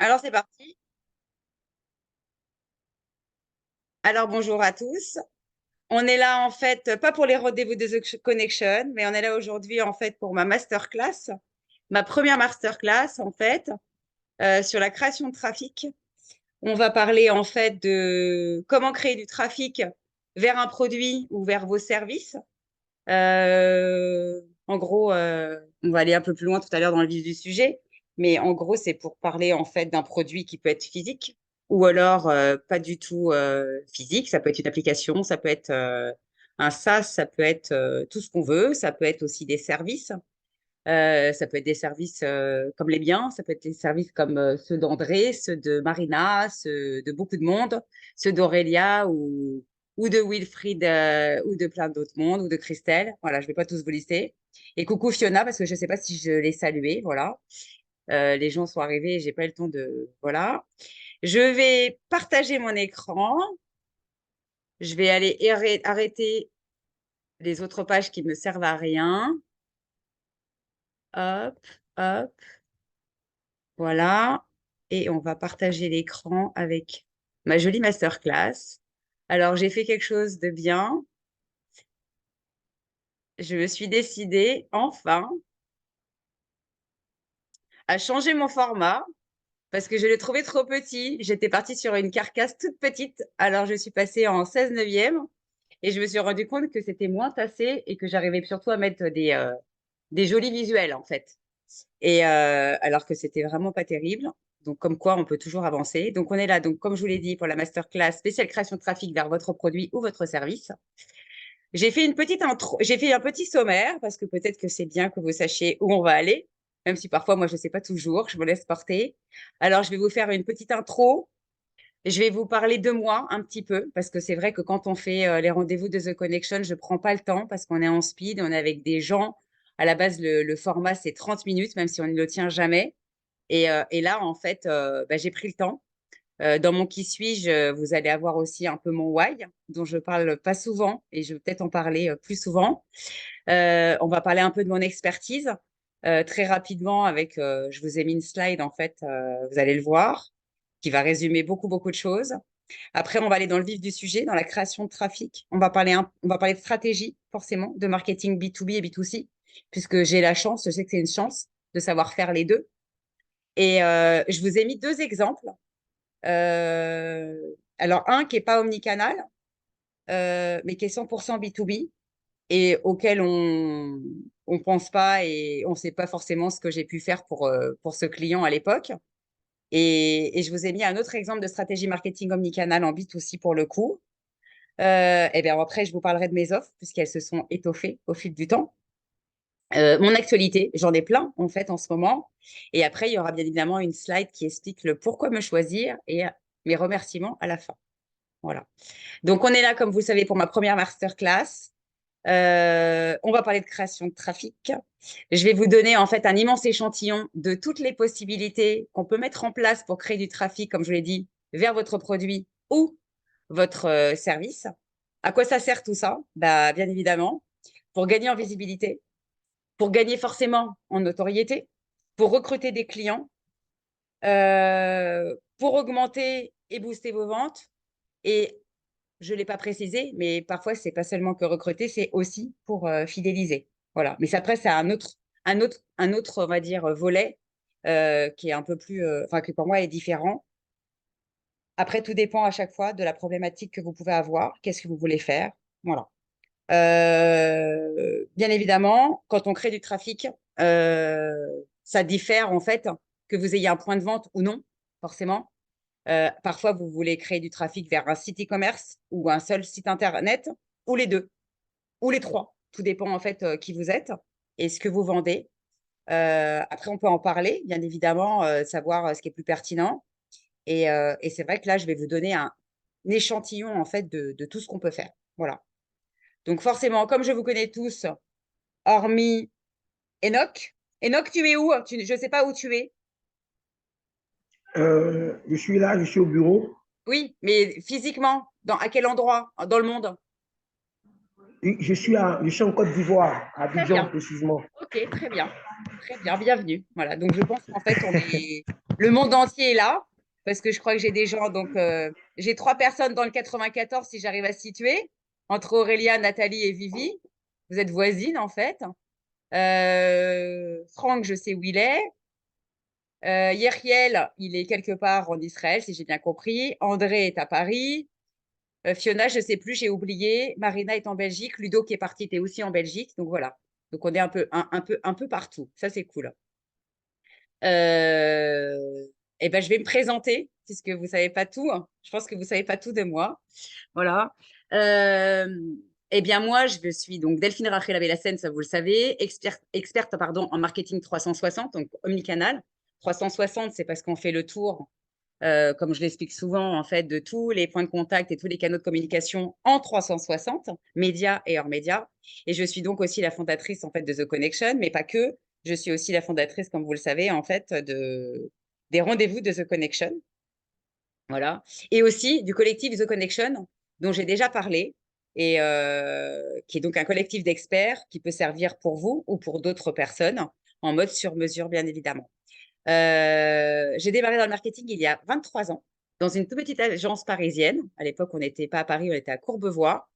Alors, c'est parti. Alors, bonjour à tous. On est là, en fait, pas pour les rendez-vous de The Connection, mais on est là aujourd'hui, en fait, pour ma masterclass, ma première masterclass, en fait, sur la création de trafic. On va parler, en fait, de comment créer du trafic vers un produit ou vers vos services. En gros, on va aller un peu plus loin tout à l'heure dans le vif du sujet, mais en gros, c'est pour parler en fait d'un produit qui peut être physique ou alors pas du tout physique. Ça peut être une application, ça peut être un SaaS, ça peut être tout ce qu'on veut, ça peut être aussi des services. Ça peut être des services comme les biens, ça peut être des services comme ceux d'André, ceux de Marina, ceux de beaucoup de monde, ceux d'Aurélia ou de Wilfried ou de plein d'autres mondes ou de Christelle. Voilà, je ne vais pas tous vous lister. Et coucou Fiona, parce que je ne sais pas si je l'ai salué. Voilà. Les gens sont arrivés et j'ai pas eu le temps de. Voilà. Je vais partager mon écran. Je vais aller arrêter les autres pages qui me servent à rien. Hop, hop. Voilà. Et on va partager l'écran avec ma jolie masterclass. Alors, j'ai fait quelque chose de bien. Je me suis décidée, enfin, à changer mon format parce que je l'ai trouvé trop petit. J'étais partie sur une carcasse toute petite. Alors, je suis passée en 16 neuvième et je me suis rendu compte que c'était moins tassé et que j'arrivais surtout à mettre des jolis visuels, en fait. Et alors que c'était vraiment pas terrible. Donc, comme quoi, on peut toujours avancer. Donc, on est là, donc, comme je vous l'ai dit, pour la masterclass spéciale création de trafic vers votre produit ou votre service. J'ai fait une petite intro, j'ai fait un petit sommaire parce que peut-être que c'est bien que vous sachiez où on va aller, même si parfois, moi, je ne sais pas toujours, je me laisse porter. Alors, je vais vous faire une petite intro. Je vais vous parler de moi un petit peu parce que c'est vrai que quand on fait les rendez-vous de The Connection, je ne prends pas le temps parce qu'on est en speed, on est avec des gens. À la base, le format, c'est 30 minutes, même si on ne le tient jamais. Et là, en fait, bah, j'ai pris le temps. Dans mon qui suis-je, vous allez avoir aussi un peu mon why, dont je parle pas souvent et je vais peut-être en parler plus souvent. On va parler un peu de mon expertise très rapidement avec, je vous ai mis une slide en fait, vous allez le voir, qui va résumer beaucoup, beaucoup de choses. Après, on va aller dans le vif du sujet, dans la création de trafic. On va parler de stratégie, forcément, de marketing B2B et B2C, puisque j'ai la chance, je sais que c'est une chance de savoir faire les deux. Et je vous ai mis deux exemples. Euh, alors, un qui n'est pas omnicanal, mais qui est 100% B2B et auquel on pense pas et on ne sait pas forcément ce que j'ai pu faire pour ce client à l'époque. Et je vous ai mis un autre exemple de stratégie marketing omnicanal en B2C pour le coup. Et bien après, je vous parlerai de mes offres puisqu'elles se sont étoffées au fil du temps. Mon actualité, j'en ai plein en fait en ce moment. Et après, il y aura bien évidemment une slide qui explique le pourquoi me choisir et mes remerciements à la fin. Voilà. Donc, on est là, comme vous le savez, pour ma première masterclass. On va parler de création de trafic. Je vais vous donner en fait un immense échantillon de toutes les possibilités qu'on peut mettre en place pour créer du trafic, comme je l'ai dit, vers votre produit ou votre service. À quoi ça sert tout ça? Bah, bien évidemment, pour gagner en visibilité, pour gagner forcément en notoriété, pour recruter des clients, pour augmenter et booster vos ventes. Et je ne l'ai pas précisé, mais parfois, c'est pas seulement que recruter, c'est aussi pour fidéliser. Voilà. Mais après, c'est un autre, on va dire, volet qui est un peu plus, enfin, qui pour moi est différent. Après, tout dépend à chaque fois de la problématique que vous pouvez avoir, qu'est-ce que vous voulez faire. Voilà. Bien évidemment, quand on crée du trafic, ça diffère en fait que vous ayez un point de vente ou non, forcément. Parfois, vous voulez créer du trafic vers un site e-commerce ou un seul site internet, ou les deux, ou les trois. Tout dépend en fait qui vous êtes et ce que vous vendez. Après, on peut en parler, bien évidemment, savoir ce qui est plus pertinent. Et c'est vrai que là, je vais vous donner un échantillon en fait de tout ce qu'on peut faire. Voilà. Donc forcément, comme je vous connais tous, hormis Enoch. Enoch, tu es où? Je ne sais pas où tu es. Je suis là, je suis au bureau. Oui, mais physiquement, à quel endroit dans le monde? Je suis en Côte d'Ivoire, à Très Abidjan bien. précisément. Ok, très bien. Très bien, bienvenue. Voilà, donc je pense qu'en fait, on est Le monde entier est là, parce que je crois que j'ai des gens. Donc, j'ai 3 personnes dans le 94, si j'arrive à situer, entre Aurélia, Nathalie et Vivi. Vous êtes voisines, en fait. Franck, je sais où il est. Yeriel, il est quelque part en Israël, si j'ai bien compris. André est à Paris. Fiona, je ne sais plus, j'ai oublié. Marina est en Belgique. Ludo, qui est parti, était aussi en Belgique. Donc voilà. Donc on est un peu partout. Ça, c'est cool. Et ben, je vais me présenter, puisque vous ne savez pas tout, hein. Je pense que vous ne savez pas tout de moi. Voilà. Euh, eh bien, moi, je suis donc Delphine Rachel Abelassène, ça vous le savez, experte pardon, en marketing 360, donc omnicanal. 360, c'est parce qu'on fait le tour, comme je l'explique souvent, en fait, de tous les points de contact et tous les canaux de communication en 360, médias et hors médias. Et je suis donc aussi la fondatrice, en fait, de The Connection, mais pas que. Je suis aussi la fondatrice, comme vous le savez, en fait, des rendez-vous de The Connection. Voilà. Et aussi du collectif The Connection, dont j'ai déjà parlé, et qui est donc un collectif d'experts qui peut servir pour vous ou pour d'autres personnes, en mode sur mesure, bien évidemment. J'ai démarré dans le marketing il y a 23 ans, dans une toute petite agence parisienne. À l'époque, on n'était pas à Paris, on était à Courbevoie,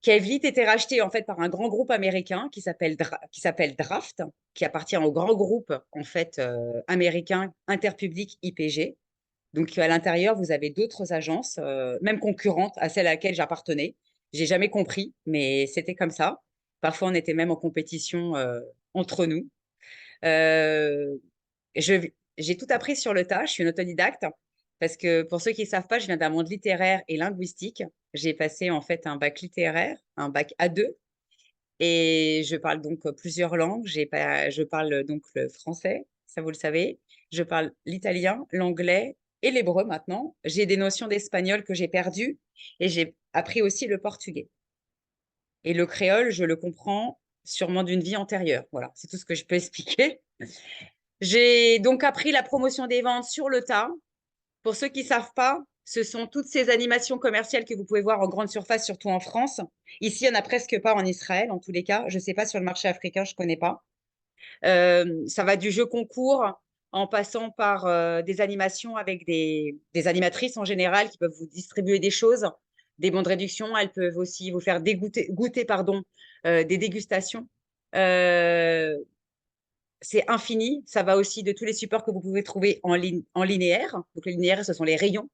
qui a vite été racheté en fait par un grand groupe américain qui s'appelle Draft, qui appartient au grand groupe en fait américain Interpublic IPG. Donc à l'intérieur, vous avez d'autres agences, même concurrentes à celle à laquelle j'appartenais. J'ai jamais compris, mais c'était comme ça. Parfois, on était même en compétition entre nous. Euh, j'ai tout appris sur le tas. Je suis une autodidacte parce que pour ceux qui ne savent pas, je viens d'un monde littéraire et linguistique. J'ai passé en fait un bac littéraire, un bac A2, et je parle donc plusieurs langues. Je parle donc le français, ça vous le savez. Je parle l'italien, l'anglais et l'hébreu maintenant. J'ai des notions d'espagnol que j'ai perdues et j'ai appris aussi le portugais. Et le créole, je le comprends sûrement d'une vie antérieure. Voilà, c'est tout ce que je peux expliquer. J'ai donc appris la promotion des ventes sur le tas. Pour ceux qui ne savent pas, ce sont toutes ces animations commerciales que vous pouvez voir en grande surface, surtout en France. Ici, il n'y en a presque pas en Israël, en tous les cas. Je ne sais pas sur le marché africain, je ne connais pas. Ça va du jeu concours en passant par des animations avec des animatrices en général qui peuvent vous distribuer des choses, des bons de réduction. Elles peuvent aussi vous faire goûter pardon, des dégustations. Euh, c'est infini. Ça va aussi de tous les supports que vous pouvez trouver en linéaire. Donc, les linéaires, ce sont les rayons.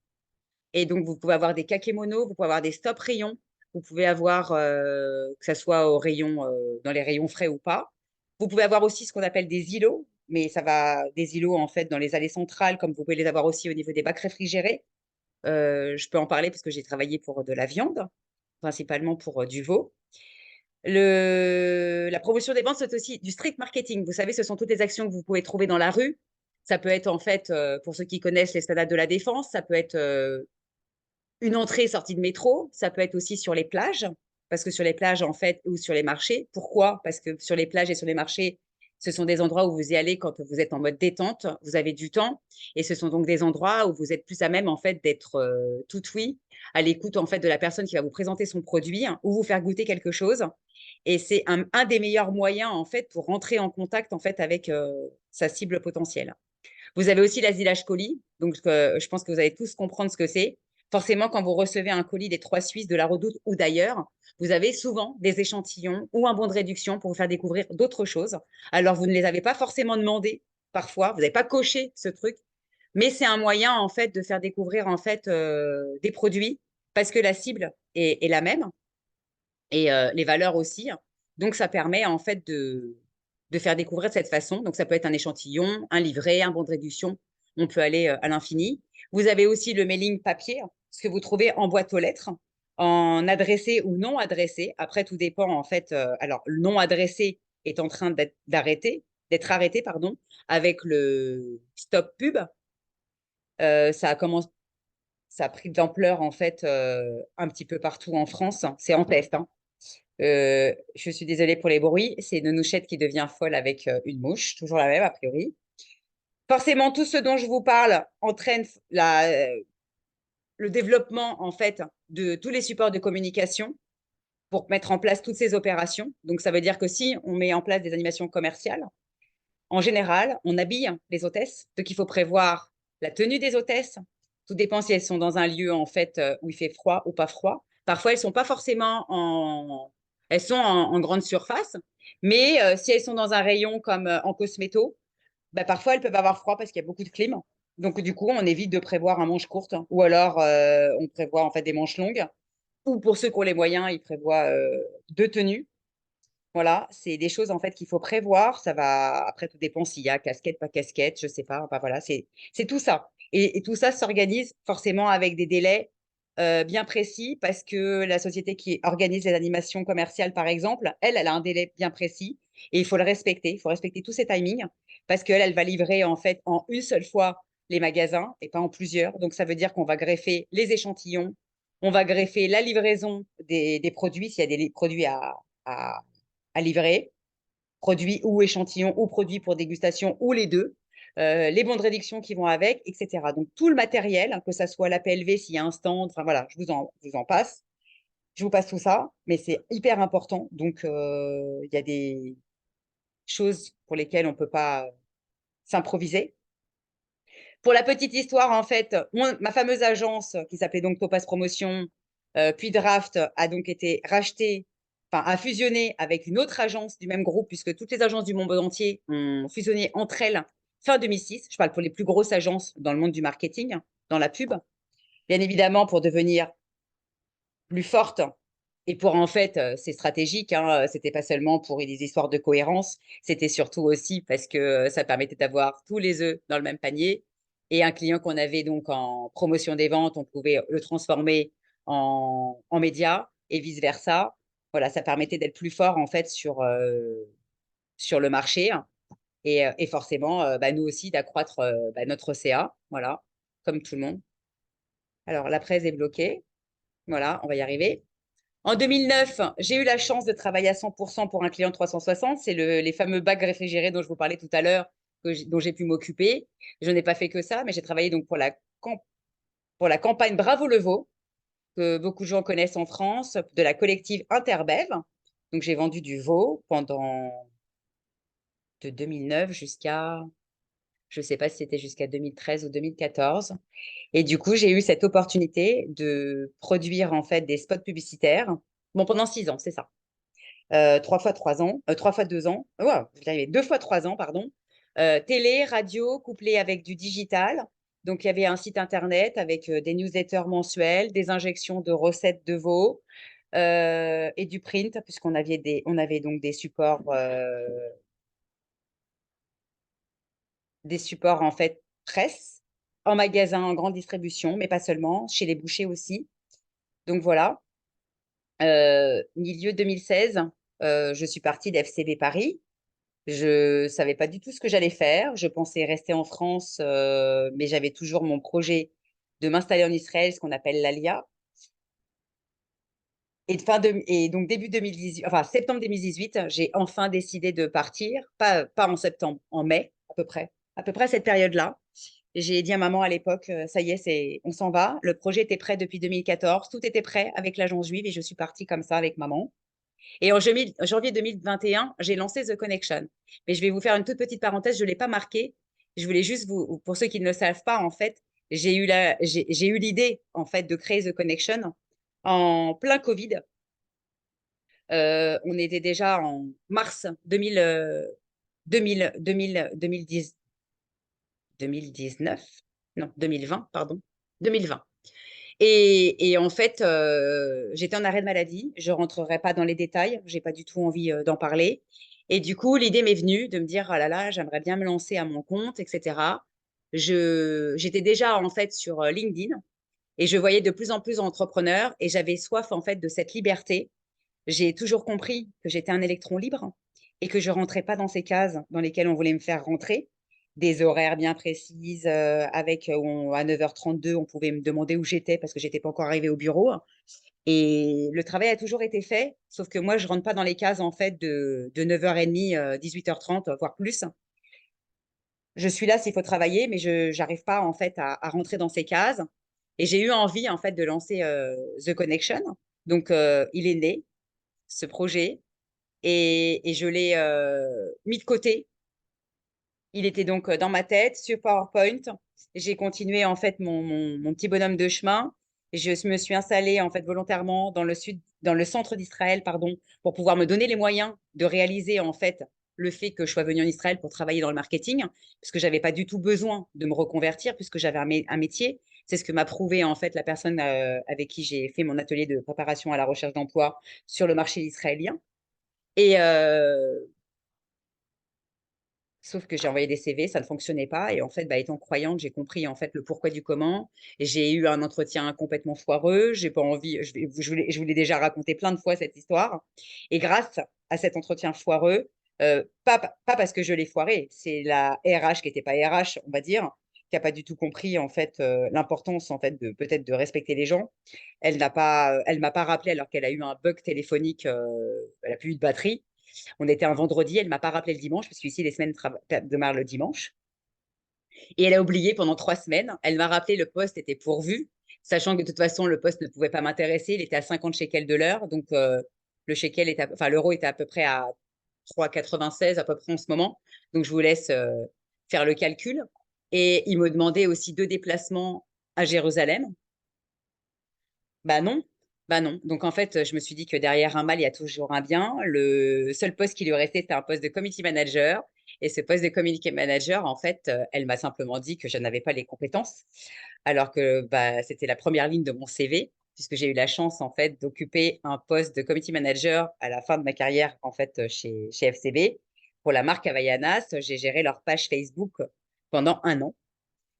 Et donc, vous pouvez avoir des kakémonos, vous pouvez avoir des stop rayons, vous pouvez avoir, que ce soit au rayon, dans les rayons frais ou pas. Vous pouvez avoir aussi ce qu'on appelle des îlots, mais ça va des îlots en fait dans les allées centrales, comme vous pouvez les avoir aussi au niveau des bacs réfrigérés. Je peux en parler parce que j'ai travaillé pour de la viande, principalement pour du veau. La promotion des ventes, c'est aussi du street marketing. Vous savez, ce sont toutes les actions que vous pouvez trouver dans la rue. Ça peut être en fait, pour ceux qui connaissent l'esplanade de la Défense, ça peut être une entrée et sortie de métro. Ça peut être aussi sur les plages, parce que sur les plages, en fait, ou sur les marchés. Pourquoi? Parce que sur les plages et sur les marchés, ce sont des endroits où vous y allez quand vous êtes en mode détente, vous avez du temps, et ce sont donc des endroits où vous êtes plus à même en fait d'être tout oui, à l'écoute en fait de la personne qui va vous présenter son produit ou vous faire goûter quelque chose. Et c'est un des meilleurs moyens en fait pour rentrer en contact en fait avec sa cible potentielle. Vous avez aussi l'asilage colis. Donc, je pense que vous allez tous comprendre ce que c'est. Forcément, quand vous recevez un colis des Trois Suisses, de la Redoute ou d'ailleurs, vous avez souvent des échantillons ou un bon de réduction pour vous faire découvrir d'autres choses. Alors, vous ne les avez pas forcément demandé parfois, vous n'avez pas coché ce truc, mais c'est un moyen en fait de faire découvrir en fait des produits parce que la cible est la même et les valeurs aussi. Donc, ça permet en fait de faire découvrir de cette façon. Donc, ça peut être un échantillon, un livret, un bon de réduction. On peut aller à l'infini. Vous avez aussi le mailing papier, ce que vous trouvez en boîte aux lettres, en adressé ou non adressé. Après, tout dépend en fait. Alors, le non adressé est en train d'être arrêté, pardon, avec le stop pub. Ça a commencé, ça a pris de l'ampleur en fait un petit peu partout en France. C'est en test, hein. Je suis désolée pour les bruits. C'est une nouchette qui devient folle avec une mouche, toujours la même a priori. Forcément, tout ce dont je vous parle entraîne le développement en fait de tous les supports de communication pour mettre en place toutes ces opérations. Donc, ça veut dire que si on met en place des animations commerciales, En général, on habille les hôtesses, donc il faut prévoir la tenue des hôtesses. Tout dépend si elles sont dans un lieu en fait où il fait froid ou pas froid. Parfois, elles sont pas forcément elles sont en grande surface, mais si elles sont dans un rayon comme en cosméto, bah, parfois elles peuvent avoir froid parce qu'il y a beaucoup de clim. Donc du coup, on évite de prévoir un manche courte, ou alors on prévoit en fait des manches longues. Ou pour ceux qui ont les moyens, ils prévoient deux tenues. Voilà, c'est des choses en fait qu'il faut prévoir. Ça va, après, tout dépend s'il y a casquette, pas casquette, je sais pas. Enfin, voilà, c'est tout ça. Et tout ça s'organise forcément avec des délais bien précis parce que la société qui organise les animations commerciales, par exemple, elle a un délai bien précis et il faut le respecter. Il faut respecter tous ces timings parce qu'elle, elle va livrer en fait en une seule fois les magasins et pas en plusieurs. Donc, ça veut dire qu'on va greffer les échantillons, on va greffer la livraison des produits s'il y a des produits à à livrer, produits ou échantillons ou produits pour dégustation ou les deux, les bons de réduction qui vont avec, etc. Donc tout le matériel, que ça soit la PLV s'il y a un stand, enfin voilà, je vous en passe. Je vous passe tout ça, mais c'est hyper important. Donc il y a des choses pour lesquelles on ne peut pas s'improviser. Pour la petite histoire, en fait, ma fameuse agence qui s'appelait donc Topaz Promotion, puis Draft, a donc été rachetée, enfin, a fusionné avec une autre agence du même groupe, puisque toutes les agences du monde entier ont fusionné entre elles fin 2006. Je parle pour les plus grosses agences dans le monde du marketing, dans la pub. Bien évidemment, pour devenir plus forte. Et pour en fait, c'est stratégique, hein, c'était pas seulement pour des histoires de cohérence, c'était surtout aussi parce que ça permettait d'avoir tous les œufs dans le même panier. Et un client qu'on avait donc en promotion des ventes, on pouvait le transformer en média et vice-versa. Voilà, ça permettait d'être plus fort en fait sur le marché et forcément, bah, nous aussi, d'accroître bah, notre CA, voilà, comme tout le monde. Alors, la presse est bloquée. Voilà, on va y arriver. En 2009, j'ai eu la chance de travailler à 100% pour un client 360. C'est les fameux bacs réfrigérés dont je vous parlais tout à l'heure, dont j'ai pu m'occuper. Je n'ai pas fait que ça, mais j'ai travaillé donc pour la campagne Bravo le veau, que beaucoup de gens connaissent en France, de la collective Interbev. Donc, j'ai vendu du veau pendant de 2009 jusqu'à, je ne sais pas si c'était jusqu'à 2013 ou 2014. Et du coup, j'ai eu cette opportunité de produire en fait des spots publicitaires. Bon, pendant 6 ans, c'est ça. 3 fois 3 ans, 3 fois 2 ans, ouais, j'y arrivais, 2 fois 3 ans, pardon. Télé, radio, couplé avec du digital. Donc, il y avait un site internet avec des newsletters mensuels, des injections de recettes de veau et du print, puisqu'on avait on avait donc des supports en fait presse, en magasin, en grande distribution, mais pas seulement, chez les bouchers aussi. Donc voilà, milieu 2016, je suis partie d'FCB Paris. Je ne savais pas du tout ce que j'allais faire. Je pensais rester en France, mais j'avais toujours mon projet de m'installer en Israël, ce qu'on appelle l'ALIA. Et donc début 2018, enfin septembre 2018, j'ai enfin décidé de partir, pas en septembre, en mai à peu près à cette période-là. J'ai dit à maman à l'époque, ça y est, on s'en va. Le projet était prêt depuis 2014, tout était prêt avec l'agence juive et je suis partie comme ça avec maman. Et en janvier 2021, j'ai lancé The Connection. Mais je vais vous faire une toute petite parenthèse, je ne l'ai pas marqué. Je voulais juste pour ceux qui ne le savent pas, en fait, j'ai eu l'idée, en fait, de créer The Connection en plein Covid. On était déjà en mars 2010, 2019, non, 2020, pardon, 2020. Et en fait, j'étais en arrêt de maladie. Je rentrerai pas dans les détails. J'ai pas du tout envie d'en parler. Et du coup, l'idée m'est venue de me dire, ah là là, j'aimerais bien me lancer à mon compte, etc. J'étais déjà en fait sur LinkedIn et je voyais de plus en plus d'entrepreneurs et j'avais soif en fait de cette liberté. J'ai toujours compris que j'étais un électron libre et que je rentrais pas dans ces cases dans lesquelles on voulait me faire rentrer. Des horaires bien précises, avec à 9h32, on pouvait me demander où j'étais parce que j'étais pas encore arrivée au bureau. Et le travail a toujours été fait, sauf que moi, je rentre pas dans les cases en fait de 9h30, 18h30, voire plus. Je suis là s'il faut travailler, mais je n'arrive pas en fait à rentrer dans ces cases. Et j'ai eu envie en fait de lancer The Connection. Donc, il est né, ce projet, et je l'ai mis de côté Il était donc dans ma tête sur PowerPoint. J'ai continué en fait mon petit bonhomme de chemin. Je me suis installée en fait volontairement dans le sud, dans le centre d'Israël, pardon, pour pouvoir me donner les moyens de réaliser en fait le fait que je sois venue en Israël pour travailler dans le marketing, puisque j'avais pas du tout besoin de me reconvertir, puisque j'avais un métier. C'est ce que m'a prouvé en fait la personne avec qui j'ai fait mon atelier de préparation à la recherche d'emploi sur le marché israélien. Et, sauf que j'ai envoyé des CV, ça ne fonctionnait pas. Et en fait, bah, étant croyante, j'ai compris en fait le pourquoi du comment. Et j'ai eu un entretien complètement foireux. J'ai pas envie, je vous l'ai déjà raconté plein de fois cette histoire. Et grâce à cet entretien foireux, pas parce que je l'ai foiré, c'est la RH qui n'était pas RH, on va dire, qui n'a pas du tout compris en fait l'importance en fait de peut-être de respecter les gens. Elle m'a pas rappelé alors qu'elle a eu un bug téléphonique, elle a plus eu de batterie. On était un vendredi, elle ne m'a pas rappelé le dimanche, parce qu'ici, les semaines démarrent le dimanche. Et elle a oublié pendant 3 semaines. Elle m'a rappelé le poste était pourvu, sachant que de toute façon, le poste ne pouvait pas m'intéresser. Il était à 50 shekels de l'heure. Donc, l'euro était à peu près à 3,96 à peu près en ce moment. Donc, je vous laisse faire le calcul. Et il me demandait aussi 2 déplacements à Jérusalem. Bah non, bah non. Donc en fait, je me suis dit que derrière un mal, il y a toujours un bien. Le seul poste qui lui restait, c'était un poste de community manager. Et ce poste de community manager, en fait, elle m'a simplement dit que je n'avais pas les compétences, alors que bah, c'était la première ligne de mon CV, puisque j'ai eu la chance en fait d'occuper un poste de community manager à la fin de ma carrière en fait chez FCB pour la marque Havaianas. J'ai géré leur page Facebook pendant un an.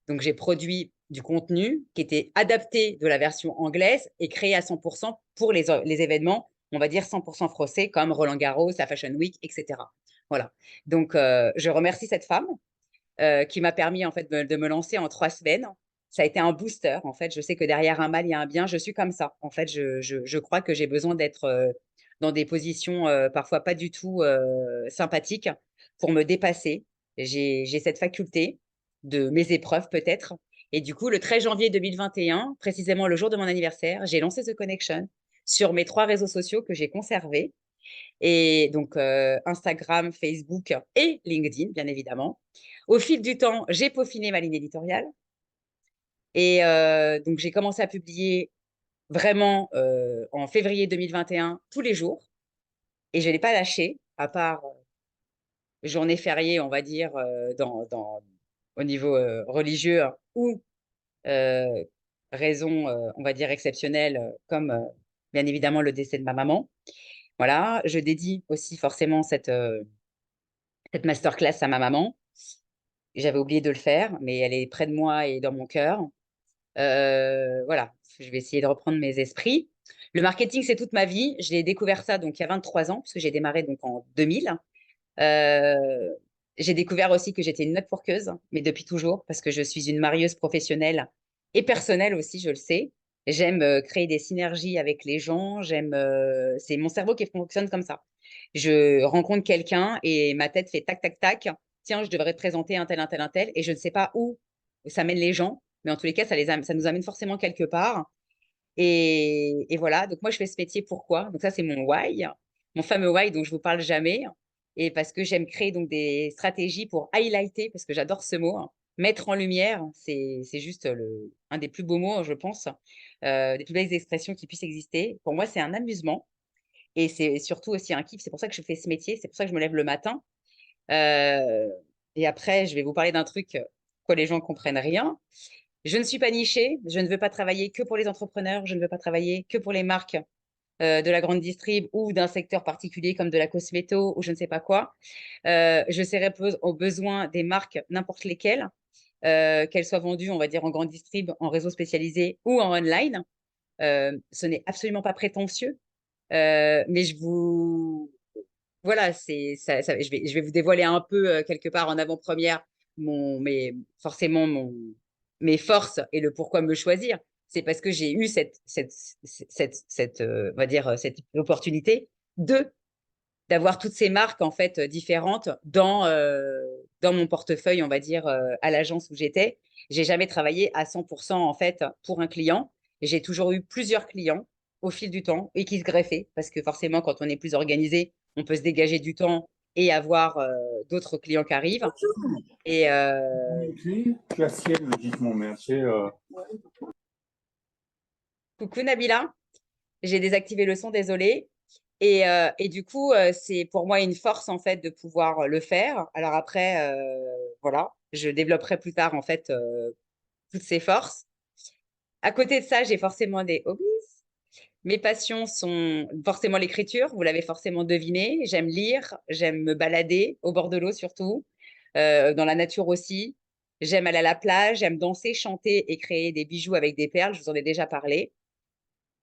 Donc, j'ai produit du contenu qui était adapté de la version anglaise et créé à 100% pour les événements, on va dire 100% français, comme Roland Garros, la Fashion Week, etc. Voilà. Donc, je remercie cette femme qui m'a permis en fait de me lancer en 3 semaines. Ça a été un booster. En fait, je sais que derrière un mal, il y a un bien. Je suis comme ça. En fait, je crois que j'ai besoin d'être dans des positions parfois pas du tout sympathiques pour me dépasser. J'ai cette faculté de mes épreuves peut-être. Et du coup, le 13 janvier 2021, précisément le jour de mon anniversaire, j'ai lancé The Connection sur mes 3 réseaux sociaux que j'ai conservés. Et donc, Instagram, Facebook et LinkedIn, bien évidemment. Au fil du temps, j'ai peaufiné ma ligne éditoriale. Et donc, j'ai commencé à publier vraiment en février 2021 tous les jours. Et je ne l'ai pas lâché, à part journée fériée, on va dire, au niveau religieux ou euh, raison, on va dire, exceptionnelle, comme bien évidemment le décès de ma maman. Voilà, je dédie aussi forcément cette masterclass à ma maman. J'avais oublié de le faire, mais elle est près de moi et dans mon cœur. Voilà, je vais essayer de reprendre mes esprits. Le marketing, c'est toute ma vie. Je l'ai découvert ça donc il y a 23 ans, parce que j'ai démarré donc en 2000. Euh, j'ai découvert aussi que j'étais une networkeuse, mais depuis toujours, parce que je suis une marieuse professionnelle et personnelle aussi, je le sais. J'aime créer des synergies avec les gens. C'est mon cerveau qui fonctionne comme ça. Je rencontre quelqu'un et ma tête fait tac, tac, tac. Tiens, je devrais te présenter un tel, un tel, un tel. Et je ne sais pas où ça mène les gens, mais en tous les cas, ça nous amène forcément quelque part. Et voilà, donc moi, je fais ce métier pourquoi? Donc ça, c'est mon why, mon fameux why dont je vous parle jamais. Et parce que j'aime créer donc des stratégies pour highlighter, parce que j'adore ce mot, hein. Mettre en lumière, c'est juste un des plus beaux mots, je pense, des plus belles expressions qui puissent exister. Pour moi, c'est un amusement et c'est surtout aussi un kiff. C'est pour ça que je fais ce métier, c'est pour ça que je me lève le matin. Euh, et après, je vais vous parler d'un truc quoi les gens ne comprennent rien. Je ne suis pas nichée, je ne veux pas travailler que pour les entrepreneurs, je ne veux pas travailler que pour les marques de la grande distrib ou d'un secteur particulier comme de la cosméto ou je ne sais pas quoi. Je serai aux besoins des marques, n'importe lesquelles, qu'elles soient vendues, on va dire, en grande distrib, en réseau spécialisé ou en online. Ce n'est absolument pas prétentieux, mais voilà, je vais vous dévoiler un peu quelque part en avant-première forcément mes forces et le pourquoi me choisir. C'est parce que j'ai eu on va dire, cette opportunité de d'avoir toutes ces marques en fait différentes dans mon portefeuille, on va dire, à l'agence où j'étais. J'ai jamais travaillé à 100% en fait pour un client. J'ai toujours eu plusieurs clients au fil du temps et qui se greffaient parce que forcément, quand on est plus organisé, on peut se dégager du temps et avoir d'autres clients qui arrivent. Et Tu as ciel, dites-moi, merci. coucou Nabila, j'ai désactivé le son, désolée. Et du coup, c'est pour moi une force en fait de pouvoir le faire. Alors après, voilà, je développerai plus tard en fait toutes ces forces. À côté de ça, j'ai forcément des hobbies. Mes passions sont forcément l'écriture, vous l'avez forcément deviné. J'aime lire, j'aime me balader au bord de l'eau surtout, dans la nature aussi. J'aime aller à la plage, j'aime danser, chanter et créer des bijoux avec des perles. Je vous en ai déjà parlé.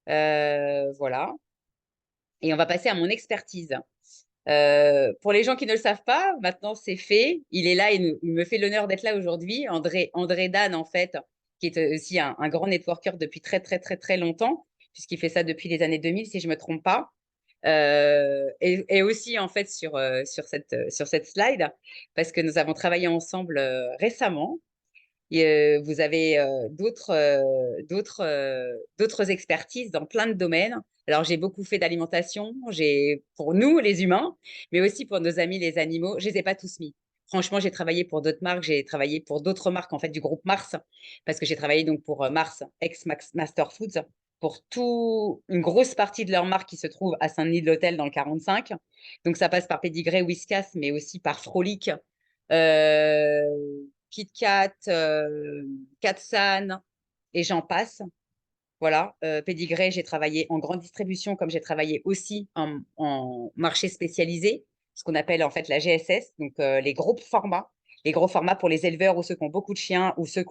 Voilà. Et on va passer à mon expertise. Pour les gens qui ne le savent pas, maintenant c'est fait. Il est là, il me fait l'honneur d'être là aujourd'hui. André Dan, en fait, qui est aussi un grand networker depuis très, très, très, très longtemps, puisqu'il fait ça depuis les années 2000, si je ne me trompe pas. Et aussi, en fait, sur cette slide, parce que nous avons travaillé ensemble récemment. Et, vous avez d'autres expertises dans plein de domaines. Alors, j'ai beaucoup fait d'alimentation, j'ai pour nous, les humains, mais aussi pour nos amis, les animaux. Je les ai pas tous mis. Franchement, j'ai travaillé pour d'autres marques, j'ai travaillé pour d'autres marques en fait du groupe Mars, parce que j'ai travaillé donc pour Mars, ex-Master Foods, pour une grosse partie de leur marque qui se trouve à Saint-Denis-de-l'Hôtel dans le 45. Donc, ça passe par Pédigré, Whiskas, mais aussi par Frolic. KitKat, Katsan, et j'en passe. Voilà, Pédigré, j'ai travaillé en grande distribution, comme j'ai travaillé aussi en marché spécialisé, ce qu'on appelle en fait la GSS, donc les gros formats. Les gros formats pour les éleveurs ou ceux qui ont beaucoup de chiens ou ceux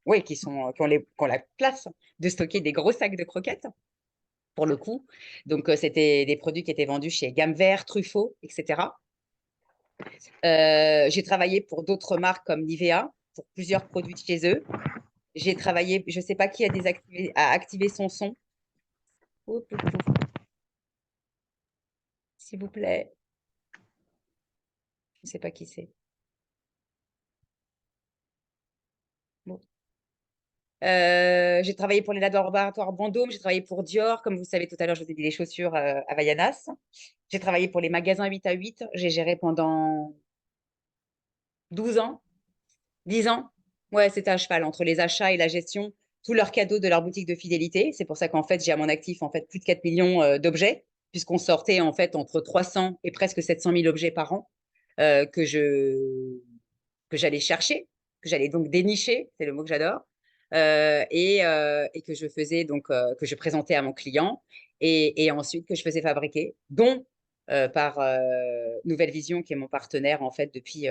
ouais, qui ont la place de stocker des gros sacs de croquettes, pour le coup. Donc, c'était des produits qui étaient vendus chez Gamme Vert, Truffaut, etc. J'ai travaillé pour d'autres marques comme Nivea, pour plusieurs produits de chez eux. J'ai travaillé, je ne sais pas qui a activé son son. Oup, oup, oup. S'il vous plaît. Je ne sais pas qui c'est. Bon. J'ai travaillé pour les laboratoires Vendôme, j'ai travaillé pour Dior. Comme vous savez, tout à l'heure, je vous ai dit les chaussures Havaianas. J'ai travaillé pour les magasins 8 à 8. J'ai géré pendant 12 ans, 10 ans. Ouais, c'était à cheval entre les achats et la gestion, tous leurs cadeaux de leur boutique de fidélité. C'est pour ça qu'en fait, j'ai à mon actif en fait plus de 4 millions d'objets, puisqu'on sortait en fait entre 300 et presque 700 000 objets par an euh, que je que j'allais chercher, que j'allais donc dénicher, c'est le mot que j'adore, et que je faisais donc que je présentais à mon client et ensuite que je faisais fabriquer, dont par Nouvelle Vision, qui est mon partenaire en fait depuis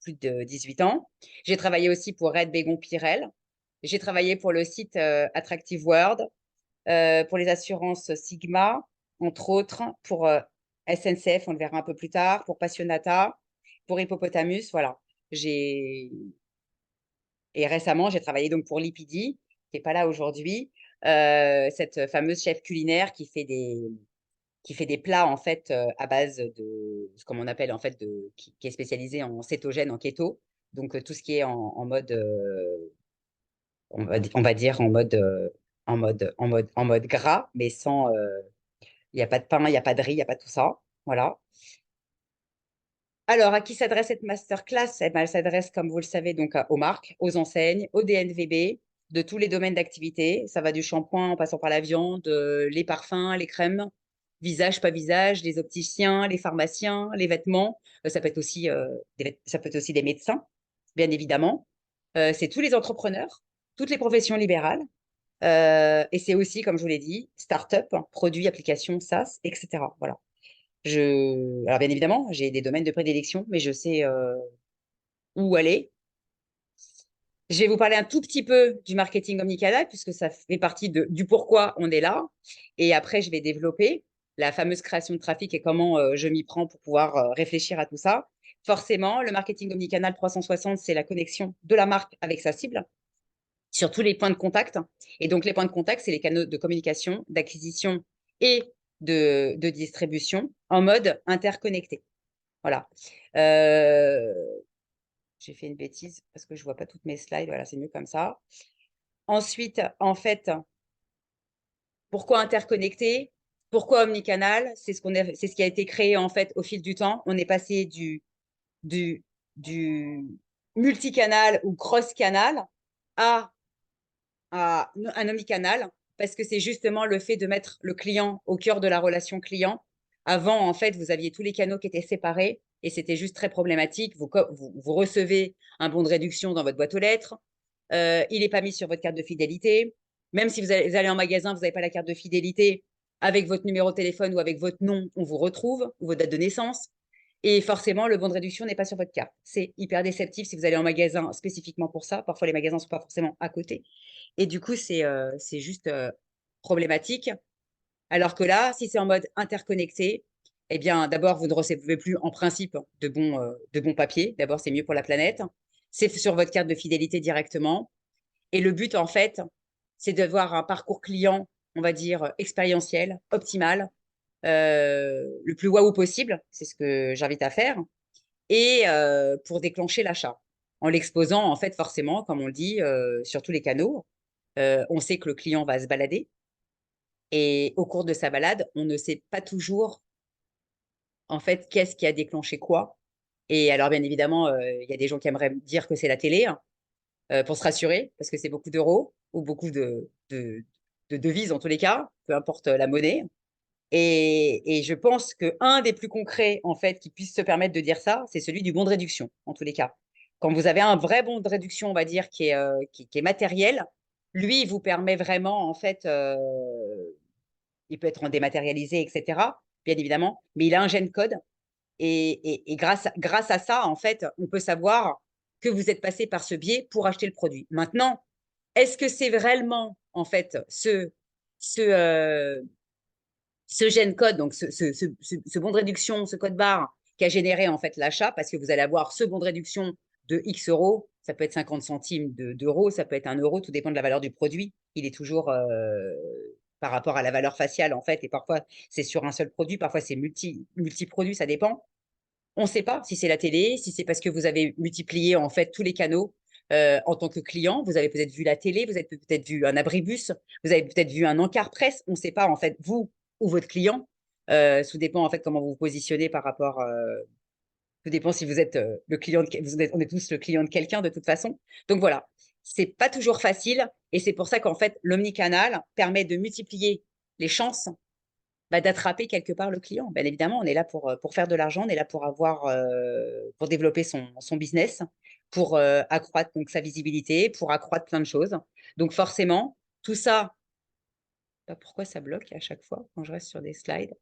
plus de 18 ans. J'ai travaillé aussi pour Red Bégon Pirel. J'ai travaillé pour le site Attractive World, pour les assurances Sigma, entre autres, pour SNCF, on le verra un peu plus tard, pour Passionata, pour Hippopotamus, voilà. J'ai Et récemment, j'ai travaillé donc pour Lipidi, qui n'est pas là aujourd'hui, cette fameuse chef culinaire qui fait des plats en fait à base de ce qu'on appelle en fait qui est spécialisé en cétogène, en keto. Donc tout ce qui est en mode on va dire en mode gras, mais sans il n'y a pas de pain, il n'y a pas de riz, il n'y a pas tout ça. Voilà. Alors, à qui s'adresse cette masterclass? Eh ben, elle s'adresse, comme vous le savez, donc aux marques, aux enseignes, aux DNVB, de tous les domaines d'activité. Ça va du shampoing en passant par la viande, les parfums, les crèmes, visage, pas visage, les opticiens, les pharmaciens, les vêtements. Ça peut être aussi, ça peut être aussi des médecins, bien évidemment. C'est tous les entrepreneurs, toutes les professions libérales. Et c'est aussi, comme je vous l'ai dit, start-up, hein, produits, applications, SaaS, etc. Voilà. Alors, bien évidemment, j'ai des domaines de prédilection, mais je sais où aller. Je vais vous parler un tout petit peu du marketing omnicanal, puisque ça fait partie du pourquoi on est là. Et après, je vais développer la fameuse création de trafic et comment je m'y prends pour pouvoir réfléchir à tout ça. Forcément, le marketing omnicanal 360, c'est la connexion de la marque avec sa cible sur tous les points de contact. Et donc, les points de contact, c'est les canaux de communication, d'acquisition et de distribution en mode interconnecté. Voilà. Euh, j'ai fait une bêtise parce que je ne vois pas toutes mes slides. Voilà, c'est mieux comme ça. Ensuite, en fait, pourquoi interconnecté? Pourquoi omnicanal? C'est ce qui a été créé en fait au fil du temps. On est passé du, du multicanal ou cross-canal à, à un omnicanal parce que c'est justement le fait de mettre le client au cœur de la relation client. Avant, en fait, vous aviez tous les canaux qui étaient séparés et c'était juste très problématique. Vous recevez un bon de réduction dans votre boîte aux lettres. Il n'est pas mis sur votre carte de fidélité. Même si vous allez en magasin, vous n'avez pas la carte de fidélité, avec votre numéro de téléphone ou avec votre nom, on vous retrouve, ou votre date de naissance. Et forcément, le bon de réduction n'est pas sur votre carte. C'est hyper déceptif si vous allez en magasin spécifiquement pour ça. Parfois, les magasins ne sont pas forcément à côté. Et du coup, c'est juste problématique. Alors que là, si c'est en mode interconnecté, eh bien, d'abord, vous ne recevez plus en principe de bons papiers. D'abord, c'est mieux pour la planète. C'est sur votre carte de fidélité directement. Et le but, en fait, c'est d'avoir un parcours client, on va dire, expérientiel, optimal, le plus waouh possible. C'est ce que j'invite à faire. Et pour déclencher l'achat. En l'exposant, en fait, forcément, comme on le dit, sur tous les canaux, on sait que le client va se balader. Et au cours de sa balade, on ne sait pas toujours, en fait, qu'est-ce qui a déclenché quoi. Et alors, bien évidemment, il y a des gens qui aimeraient dire que c'est la télé, hein, pour se rassurer, parce que c'est beaucoup d'euros ou beaucoup de devises en tous les cas, peu importe la monnaie. Et je pense qu'un des plus concrets, en fait, qui puisse se permettre de dire ça, c'est celui du bon de réduction, en tous les cas. Quand vous avez un vrai bon de réduction, on va dire, qui est matériel, lui, il vous permet vraiment, en fait, il peut être en dématérialisé, etc., bien évidemment, mais il a un gène code. Et grâce à ça, en fait, on peut savoir que vous êtes passé par ce biais pour acheter le produit. Maintenant, est-ce que c'est réellement, en fait, ce, ce gène code, donc ce bon de réduction, ce code barre qui a généré en fait l'achat, parce que vous allez avoir ce bon de réduction de X euros, ça peut être 50 centimes d'euros, ça peut être 1 euro, tout dépend de la valeur du produit. Il est toujours par rapport à la valeur faciale en fait, et parfois c'est sur un seul produit, parfois c'est multi-produits, ça dépend. On ne sait pas si c'est la télé, si c'est parce que vous avez multiplié en fait tous les canaux en tant que client. Vous avez peut-être vu la télé, vous avez peut-être vu un abribus, vous avez peut-être vu un encart presse. On ne sait pas en fait vous ou votre client. Tout dépend en fait comment vous vous positionnez par rapport. Tout dépend si vous êtes le client. On est tous le client de quelqu'un de toute façon. Donc voilà, c'est pas toujours facile et c'est pour ça qu'en fait l'omnicanal permet de multiplier les chances d'attraper quelque part le client. Bien évidemment, on est là pour faire de l'argent, on est là pour avoir, pour développer son business, pour accroître donc sa visibilité, pour accroître plein de choses. Donc forcément, tout ça, pourquoi ça bloque à chaque fois quand je reste sur des slides?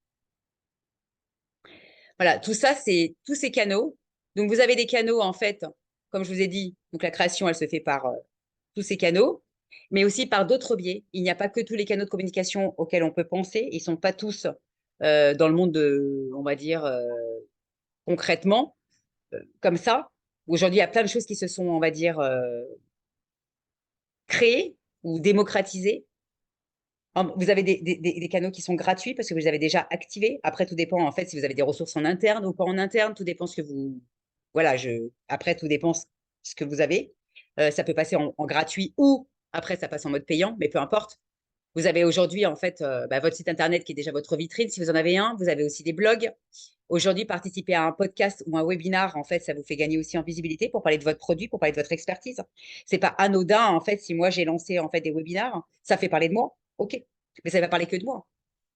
Voilà, tout ça, c'est tous ces canaux. Donc vous avez des canaux, en fait, comme je vous ai dit, donc la création, elle se fait par tous ces canaux, mais aussi par d'autres biais. Il n'y a pas que tous les canaux de communication auxquels on peut penser. Ils ne sont pas tous dans le monde de, on va dire, concrètement, comme ça. Aujourd'hui, il y a plein de choses qui se sont, on va dire, créées ou démocratisées. Vous avez des canaux qui sont gratuits parce que vous les avez déjà activés. Après, tout dépend, en fait, si vous avez des ressources en interne ou pas en interne. Tout dépend ce que vous... Voilà, après, tout dépend ce que vous avez. Ça peut passer en gratuit ou après, ça passe en mode payant, mais peu importe. Vous avez aujourd'hui, en fait, votre site internet qui est déjà votre vitrine, si vous en avez un. Vous avez aussi des blogs. Aujourd'hui, participer à un podcast ou un webinar, en fait, ça vous fait gagner aussi en visibilité pour parler de votre produit, pour parler de votre expertise. C'est pas anodin, en fait, si moi j'ai lancé en fait des webinars, ça fait parler de moi, ok, mais ça va parler que de moi.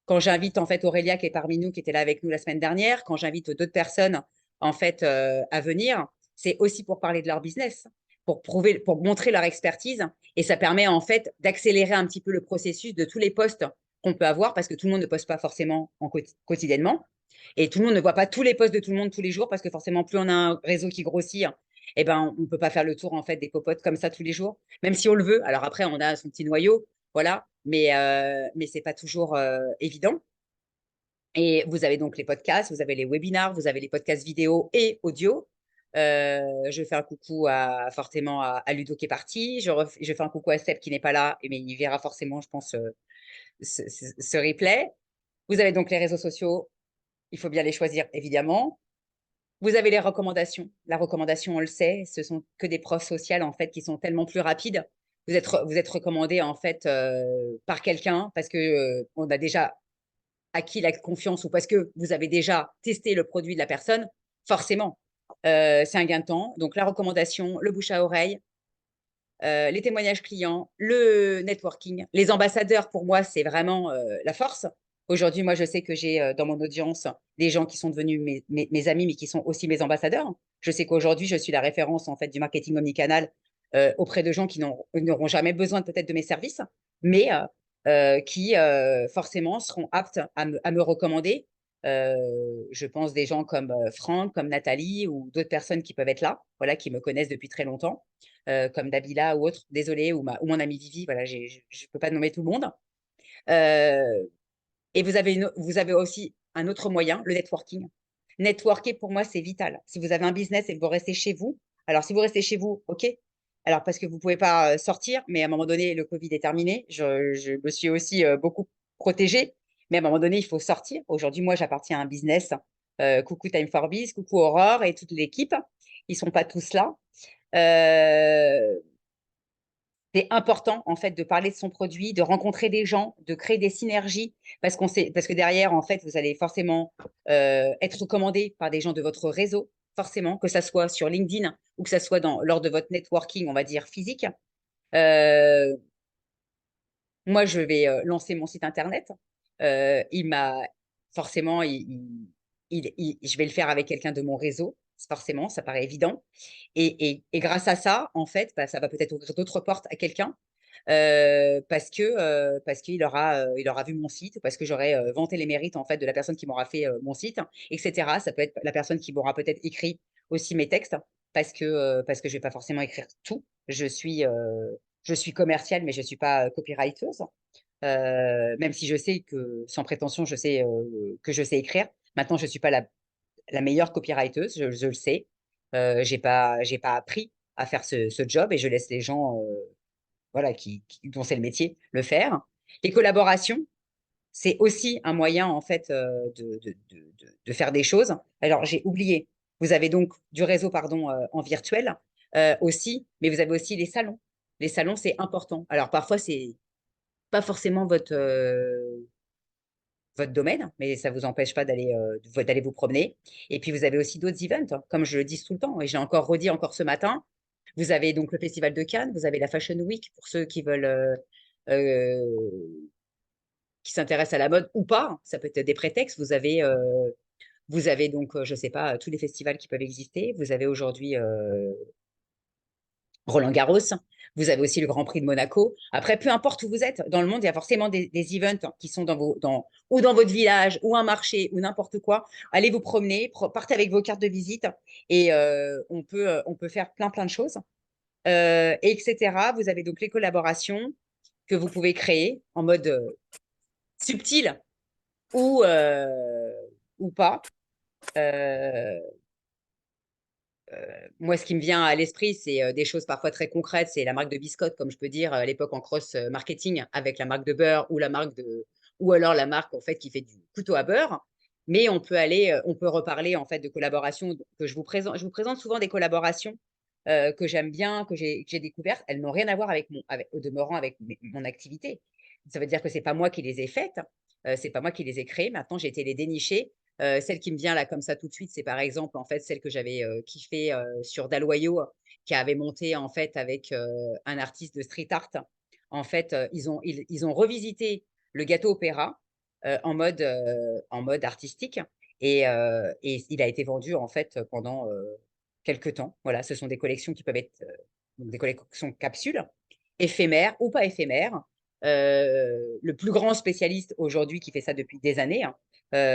Quand j'invite en fait Aurélia qui est parmi nous, qui était là avec nous la semaine dernière, quand j'invite d'autres personnes en fait à venir, c'est aussi pour parler de leur business, pour prouver, pour montrer leur expertise, et ça permet en fait d'accélérer un petit peu le processus de tous les posts qu'on peut avoir parce que tout le monde ne poste pas forcément quotidiennement. Et tout le monde ne voit pas tous les posts de tout le monde tous les jours parce que forcément, plus on a un réseau qui grossit, eh ben, on ne peut pas faire le tour en fait des popotes comme ça tous les jours, même si on le veut. Alors après, on a son petit noyau, voilà, mais ce n'est pas toujours évident. Et vous avez donc les podcasts, vous avez les webinars, vous avez les podcasts vidéo et audio. Je fais un coucou fortement à Ludo qui est parti. Je fais un coucou à Seb qui n'est pas là, mais il verra forcément, je pense, ce replay. Vous avez donc les réseaux sociaux, il faut bien les choisir, évidemment. Vous avez les recommandations. La recommandation, on le sait, ce sont que des preuves sociales, en fait, qui sont tellement plus rapides. Vous êtes recommandé, en fait, par quelqu'un parce que on a déjà acquis la confiance ou parce que vous avez déjà testé le produit de la personne, forcément, c'est un gain de temps. Donc, la recommandation, le bouche à oreille, les témoignages clients, le networking. Les ambassadeurs, pour moi, c'est vraiment la force. Aujourd'hui, moi, je sais que j'ai dans mon audience des gens qui sont devenus mes amis, mais qui sont aussi mes ambassadeurs. Je sais qu'aujourd'hui, je suis la référence en fait du marketing omnicanal auprès de gens qui n'auront jamais besoin peut-être de mes services, mais qui forcément seront aptes à me recommander. Je pense des gens comme Franck, comme Nathalie ou d'autres personnes qui peuvent être là, voilà, qui me connaissent depuis très longtemps, comme Dabila ou autre, désolé, ou mon amie Vivi, voilà, je ne peux pas nommer tout le monde. Et vous avez aussi un autre moyen, le networking. Networker, pour moi, c'est vital. Si vous avez un business et que vous restez chez vous, alors si vous restez chez vous, OK. Alors, parce que vous ne pouvez pas sortir, mais à un moment donné, le Covid est terminé. Je me suis aussi beaucoup protégée. Mais à un moment donné, il faut sortir. Aujourd'hui, moi, j'appartiens à un business. Coucou Time for Biz, coucou Aurore et toute l'équipe. Ils ne sont pas tous là. C'est important en fait de parler de son produit, de rencontrer des gens, de créer des synergies parce que derrière en fait vous allez forcément être recommandé par des gens de votre réseau, forcément que ça soit sur LinkedIn ou que ça soit lors de votre networking, on va dire physique. Euh, Moi, je vais lancer mon site internet. Il m'a forcément, je vais le faire avec quelqu'un de mon réseau. Forcément, ça paraît évident. Et grâce à ça, en fait, bah, ça va peut-être ouvrir d'autres portes à quelqu'un parce qu'il aura vu mon site, parce que j'aurai vanté les mérites en fait de la personne qui m'aura fait mon site, etc. Ça peut être la personne qui m'aura peut-être écrit aussi mes textes parce que je vais pas forcément écrire tout. Je suis commerciale, mais je suis pas copywriteuse. Même si je sais que, sans prétention, je sais que je sais écrire. Maintenant, je suis pas la meilleure copywriteuse, je le sais. J'ai pas appris à faire ce job et je laisse les gens voilà, dont c'est le métier, le faire. Les collaborations, c'est aussi un moyen, en fait, de faire des choses. Alors, j'ai oublié, vous avez donc du réseau, pardon, en virtuel aussi, mais vous avez aussi les salons. Les salons, c'est important. Alors, parfois, c'est pas forcément votre domaine, mais ça ne vous empêche pas d'aller vous promener. Et puis, vous avez aussi d'autres events, hein, comme je le dis tout le temps, et j'ai encore redit encore ce matin. Vous avez donc le Festival de Cannes, vous avez la Fashion Week pour ceux qui veulent, euh, qui s'intéressent à la mode ou pas. Ça peut être des prétextes. Vous avez donc, je ne sais pas, tous les festivals qui peuvent exister. Vous avez aujourd'hui Roland-Garros. Vous avez aussi le Grand Prix de Monaco. Après, peu importe où vous êtes dans le monde, il y a forcément des events qui sont ou dans votre village, ou un marché, ou n'importe quoi. Allez vous promener, partez avec vos cartes de visite et on peut faire plein de choses, etc. Vous avez donc les collaborations que vous pouvez créer en mode subtil ou pas. Euh, Moi, ce qui me vient à l'esprit, c'est des choses parfois très concrètes. C'est la marque de biscottes, comme je peux dire, à l'époque en cross marketing avec la marque de beurre ou alors la marque en fait qui fait du couteau à beurre. Mais on peut reparler en fait de collaborations que je vous présente. Je vous présente souvent des collaborations que j'aime bien, que j'ai découvertes. Elles n'ont rien à voir au demeurant avec mon activité. Ça veut dire que c'est pas moi qui les ai faites, c'est pas moi qui les ai créées. Maintenant, j'ai été les dénicher. Celle qui me vient là comme ça tout de suite, c'est par exemple en fait celle que j'avais kiffée sur Daloyo, qui avait monté en fait avec un artiste de street art. En fait, ils ont revisité le gâteau opéra en mode artistique et il a été vendu en fait pendant quelques temps. Voilà, ce sont des collections qui peuvent être des collections capsules, éphémères ou pas éphémères. Le plus grand spécialiste aujourd'hui qui fait ça depuis des années, hein,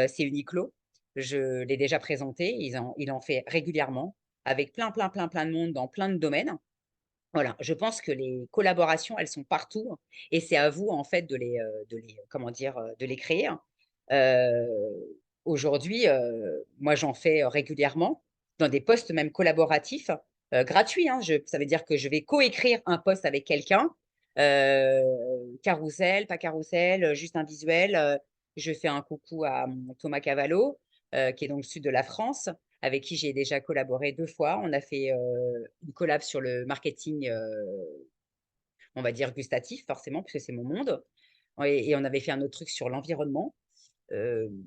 c'est Uniqlo. Je l'ai déjà présenté. Il en fait régulièrement avec plein de monde dans plein de domaines. Voilà, je pense que les collaborations, elles sont partout et c'est à vous en fait comment dire, de les créer. Euh, Aujourd'hui, moi j'en fais régulièrement dans des postes même collaboratifs, gratuits, hein. Ça veut dire que je vais coécrire un poste avec quelqu'un, carrousel, pas carrousel, juste un visuel. Je fais un coucou à mon Thomas Cavallo, qui est dans le sud de la France, avec qui j'ai déjà collaboré 2 fois. On a fait une collab sur le marketing, on va dire gustatif, forcément, puisque c'est mon monde. Et on avait fait un autre truc sur l'environnement.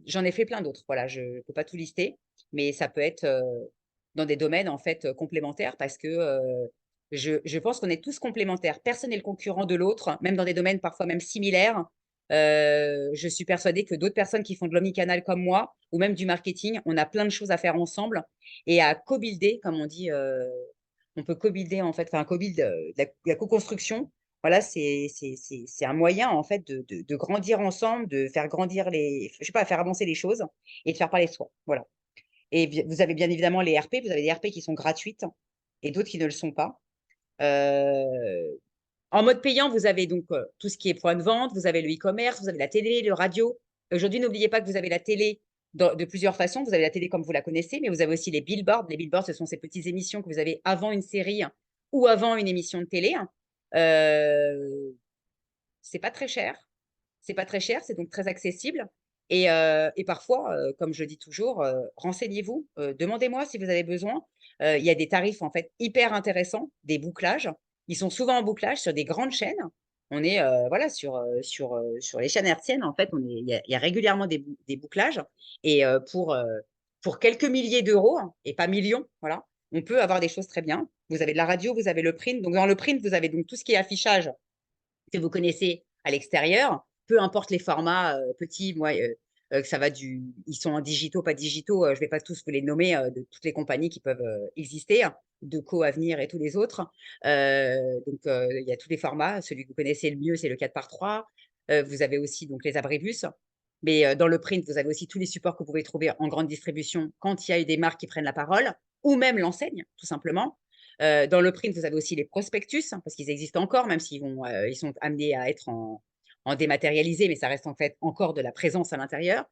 j'en ai fait plein d'autres. Voilà, je ne peux pas tout lister, mais ça peut être dans des domaines en fait complémentaires parce que je pense qu'on est tous complémentaires. Personne n'est le concurrent de l'autre, même dans des domaines parfois même similaires. Je suis persuadée que d'autres personnes qui font de l'omnicanal comme moi ou même du marketing, on a plein de choses à faire ensemble et à co-builder, comme on dit. On peut co-builder en fait, enfin co-build, la co-construction. Voilà, c'est un moyen en fait de grandir ensemble, de faire grandir je sais pas, faire avancer les choses et de faire parler de soi. Voilà. Et vous avez bien évidemment les RP, vous avez des RP qui sont gratuites et d'autres qui ne le sont pas. Euh, En mode payant, vous avez donc tout ce qui est point de vente, vous avez le e-commerce, vous avez la télé, le radio. Aujourd'hui, n'oubliez pas que vous avez la télé de plusieurs façons. Vous avez la télé comme vous la connaissez, mais vous avez aussi les billboards. Les billboards, ce sont ces petites émissions que vous avez avant une série ou avant une émission de télé. C'est pas très cher. C'est pas très cher, c'est donc très accessible. Et parfois, comme je dis toujours, renseignez-vous, demandez-moi si vous avez besoin. Il y a des tarifs en fait hyper intéressants, des bouclages. Ils sont souvent en bouclage sur des grandes chaînes. On est voilà sur les chaînes hertziennes en fait, il y a régulièrement des bouclages et pour quelques milliers d'euros et pas millions, voilà, on peut avoir des choses très bien. Vous avez de la radio, vous avez le print. Donc dans le print, vous avez donc tout ce qui est affichage que vous connaissez à l'extérieur, peu importe les formats petits, moi, que ça va ils sont en digitaux, pas digitaux, je ne vais pas tous vous les nommer de toutes les compagnies qui peuvent exister, hein, de Co-Avenir et tous les autres. Donc, il y a tous les formats. Celui que vous connaissez le mieux, c'est le 4x3. Vous avez aussi donc les abribus. Mais dans le print, vous avez aussi tous les supports que vous pouvez trouver en grande distribution quand il y a eu des marques qui prennent la parole, ou même l'enseigne, tout simplement. Dans le print, vous avez aussi les prospectus, hein, parce qu'ils existent encore, même ils sont amenés à être en dématérialisé, mais ça reste en fait encore de la présence à l'intérieur.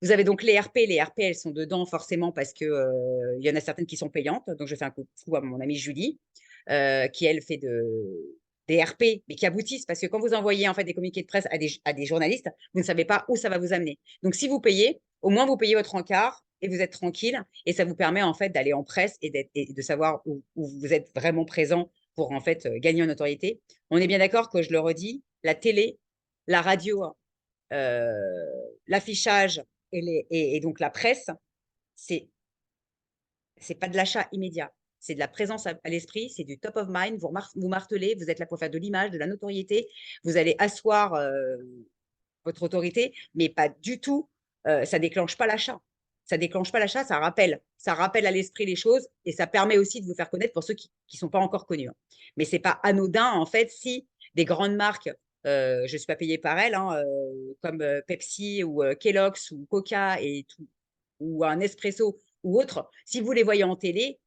Vous avez donc les RP. Les RP, elles sont dedans forcément parce que il y en a certaines qui sont payantes. Donc, je fais un coucou à mon amie Julie, qui, elle, fait des RP, mais qui aboutissent parce que quand vous envoyez en fait des communiqués de presse à des journalistes, vous ne savez pas où ça va vous amener. Donc, si vous payez, au moins vous payez votre encart et vous êtes tranquille et ça vous permet en fait d'aller en presse et de savoir où vous êtes vraiment présent pour en fait gagner en notoriété. On est bien d'accord que je le redis, la télé, la radio, l'affichage et donc la presse, c'est pas de l'achat immédiat. C'est de la présence à l'esprit, c'est du top of mind. Vous martelez, vous êtes là pour faire de l'image, de la notoriété. Vous allez asseoir votre autorité, mais pas du tout. Ça déclenche pas l'achat. Ça déclenche pas l'achat, ça rappelle. Ça rappelle à l'esprit les choses et ça permet aussi de vous faire connaître pour ceux qui ne sont pas encore connus. Mais c'est pas anodin, en fait, si des grandes marques, je ne suis pas payée par elles, hein, comme Pepsi ou Kellogg's ou Coca et tout, ou un Nespresso ou autre, si vous les voyez en télé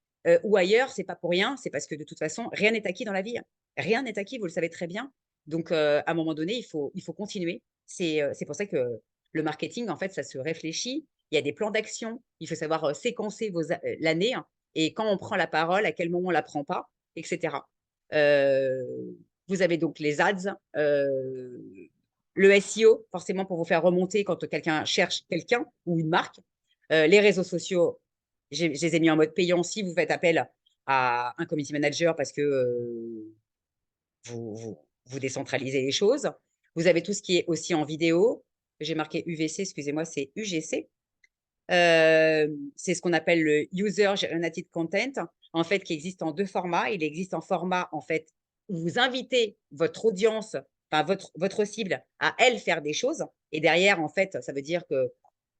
ou ailleurs, c'est pas pour rien, c'est parce que de toute façon, rien n'est acquis dans la vie. Rien n'est acquis, vous le savez très bien. Donc, à un moment donné, il faut continuer. C'est pour ça que le marketing, en fait, ça se réfléchit. Il y a des plans d'action. Il faut savoir séquencer l'année hein, et quand on prend la parole, à quel moment on la prend pas, etc. Euh, Vous avez donc les ads, le SEO, forcément pour vous faire remonter quand quelqu'un cherche quelqu'un ou une marque. Les réseaux sociaux, je les ai mis en mode payant si vous faites appel à un community manager parce que vous décentralisez les choses. Vous avez tout ce qui est aussi en vidéo. J'ai marqué UVC, excusez-moi, c'est UGC. C'est ce qu'on appelle le User Generated Content, en fait, qui existe en deux formats. Il existe en format, en fait, où vous invitez votre audience, enfin votre cible, à elle faire des choses. Et derrière, en fait, ça veut dire que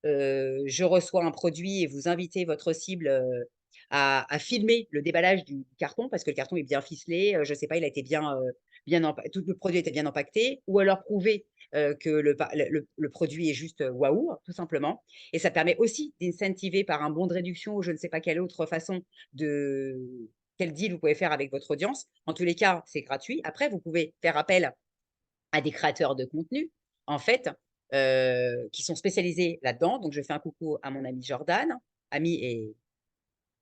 je reçois un produit et vous invitez votre cible à filmer le déballage du carton parce que le carton est bien ficelé, je ne sais pas, il a été tout le produit était bien empaqueté, ou alors prouver que le produit est juste waouh, tout simplement. Et ça permet aussi d'incentiver par un bon de réduction ou je ne sais pas quelle autre façon quel deal vous pouvez faire avec votre audience. En tous les cas, c'est gratuit. Après, vous pouvez faire appel à des créateurs de contenu, en fait, qui sont spécialisés là-dedans. Donc, je fais un coucou à mon ami Jordan, ami et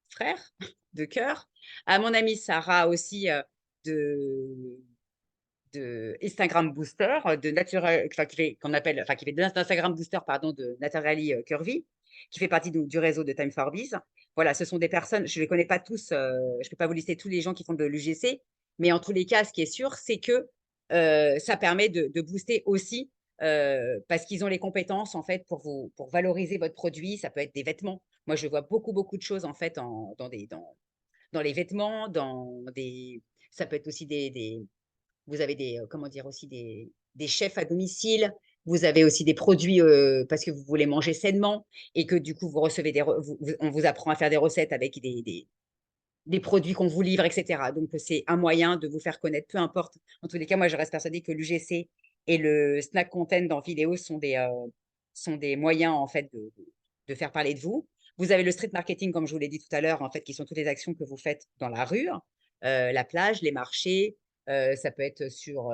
frère de cœur, à mon amie Sarah aussi de, de Instagram Booster, de Natural, enfin, qui fait d'Instagram Booster, pardon, de Naturally Curvy, qui fait partie du réseau de Time for Biz. Voilà, ce sont des personnes, je ne les connais pas tous, je ne peux pas vous lister tous les gens qui font de l'UGC, mais en tous les cas, ce qui est sûr, c'est que ça permet de booster aussi parce qu'ils ont les compétences en fait pour valoriser votre produit. Ça peut être des vêtements. Moi, je vois beaucoup de choses en fait dans les vêtements, ça peut être aussi vous avez comment dire aussi des chefs à domicile. Vous avez aussi des produits parce que vous voulez manger sainement et que du coup vous recevez on vous apprend à faire des recettes avec des produits qu'on vous livre, etc. Donc, c'est un moyen de vous faire connaître, peu importe. En tous les cas, moi, je reste persuadée que l'UGC et le snack content dans vidéo sont des moyens, en fait, de faire parler de vous. Vous avez le street marketing, comme je vous l'ai dit tout à l'heure, en fait, qui sont toutes les actions que vous faites dans la rue, la plage, les marchés. Ça peut être sur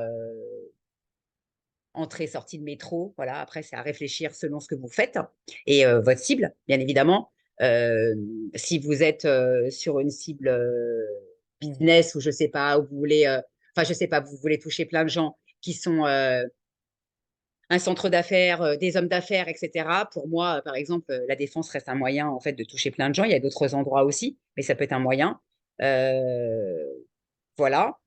entrée, sortie de métro. Voilà. Après, c'est à réfléchir selon ce que vous faites et votre cible, bien évidemment. Si vous êtes sur une cible business ou je sais pas, où vous voulez, enfin, je sais pas, vous voulez toucher plein de gens qui sont un centre d'affaires, des hommes d'affaires, etc. Pour moi, par exemple, la défense reste un moyen en fait de toucher plein de gens. Il y a d'autres endroits aussi, mais ça peut être un moyen. Euh, voilà.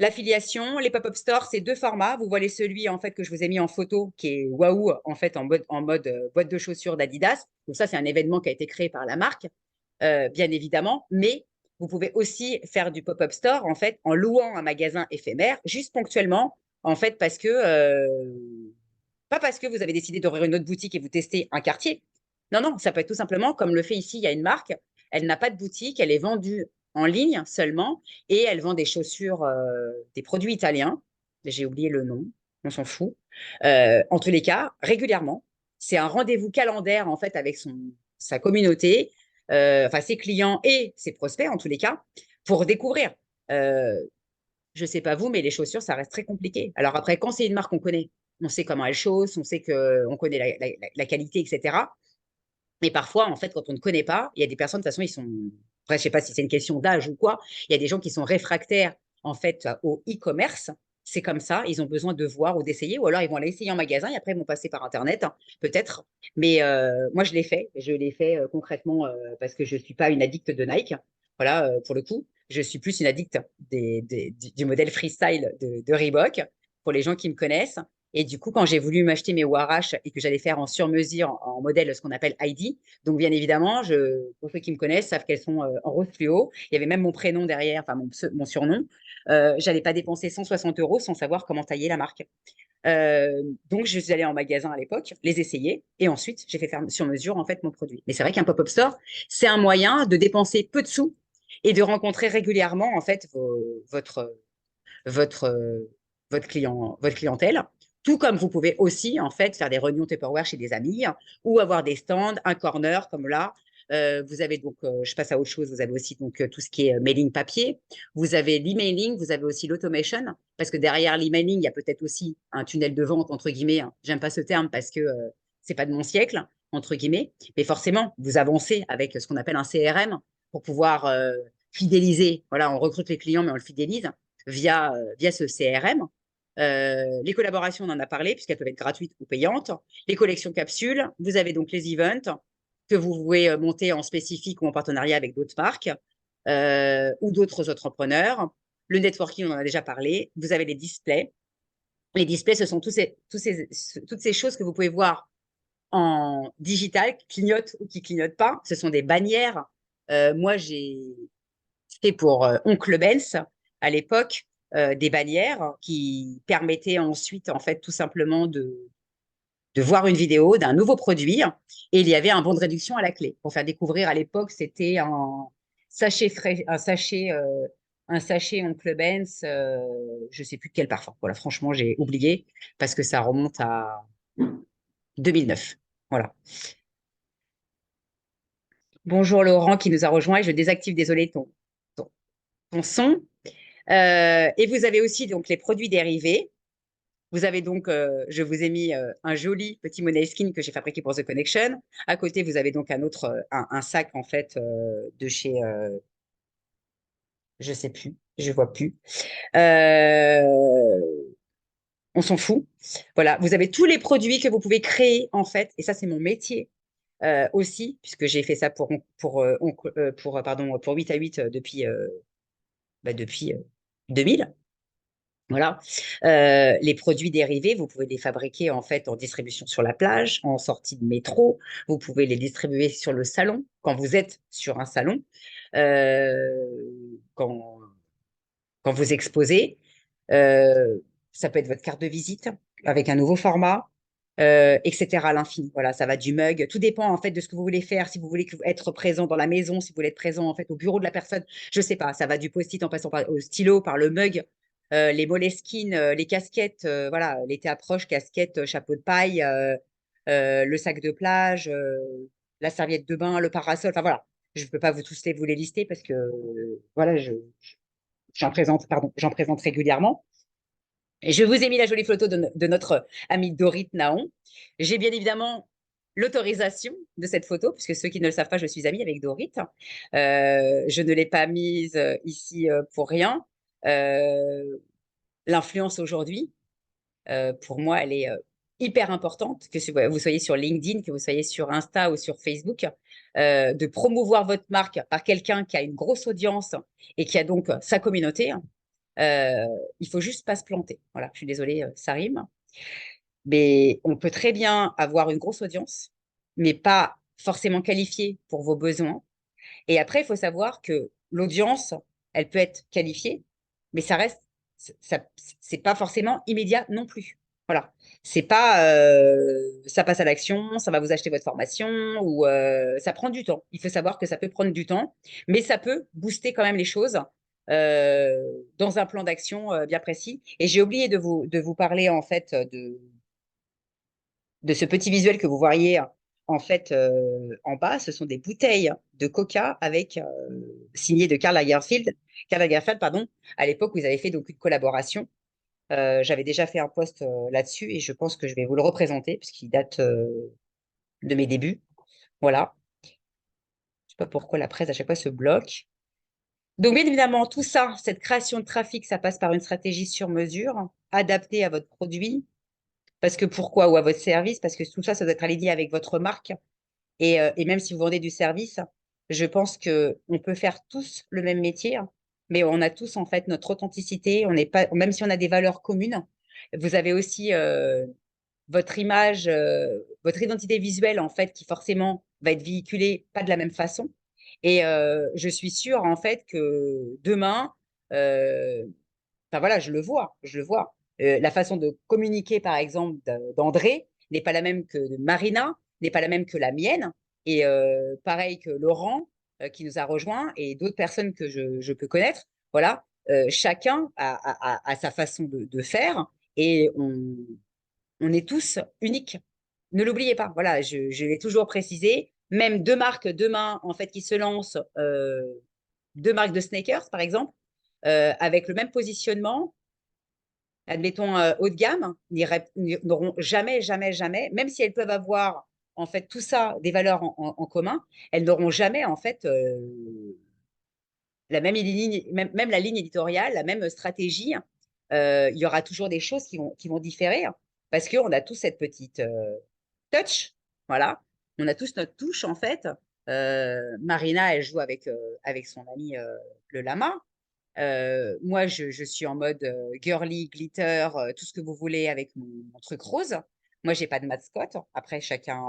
L'affiliation, les pop-up stores, c'est deux formats. Vous voyez celui en fait que je vous ai mis en photo, qui est Waouh en fait en mode boîte de chaussures d'Adidas. Donc ça, c'est un événement qui a été créé par la marque, bien évidemment. Mais vous pouvez aussi faire du pop-up store en fait en louant un magasin éphémère, juste ponctuellement, en fait parce que pas parce que vous avez décidé d'ouvrir une autre boutique et vous testez un quartier. Non, non, ça peut être tout simplement comme le fait ici. Il y a une marque, elle n'a pas de boutique, elle est vendue en ligne seulement et elle vend des chaussures, des produits italiens. J'ai oublié le nom, on s'en fout. En tous les cas, régulièrement, c'est un rendez-vous calendaire en fait avec sa communauté, enfin ses clients et ses prospects en tous les cas, pour découvrir. Euh, je sais pas vous, mais les chaussures, ça reste très compliqué. Alors après, quand c'est une marque qu'on connaît, on sait comment elle chausse, on sait qu'on connaît la qualité, etc. Mais parfois, en fait, quand on ne connaît pas, il y a des personnes, de toute façon, ils sont. Après, je sais pas si c'est une question d'âge ou quoi. Il y a des gens qui sont réfractaires, en fait, au e-commerce. C'est comme ça, ils ont besoin de voir ou d'essayer, ou alors ils vont aller essayer en magasin et après ils vont passer par Internet, hein, peut-être. Mais moi, je l'ai fait concrètement parce que je ne suis pas une addicte de Nike. Voilà, pour le coup, je suis plus une addicte du modèle freestyle de Reebok, pour les gens qui me connaissent. Et du coup, quand j'ai voulu m'acheter mes Warash et que j'allais faire en sur-mesure en modèle, ce qu'on appelle ID, donc bien évidemment, pour ceux qui me connaissent, savent qu'elles sont en rose fluo. Il y avait même mon prénom derrière, enfin mon surnom. J'allais pas dépenser 160 euros sans savoir comment tailler la marque. Donc, je suis allée en magasin à l'époque, les essayer, et ensuite, j'ai fait faire sur mesure en fait mon produit. Mais c'est vrai qu'un pop-up store, c'est un moyen de dépenser peu de sous et de rencontrer régulièrement en fait votre, votre clientèle. Tout comme vous pouvez aussi, en fait, faire des réunions Tupperware chez des amis ou avoir des stands, un corner comme là. Vous avez donc, je passe à autre chose, vous avez aussi donc tout ce qui est mailing papier. Vous avez l'emailing, vous avez aussi l'automation, parce que derrière l'emailing, il y a peut-être aussi un tunnel de vente, entre guillemets. J'aime pas ce terme parce que c'est pas de mon siècle, entre guillemets. Mais forcément, vous avancez avec ce qu'on appelle un CRM pour pouvoir fidéliser. Voilà, on recrute les clients, mais on le fidélise via ce CRM. Les collaborations, on en a parlé, puisqu'elles peuvent être gratuites ou payantes. Les collections capsules, vous avez donc les events que vous pouvez monter en spécifique ou en partenariat avec d'autres marques ou d'autres entrepreneurs. Le networking, on en a déjà parlé. Vous avez les displays. Les displays, ce sont toutes ces choses que vous pouvez voir en digital, qui clignotent ou qui clignotent pas. Ce sont des bannières. Moi, j'ai fait pour Oncle Benz à l'époque des bannières qui permettaient ensuite, en fait, tout simplement de voir une vidéo d'un nouveau produit et il y avait un bon de réduction à la clé. Pour faire découvrir à l'époque, c'était un sachet Oncle Benz, je ne sais plus de quel parfum. Voilà, franchement, j'ai oublié parce que ça remonte à 2009. Voilà. Bonjour Laurent qui nous a rejoint et je désactive, désolé, ton son. Et vous avez aussi donc les produits dérivés. Vous avez donc, je vous ai mis un joli petit Måneskin que j'ai fabriqué pour The Connection. À côté, vous avez donc un autre, un sac en fait de chez, je sais plus, je vois plus. Euh, on s'en fout. Voilà, vous avez tous les produits que vous pouvez créer en fait, et ça c'est mon métier aussi, puisque j'ai fait ça pardon, pour 8 à 8 depuis 2000. Voilà. Les produits dérivés, vous pouvez les fabriquer en fait en distribution sur la plage, en sortie de métro. Vous pouvez les distribuer sur le salon quand vous êtes sur un salon, quand, quand vous exposez. Euh, Ça peut être votre carte de visite avec un nouveau format, etc. à l'infini. Voilà, ça va du mug. Tout dépend en fait de ce que vous voulez faire. Si vous voulez être présent dans la maison, si vous voulez être présent en fait au bureau de la personne, je sais pas. Ça va du post-it en passant par au stylo, par le mug, les Moleskine, les casquettes. Voilà, l'été approche, casquette, chapeau de paille, le sac de plage, la serviette de bain, le parasol. Enfin voilà. Je ne peux pas vous les lister parce que voilà, j'en présente régulièrement. Et je vous ai mis la jolie photo de notre amie Dorit Naon. J'ai bien évidemment l'autorisation de cette photo, puisque ceux qui ne le savent pas, je suis amie avec Dorit. Je ne l'ai pas mise ici pour rien. Euh, L'influence aujourd'hui, pour moi, elle est hyper importante, que vous soyez sur LinkedIn, que vous soyez sur Insta ou sur Facebook, de promouvoir votre marque par quelqu'un qui a une grosse audience et qui a donc sa communauté. Euh, il faut juste pas se planter. Voilà, je suis désolée, ça rime. Mais on peut très bien avoir une grosse audience, mais pas forcément qualifiée pour vos besoins. Et après, il faut savoir que l'audience, elle peut être qualifiée, mais ça reste, ça, c'est pas forcément immédiat non plus. Voilà, c'est pas, ça passe à l'action, ça va vous acheter votre formation ou ça prend du temps. Il faut savoir que ça peut prendre du temps, mais ça peut booster quand même les choses dans un plan d'action bien précis. Et j'ai oublié de vous parler en fait de ce petit visuel que vous voyez en fait en bas, ce sont des bouteilles de Coca avec signé de Karl Lagerfeld, pardon, à l'époque où ils avaient fait donc une collaboration. J'avais déjà fait un post là-dessus et je pense que je vais vous le représenter puisqu'il date de mes débuts. Voilà. Je sais pas pourquoi la presse à chaque fois se bloque. Donc, bien évidemment, tout ça, cette création de trafic, ça passe par une stratégie sur mesure, adaptée à votre produit. Parce que pourquoi? Ou à votre service? Parce que tout ça, ça doit être aligné avec votre marque. Et même si vous vendez du service, je pense que on peut faire tous le même métier, hein, mais on a tous en fait notre authenticité. On n'est pas, même si on a des valeurs communes, vous avez aussi votre image, votre identité visuelle en fait, qui forcément va être véhiculée pas de la même façon. Et je suis sûre en fait que demain, euh, enfin voilà, je le vois. La façon de communiquer, par exemple, d'André n'est pas la même que de Marina, n'est pas la même que la mienne. Et pareil que Laurent, qui nous a rejoints, et d'autres personnes que je peux connaître. Voilà, chacun a sa façon de faire et on est tous uniques. Ne l'oubliez pas. Voilà, je l'ai toujours précisé. Même deux marques demain, en fait, qui se lancent, deux marques de sneakers, par exemple, avec le même positionnement, admettons, haut de gamme, n'auront jamais, jamais, jamais, même si elles peuvent avoir en fait tout ça, des valeurs en commun, elles n'auront jamais en fait la même ligne, même la ligne éditoriale, la même stratégie. Il y aura toujours des choses qui vont différer parce qu'on a tous cette petite touch, voilà. On a tous notre touche en fait. Marina, elle joue avec son ami le lama. Moi, je suis en mode girly, glitter, tout ce que vous voulez avec mon truc rose. Moi, j'ai pas de mascotte. Après, chacun,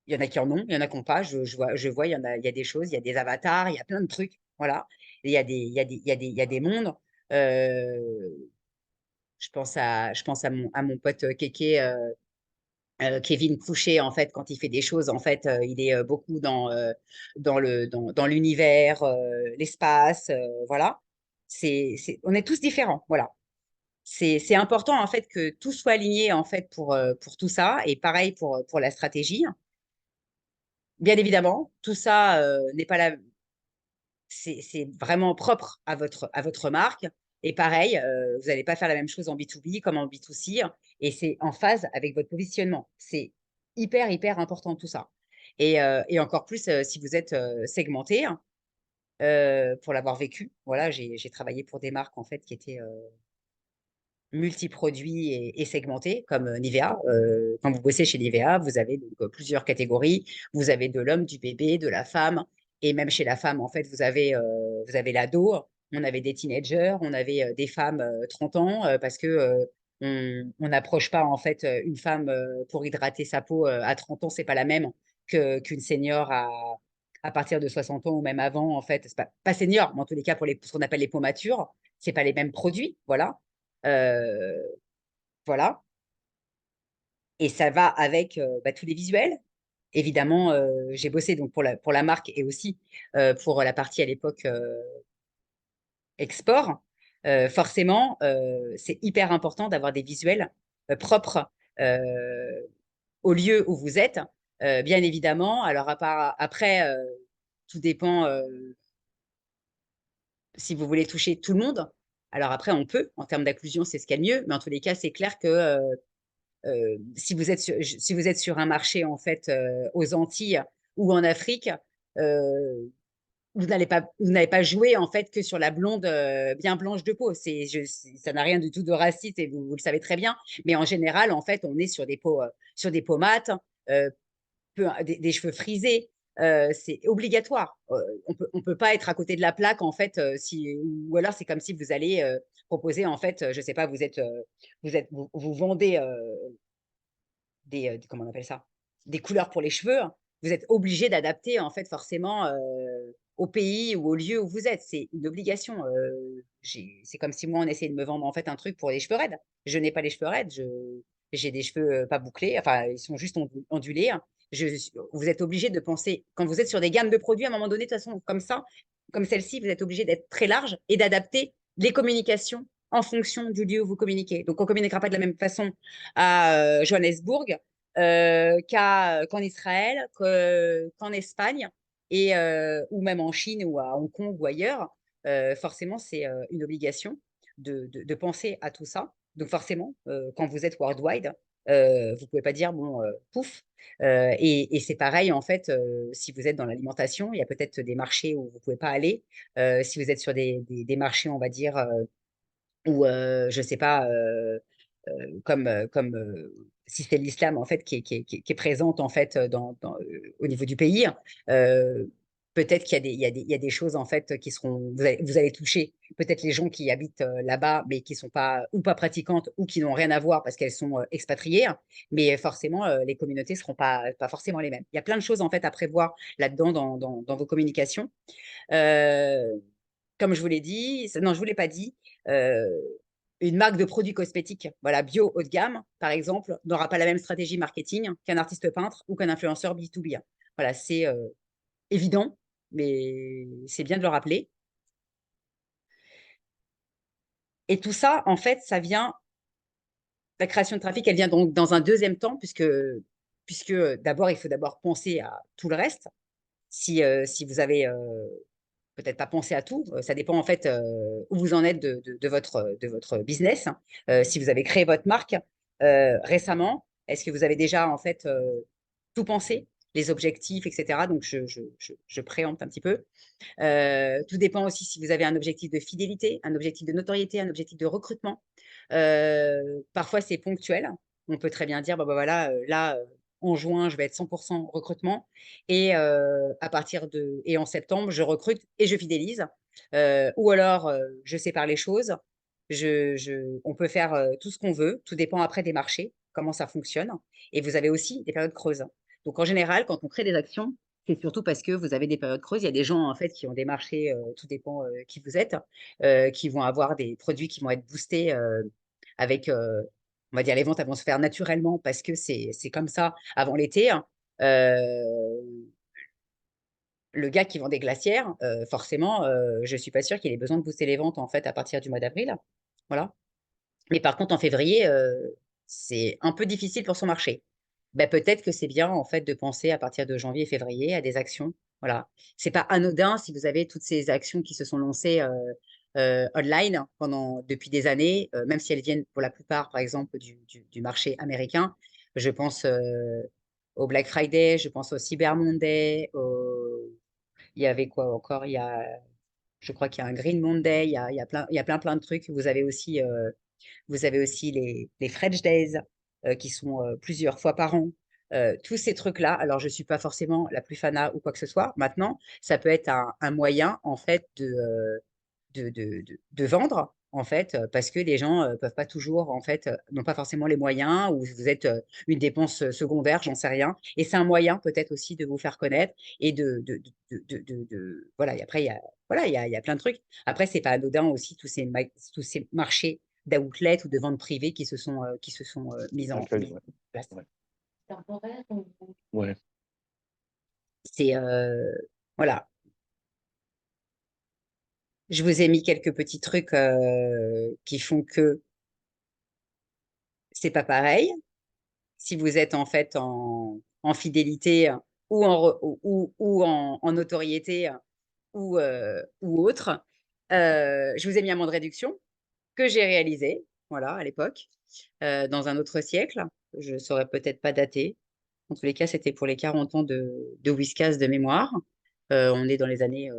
il y en a qui en ont, il y en a qui n'ont pas. Je vois, il y a des choses, il y a des avatars, il y a plein de trucs. Voilà. Et il y a des mondes. Euh, je pense à mon pote Kéké, Kevin Couché, en fait, quand il fait des choses, en fait, il est beaucoup dans l'univers, l'espace, voilà. On est tous différents, voilà. C'est important, en fait, que tout soit aligné, en fait, pour tout ça. Et pareil pour la stratégie. Bien évidemment, tout ça n'est pas la, c'est vraiment propre à votre marque. Et pareil, vous n'allez pas faire la même chose en B2B comme en B2C. Et c'est en phase avec votre positionnement. C'est hyper, hyper important tout ça. Et encore plus si vous êtes segmenté pour l'avoir vécu. Voilà, j'ai travaillé pour des marques en fait qui étaient multiproduits et segmentés comme Nivea. Quand vous bossez chez Nivea, vous avez donc, plusieurs catégories. Vous avez de l'homme, du bébé, de la femme. Et même chez la femme, en fait, vous avez l'ado. on avait des teenagers, on avait des femmes 30 ans, parce que on n'approche pas en fait une femme pour hydrater sa peau à 30 ans, c'est pas la même qu'une senior à partir de 60 ans ou même avant, en fait. C'est pas senior, mais en tous les cas, pour ce qu'on appelle les peaux matures, c'est pas les mêmes produits, voilà. Euh, voilà. Et ça va avec tous les visuels. Évidemment, j'ai bossé donc pour la marque et aussi pour la partie à l'époque export. Forcément, c'est hyper important d'avoir des visuels propres euh, au lieu où vous êtes. Bien évidemment, alors après, tout dépend si vous voulez toucher tout le monde. Alors après, on peut, en termes d'inclusion, c'est ce qu'il y a de mieux, mais en tous les cas, c'est clair que si vous êtes sur un marché en fait aux Antilles ou en Afrique, euh, vous n'allez pas jouer en fait que sur la blonde bien blanche de peau. Ça n'a rien du tout de raciste et vous le savez très bien. Mais en général, en fait, on est sur des peaux mates, euh, des cheveux frisés. C'est obligatoire. On peut pas être à côté de la plaque en fait. Ou alors c'est comme si vous allez proposer en fait, je sais pas, vous vendez comment on appelle ça, des couleurs pour les cheveux, vous êtes obligé d'adapter en fait forcément au pays ou au lieu où vous êtes. C'est une obligation. C'est comme si moi on essayait de me vendre en fait un truc pour les cheveux raides. Je n'ai pas les cheveux raides. J'ai des cheveux pas bouclés. Enfin, ils sont juste ondulés. Vous êtes obligé de penser quand vous êtes sur des gammes de produits à un moment donné de toute façon comme ça, comme celle-ci, vous êtes obligé d'être très large et d'adapter les communications en fonction du lieu où vous communiquez. Donc, on ne communiquera pas de la même façon à Johannesburg qu'en Israël, qu'en Espagne ou même en Chine ou à Hong Kong ou ailleurs. Forcément, c'est une obligation de penser à tout ça. Donc forcément, quand vous êtes worldwide, vous ne pouvez pas dire, bon, pouf. Et c'est pareil, en fait, si vous êtes dans l'alimentation, il y a peut-être des marchés où vous ne pouvez pas aller. Si vous êtes sur des marchés, on va dire, où, je ne sais pas, comme si c'est l'islam en fait qui est présente en fait au niveau du pays. Euh, Peut-être qu'il y a des choses en fait qui seront vous allez toucher peut-être les gens qui habitent là-bas mais qui sont pas ou pas pratiquantes ou qui n'ont rien à voir parce qu'elles sont expatriées. Mais forcément les communautés seront pas forcément les mêmes. Il y a plein de choses en fait à prévoir là-dedans dans vos communications. Euh, Comme je vous l'ai dit, non, je ne vous l'ai pas dit, euh, une marque de produits cosmétiques, voilà, bio haut de gamme, par exemple, n'aura pas la même stratégie marketing qu'un artiste peintre ou qu'un influenceur B2B. Voilà, c'est évident, mais c'est bien de le rappeler. Et tout ça, en fait, la création de trafic, elle vient donc dans un deuxième temps, puisque d'abord, il faut d'abord penser à tout le reste. Si vous avez peut-être pas penser à tout. Ça dépend en fait où vous en êtes de votre business. Hein. Si vous avez créé votre marque récemment, est-ce que vous avez déjà en fait tout pensé, les objectifs, etc. Donc je préempte un petit peu. Tout dépend aussi si vous avez un objectif de fidélité, un objectif de notoriété, un objectif de recrutement. Parfois c'est ponctuel. On peut très bien dire, bah voilà, là, en juin, je vais être 100% recrutement et et en septembre, je recrute et je fidélise. Ou alors, je sépare les choses. On peut faire tout ce qu'on veut. Tout dépend après des marchés, comment ça fonctionne. Et vous avez aussi des périodes creuses. Donc, en général, quand on crée des actions, c'est surtout parce que vous avez des périodes creuses. Il y a des gens, en fait, qui ont des marchés, tout dépend qui vous êtes, qui vont avoir des produits qui vont être boostés avec, on va dire, les ventes elles vont se faire naturellement parce que c'est comme ça avant l'été. Hein. Euh, le gars qui vend des glacières, forcément, je ne suis pas sûre qu'il ait besoin de booster les ventes en fait à partir du mois d'avril. Voilà. Mais par contre, en février, c'est un peu difficile pour son marché. Ben, peut-être que c'est bien en fait de penser à partir de janvier et février à des actions. Voilà. C'est pas anodin si vous avez toutes ces actions qui se sont lancées online depuis des années, même si elles viennent pour la plupart, par exemple, du marché américain. Je pense au Black Friday, je pense au Cyber Monday, il y avait quoi encore? Je crois qu'il y a un Green Monday, il y a plein de trucs. Vous avez aussi les French Days qui sont plusieurs fois par an. Tous ces trucs-là, alors je ne suis pas forcément la plus fana ou quoi que ce soit. Maintenant, ça peut être un moyen en fait de vendre, en fait, parce que les gens peuvent pas toujours, en fait, n'ont pas forcément les moyens, ou vous êtes une dépense secondaire, j'en sais rien. Et c'est un moyen peut-être aussi de vous faire connaître et voilà. Et après, voilà, il y a plein de trucs. Après, c'est pas anodin aussi tous ces marchés d'outlet ou de vente privée qui se sont mis en Actuel, ouais. place. Ouais. Ouais. C'est voilà. Je vous ai mis quelques petits trucs qui font que c'est pas pareil. Si vous êtes en fait en fidélité ou en notoriété ou autre. Je vous ai mis un mode de réduction que j'ai réalisé, voilà, à l'époque, dans un autre siècle. Je ne saurais peut-être pas dater. En tous les cas, c'était pour les 40 ans de Whiskas de mémoire. On est dans les années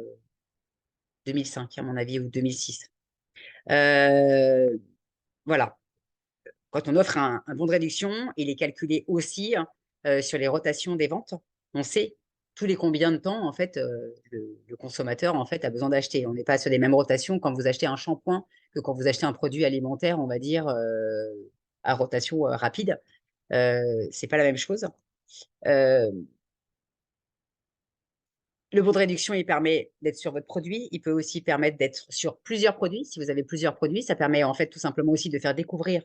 2005, à mon avis, ou 2006. Voilà. Quand on offre un bon de réduction, il est calculé aussi sur les rotations des ventes. On sait tous les combien de temps en fait le consommateur en fait a besoin d'acheter. On n'est pas sur les mêmes rotations quand vous achetez un shampoing que quand vous achetez un produit alimentaire, on va dire à rotation rapide. C'est pas la même chose. Le bon de réduction, il permet d'être sur votre produit. Il peut aussi permettre d'être sur plusieurs produits. Si vous avez plusieurs produits, ça permet en fait tout simplement aussi de faire découvrir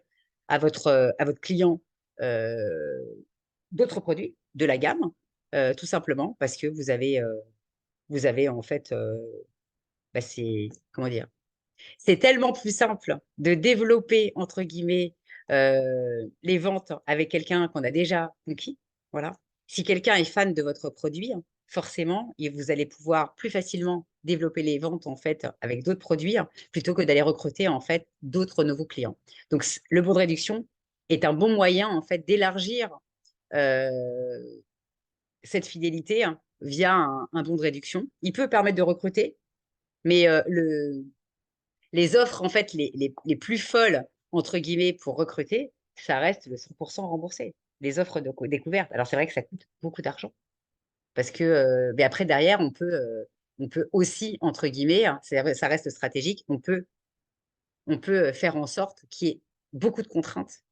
à votre client d'autres produits de la gamme, tout simplement parce que vous avez en fait, bah, c'est comment dire, c'est tellement plus simple de développer entre guillemets les ventes avec quelqu'un qu'on a déjà conquis. Voilà. Si quelqu'un est fan de votre produit, forcément, vous allez pouvoir plus facilement développer les ventes en fait avec d'autres produits plutôt que d'aller recruter en fait d'autres nouveaux clients. Donc le bon de réduction est un bon moyen en fait d'élargir cette fidélité via un bon de réduction. Il peut permettre de recruter, mais les offres en fait les plus folles entre guillemets pour recruter, ça reste le 100% remboursé. Les offres de découverte. Alors c'est vrai que ça coûte beaucoup d'argent parce que mais après derrière on peut aussi entre guillemets, ça reste stratégique, on peut faire en sorte qu'il y ait beaucoup de contraintes.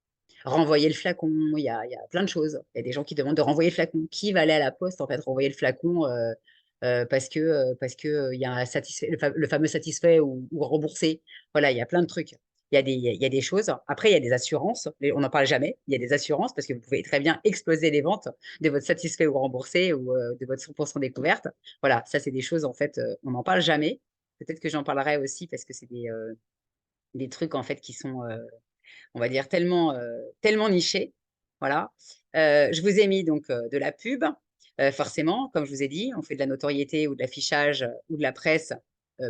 Renvoyer le flacon, il y a plein de choses. Il y a des gens qui demandent de renvoyer le flacon. Qui va aller à la poste, en fait, renvoyer le flacon parce que il y a un le fameux satisfait ou remboursé. Voilà, il y a plein de trucs. Il y a des choses. Après, il y a des assurances. Mais on n'en parle jamais. Il y a des assurances parce que vous pouvez très bien exploser les ventes de votre satisfait ou remboursé ou de votre 100% découverte. Voilà, ça, c'est des choses, en fait, on n'en parle jamais. Peut-être que j'en parlerai aussi parce que c'est des trucs, en fait, qui sont on va dire, tellement niché. Voilà. Je vous ai mis donc de la pub. Forcément, comme je vous ai dit, on fait de la notoriété ou de l'affichage ou de la presse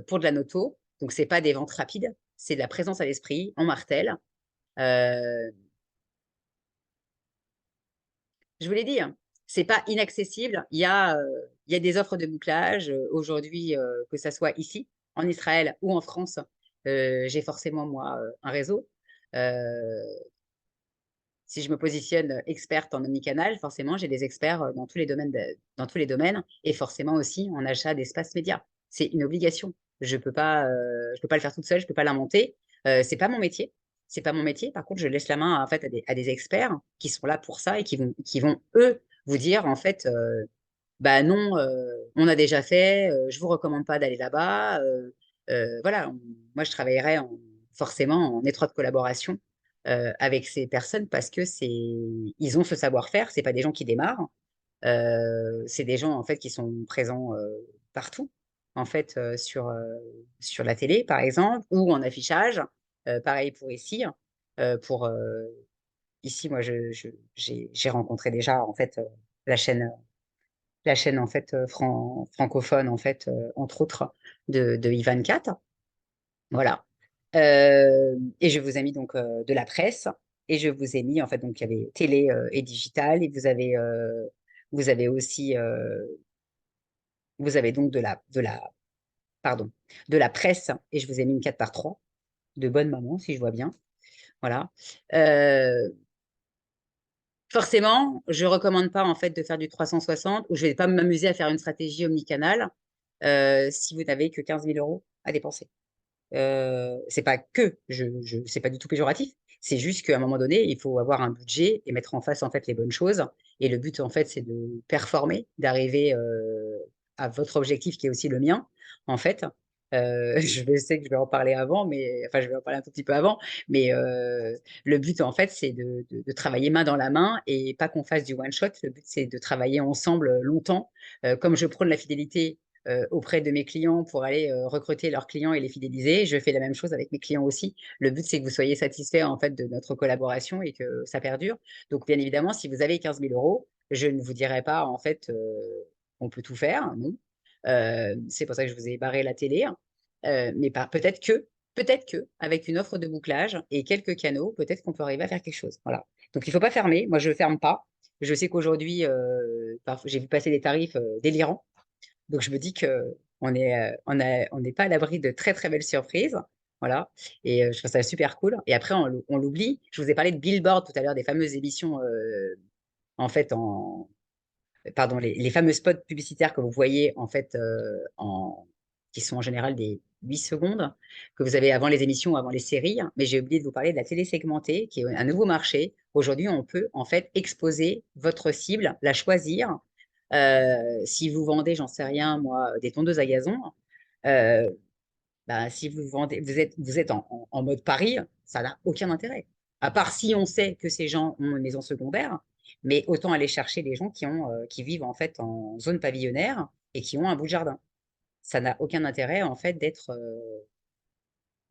pour de la noto. Donc, ce n'est pas des ventes rapides, c'est de la présence à l'esprit, en martèle. Je vous l'ai dit, hein, c'est pas inaccessible. Il y a des offres de bouclage aujourd'hui, que ça soit ici, en Israël ou en France. J'ai forcément, moi, un réseau. Euh, Si je me positionne experte en omnicanal, forcément, j'ai des experts dans tous les domaines, dans tous les domaines et forcément aussi en achat d'espace média. C'est une obligation. Je peux pas le faire toute seule, je peux pas l'inventer. C'est pas mon métier. C'est pas mon métier. Par contre, je laisse la main en fait à des experts qui sont là pour ça et qui vont eux vous dire en fait, bah non, on a déjà fait. Je vous recommande pas d'aller là-bas. Voilà. Moi, je travaillerai forcément en étroite collaboration avec ces personnes parce que ils ont ce savoir-faire. C'est pas des gens qui démarrent. C'est des gens en fait qui sont présents partout, en fait sur la télé par exemple ou en affichage. Pareil pour ici. Pour ici, moi, j'ai rencontré déjà en fait la chaîne en fait francophone en fait entre autres de Ivan Cat. Voilà. Et je vous ai mis donc de la presse et je vous ai mis en fait donc il y avait télé et digital et vous avez aussi vous avez donc pardon de la presse et je vous ai mis une 4 par 3 de bonne maman si je vois bien. Voilà. Euh, Forcément, je recommande pas en fait de faire du 360 ou je vais pas m'amuser à faire une stratégie omnicanal si vous n'avez que 15 000 € à dépenser. C'est pas que, c'est pas du tout péjoratif. C'est juste qu'à un moment donné, il faut avoir un budget et mettre en face en fait les bonnes choses. Et le but en fait, c'est de performer, d'arriver à votre objectif qui est aussi le mien. En fait, je sais que je vais en parler avant, mais enfin, je vais en parler un tout petit peu avant. Mais le but en fait, c'est de travailler main dans la main et pas qu'on fasse du one shot. Le but, c'est de travailler ensemble longtemps. Comme je prône la fidélité auprès de mes clients pour aller recruter leurs clients et les fidéliser. Je fais la même chose avec mes clients aussi. Le but, c'est que vous soyez satisfaits en fait de notre collaboration et que ça perdure. Donc, bien évidemment, si vous avez 15 000 euros, je ne vous dirai pas en fait on peut tout faire, non. C'est pour ça que je vous ai barré la télé. Mais peut-être que, avec une offre de bouclage et quelques canaux, peut-être qu'on peut arriver à faire quelque chose. Voilà. Donc, il ne faut pas fermer. Moi, je ne ferme pas. Je sais qu'aujourd'hui, j'ai vu passer des tarifs délirants. Donc, je me dis on n'est pas à l'abri de très, très belles surprises. Voilà. Et je trouve ça super cool. Et après, on l'oublie. Je vous ai parlé de Billboard tout à l'heure, des fameuses émissions, en fait, pardon, les fameux spots publicitaires que vous voyez, en fait, qui sont en général des 8 secondes, que vous avez avant les émissions, avant les séries. Mais j'ai oublié de vous parler de la télé segmentée, qui est un nouveau marché. Aujourd'hui, on peut, en fait, exposer votre cible, la choisir. Si vous vendez, j'en sais rien, moi, des tondeuses à gazon, euh, bah, si vous vendez, vous êtes en mode pari, ça n'a aucun intérêt. À part si on sait que ces gens ont une maison secondaire, mais autant aller chercher les gens qui vivent en fait en zone pavillonnaire et qui ont un bout de jardin. Ça n'a aucun intérêt en fait d'être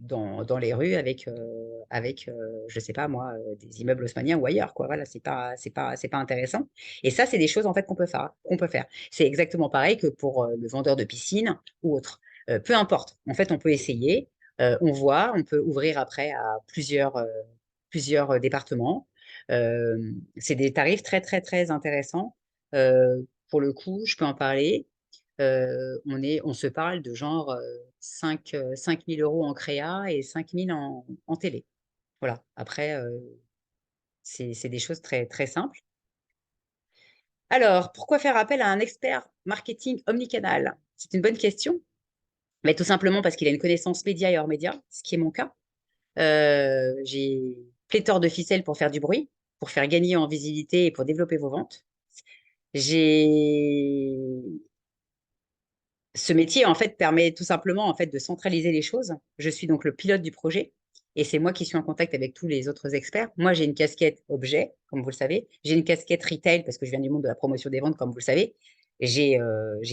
dans les rues avec je sais pas moi, des immeubles haussmanniens ou ailleurs, quoi. Voilà, c'est pas intéressant. Et ça, c'est des choses en fait qu'on peut faire. C'est exactement pareil que pour le vendeur de piscine ou autre. Peu importe. En fait, on peut essayer, on voit, on peut ouvrir après à plusieurs départements. C'est des tarifs très, très, très intéressants. Pour le coup, je peux en parler. On se parle de genre 5 000 euros en créa et 5 000 en télé. Voilà. Après, c'est des choses très, très simples. Alors, pourquoi faire appel à un expert marketing omnicanal? C'est une bonne question, mais tout simplement parce qu'il a une connaissance média et hors média, ce qui est mon cas. J'ai pléthore de ficelles pour faire du bruit, pour faire gagner en visibilité et pour développer vos ventes. J'ai Ce métier, en fait, permet tout simplement en fait, de centraliser les choses. Je suis donc le pilote du projet et c'est moi qui suis en contact avec tous les autres experts. Moi, j'ai une casquette objet, comme vous le savez. J'ai une casquette retail parce que je viens du monde de la promotion des ventes, comme vous le savez. J'ai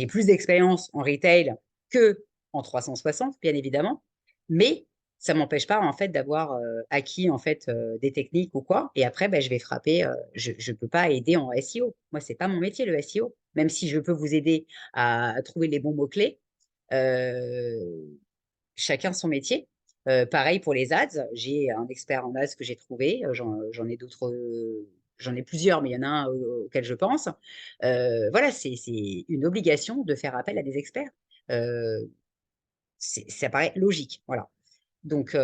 plus d'expérience en retail que en 360, bien évidemment. Mais ça ne m'empêche pas en fait d'avoir acquis en fait des techniques ou quoi. Et après, ben, je vais frapper. Je ne peux pas aider en SEO. Moi, c'est pas mon métier le SEO. Même si je peux vous aider à trouver les bons mots-clés. Euh, Chacun son métier. Pareil pour les ads, j'ai un expert en ads que j'ai trouvé, j'en ai d'autres, j'en ai plusieurs, mais il y en a un auquel je pense. Voilà, c'est une obligation de faire appel à des experts. Euh, Ça paraît logique, voilà. Donc,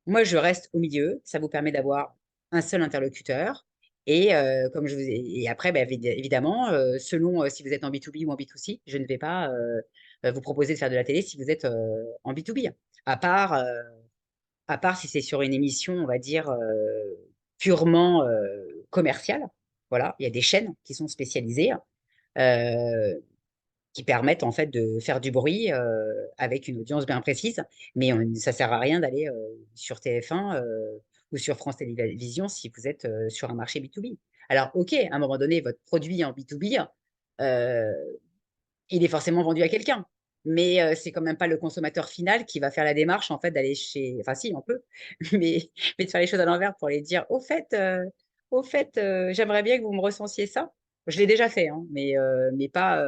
moi, je reste au milieu. Ça vous permet d'avoir un seul interlocuteur. Et, comme et après, ben, évidemment, selon si vous êtes en B2B ou en B2C, je ne vais pas vous proposer de faire de la télé si vous êtes en B2B. À part, euh, à part si c'est sur une émission, on va dire, purement commerciale. Voilà, il y a des chaînes qui sont spécialisées. Euh, qui permettent en fait de faire du bruit avec une audience bien précise. Mais ça ne sert à rien d'aller sur TF1 ou sur France Télévisions si vous êtes sur un marché B2B. Alors, OK, à un moment donné, votre produit en B2B, euh, il est forcément vendu à quelqu'un. Mais c'est quand même pas le consommateur final qui va faire la démarche en fait d'aller chez. Enfin, si, on peut, mais de faire les choses à l'envers pour les dire au fait, j'aimerais bien que vous me recensiez ça. Je l'ai déjà fait, hein, mais pas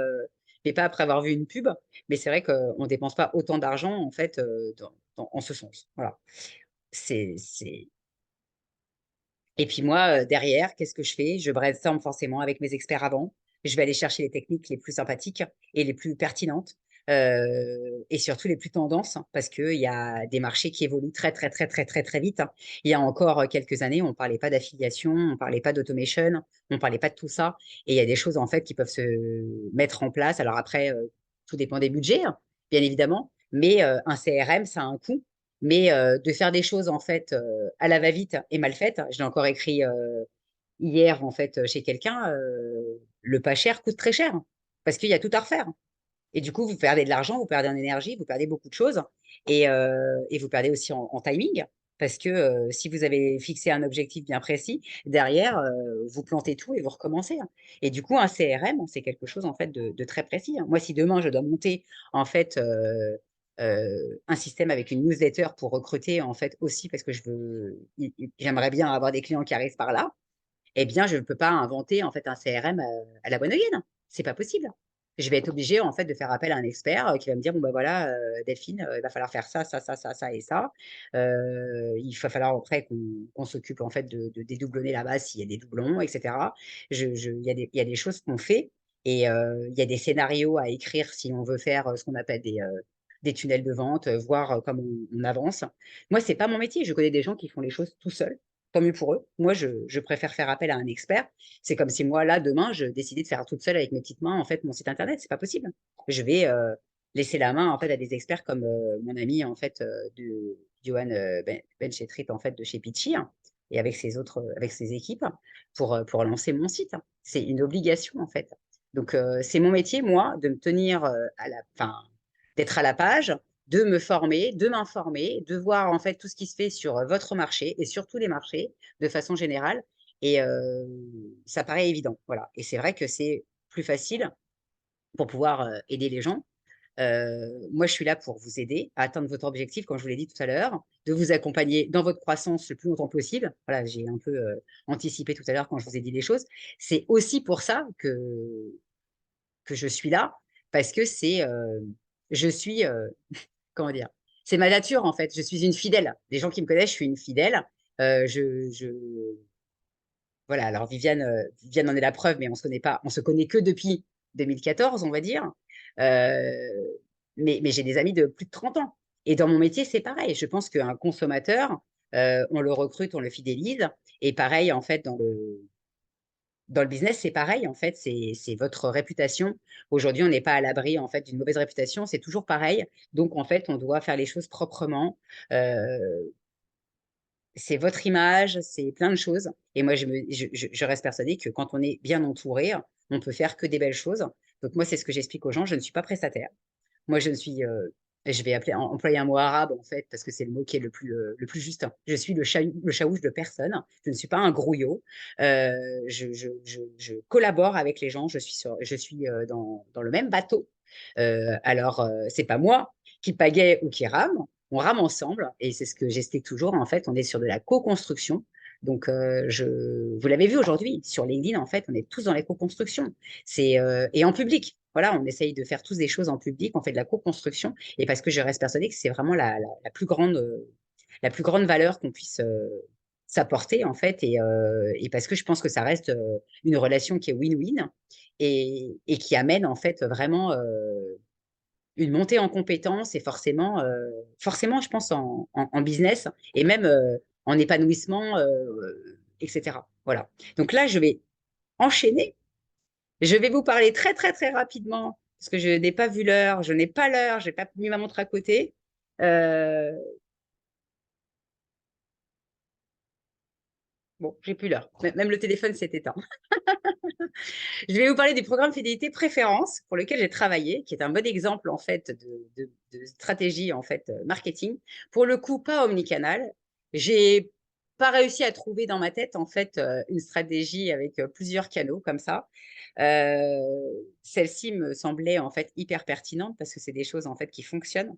après avoir vu une pub. Mais c'est vrai qu'on ne dépense pas autant d'argent en fait en ce sens. Voilà. C'est... Et puis moi, derrière, qu'est-ce que je fais? Je brainstorm forcément avec mes experts avant. Je vais aller chercher les techniques les plus sympathiques et les plus pertinentes. Et surtout les plus tendances, hein, parce qu'il y a des marchés qui évoluent très, très, très, très, très, très vite, hein. Il y a encore quelques années, on ne parlait pas d'affiliation, on ne parlait pas d'automation, on ne parlait pas de tout ça. Et il y a des choses, en fait, qui peuvent se mettre en place. Alors après, tout dépend des budgets, hein, bien évidemment. Mais un CRM, ça a un coût. Mais de faire des choses, en fait, à la va-vite et mal faites, je l'ai encore écrit hier, en fait, chez quelqu'un, le pas cher coûte très cher parce qu'il y a tout à refaire. Et du coup, vous perdez de l'argent, vous perdez en énergie, vous perdez beaucoup de choses et vous perdez aussi en timing parce que si vous avez fixé un objectif bien précis, derrière, vous plantez tout et vous recommencez. Et du coup, un CRM, c'est quelque chose en fait de très précis. Moi, si demain je dois monter en fait un système avec une newsletter pour recruter en fait aussi parce que j'aimerais bien avoir des clients qui arrivent par là, eh bien, je ne peux pas inventer en fait un CRM à la bonne C'est pas possible. Je vais être obligée en fait de faire appel à un expert qui va me dire bon ben voilà Delphine, il va falloir faire ça, ça, ça, ça, ça et ça. Il va falloir après qu'on s'occupe en fait de dédoublonner la base s'il y a des doublons, etc. Il y a des choses qu'on fait et il y a des scénarios à écrire si on veut faire ce qu'on appelle des tunnels de vente, voir comment on avance. Moi, c'est pas mon métier. Je connais des gens qui font les choses tout seuls tant mieux pour eux. Moi, je préfère faire appel à un expert. C'est comme si moi, là, demain, je décidais de faire toute seule avec mes petites mains, en fait, mon site internet. C'est pas possible. Je vais laisser la main, en fait, à des experts comme mon ami, en fait, de Johan Benchetrit, en fait, de chez Pitchy, hein, et avec ses équipes, pour lancer mon site. C'est une obligation, en fait. Donc, c'est mon métier, moi, de me tenir enfin, d'être à la page, de me former, de m'informer, de voir en fait tout ce qui se fait sur votre marché et sur tous les marchés de façon générale. Et ça paraît évident, voilà. Et c'est vrai que c'est plus facile pour pouvoir aider les gens. Moi, je suis là pour vous aider à atteindre votre objectif, comme je vous l'ai dit tout à l'heure, de vous accompagner dans votre croissance le plus longtemps possible. Voilà, j'ai un peu anticipé tout à l'heure quand je vous ai dit les choses. C'est aussi pour ça que je suis là, parce que je suis comment dire? C'est ma nature, en fait. Je suis une fidèle. Les gens qui me connaissent, je suis une fidèle. Euh, je, je... Voilà, alors Viviane en est la preuve, mais on se connaît pas, on se connaît que depuis 2014, on va dire. Euh, mais j'ai des amis de plus de 30 ans. Et dans mon métier, c'est pareil. Je pense qu'un consommateur, on le recrute, on le fidélise. Et pareil, en fait, dans le business, c'est pareil, en fait, c'est votre réputation. Aujourd'hui, on n'est pas à l'abri, en fait, d'une mauvaise réputation, c'est toujours pareil. Donc, en fait, on doit faire les choses proprement. Euh, c'est votre image, c'est plein de choses. Et moi, je reste persuadée que quand on est bien entouré, on peut faire que des belles choses. Donc, moi, c'est ce que j'explique aux gens, je ne suis pas prestataire. Moi, je ne suis, je vais employer un mot arabe en fait, parce que c'est le mot qui est le plus juste. Je suis le chaouche de personne. Je ne suis pas un grouillot. Je collabore avec les gens. Je suis dans le même bateau. Alors, c'est pas moi qui pagaie ou qui rame. On rame ensemble et c'est ce que j'explique toujours. En fait, on est sur de la co-construction. Donc, vous l'avez vu aujourd'hui sur LinkedIn, en fait, on est tous dans la co-construction. Et en public. Voilà, on essaye de faire tous des choses en public, on fait de la co-construction, et parce que je reste persuadée que c'est vraiment la plus grande valeur qu'on puisse s'apporter, en fait, et parce que je pense que ça reste une relation qui est win-win et qui amène, en fait, vraiment une montée en compétences et forcément, je pense, en business et même en épanouissement, etc. Voilà. Donc là, je vais enchaîner. Je vais vous parler très, très, très rapidement, parce que je n'ai pas vu l'heure, je n'ai pas l'heure, je n'ai pas mis ma montre à côté. Euh, bon, j'ai plus l'heure. Même le téléphone s'est éteint. Je vais vous parler du programme fidélité préférence pour lequel j'ai travaillé, qui est un bon exemple en fait de stratégie en fait marketing. Pour le coup, pas omnicanal. J'ai pas réussi à trouver dans ma tête en fait une stratégie avec plusieurs canaux comme ça. Celle-ci me semblait en fait hyper pertinente parce que c'est des choses en fait qui fonctionnent.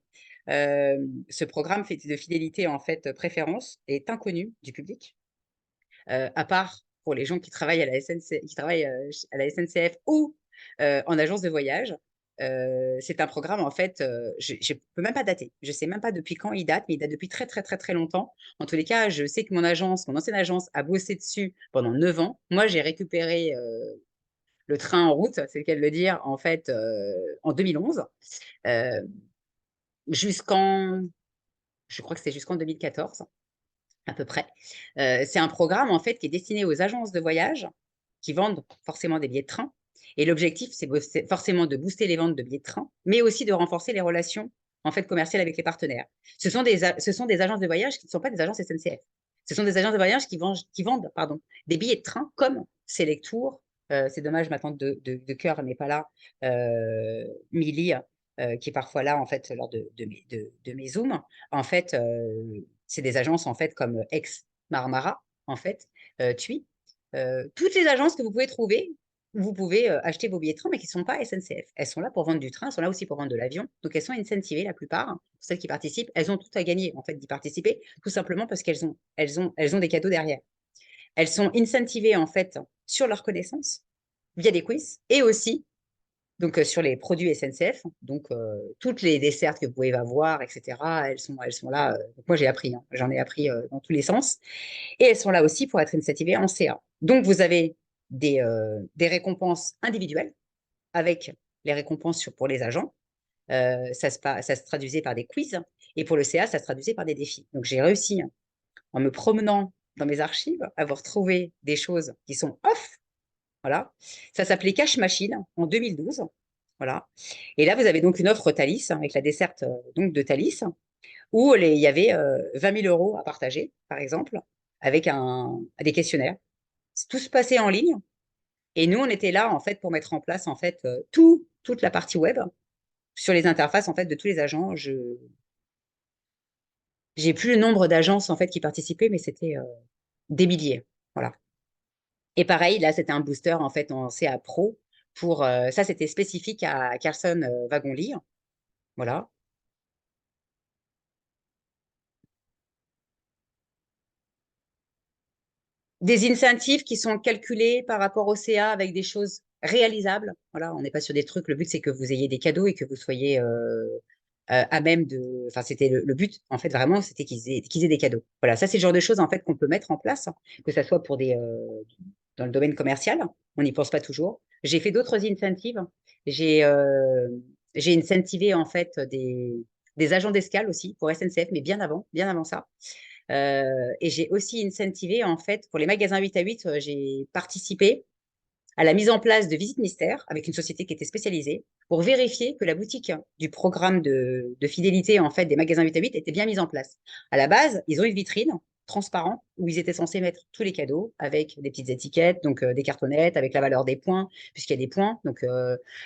Ce programme de fidélité en fait préférence est inconnu du public, à part pour les gens qui travaillent à la SNCF ou en agence de voyage. C'est un programme, en fait, je ne peux même pas dater. Je ne sais même pas depuis quand il date, mais il date depuis très, très, très, très longtemps. En tous les cas, je sais que mon ancienne agence, a bossé dessus pendant 9 ans. Moi, j'ai récupéré le train en route, c'est le cas de le dire, en fait, en 2011, euh, jusqu'en, je crois que c'était jusqu'en 2014 à peu près. C'est un programme en fait qui est destiné aux agences de voyage qui vendent forcément des billets de train. Et l'objectif, c'est forcément de booster les ventes de billets de train, mais aussi de renforcer les relations en fait, commercial avec les partenaires. Ce sont des agences de voyage qui ne sont pas des agences SNCF. Ce sont des agences de voyage qui vendent des billets de train comme Selectour. C'est dommage, ma tante de cœur n'est pas là, Milly, qui est parfois là, en fait, lors de mes Zooms. En fait, c'est des agences, en fait, comme Ex-Marmara, en fait, TUI. Toutes les agences que vous pouvez trouver, vous pouvez acheter vos billets de train, mais qui ne sont pas SNCF. Elles sont là pour vendre du train, elles sont là aussi pour vendre de l'avion. Donc, elles sont incentivées, la plupart. Celles qui participent, elles ont tout à gagner, en fait, d'y participer, tout simplement parce qu'elles ont des cadeaux derrière. Elles sont incentivées, en fait, sur leurs connaissances, via des quiz, et aussi donc, sur les produits SNCF. Donc, toutes les dessertes que vous pouvez avoir, etc., elles sont là. Donc moi, j'ai appris, hein, j'en ai appris dans tous les sens. Et elles sont là aussi pour être incentivées en CA. Donc, vous avez des récompenses individuelles avec les récompenses pour les agents. Ça se traduisait par des quiz. Et pour le CA, ça se traduisait par des défis. Donc, j'ai réussi, hein, en me promenant dans mes archives, à avoir trouvé des choses qui sont off. Voilà. Ça s'appelait Cash Machine en 2012. Voilà. Et là, vous avez donc une offre Thalys, avec la desserte donc de Thalys, où il y avait 20 000 euros à partager, par exemple, avec des questionnaires. Tout se passait en ligne. Et nous, on était là, en fait, pour mettre en place, en fait, toute la partie web sur les interfaces, en fait, de tous les agents. J'ai plus le nombre d'agences, en fait, qui participaient, mais c'était des milliers. Voilà. Et pareil, là, c'était un booster, en fait, en CA Pro. Ça, c'était spécifique à Carlson Wagon Lire. Voilà. Des incentives qui sont calculés par rapport au CA avec des choses réalisables. Voilà, on n'est pas sur des trucs. Le but, c'est que vous ayez des cadeaux et que vous soyez à même de. Enfin, c'était le but, en fait, vraiment, c'était qu'ils aient des cadeaux. Voilà, ça, c'est le genre de choses, en fait, qu'on peut mettre en place, que ça soit pour dans le domaine commercial. On n'y pense pas toujours. J'ai fait d'autres incentives. J'ai j'ai incentivé, en fait, des agents d'escale aussi pour SNCF, mais bien avant ça. Et j'ai aussi incentivé, en fait, pour les magasins 8 à 8, j'ai participé à la mise en place de visites mystères avec une société qui était spécialisée pour vérifier que la boutique du programme de fidélité, en fait, des magasins 8 à 8 était bien mise en place. À la base, ils ont une vitrine transparente où ils étaient censés mettre tous les cadeaux avec des petites étiquettes, donc des cartonnettes avec la valeur des points, puisqu'il y a des points. Donc,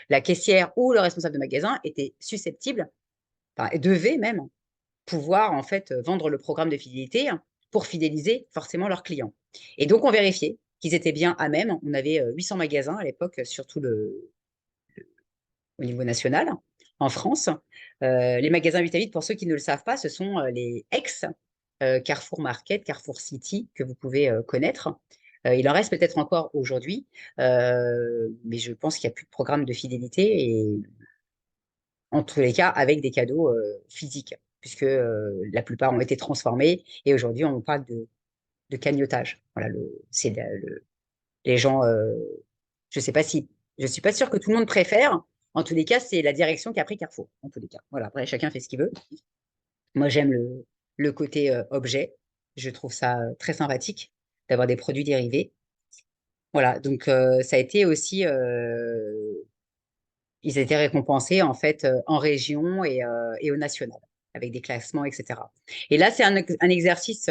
la caissière ou le responsable de magasin était susceptible, enfin, devait même pouvoir, en fait, vendre le programme de fidélité pour fidéliser forcément leurs clients. Et donc, on vérifiait qu'ils étaient bien à même. On avait 800 magasins à l'époque, surtout au niveau national, en France. Les magasins 8 à 8, pour ceux qui ne le savent pas, ce sont les ex Carrefour Market, Carrefour City, que vous pouvez connaître. Il en reste peut-être encore aujourd'hui, mais je pense qu'il n'y a plus de programme de fidélité et en tous les cas avec des cadeaux physiques, puisque la plupart ont été transformés et aujourd'hui on parle de cagnotage. Voilà, les gens, je suis pas sûre que tout le monde préfère. En tous les cas, c'est la direction qu'a pris Carrefour. En tous les cas, voilà. Après, chacun fait ce qu'il veut. Moi, j'aime le côté objet. Je trouve ça très sympathique d'avoir des produits dérivés. Voilà, donc ça a été aussi ils étaient récompensés, en fait, en région et au national, avec des classements, etc. Et là, c'est un exercice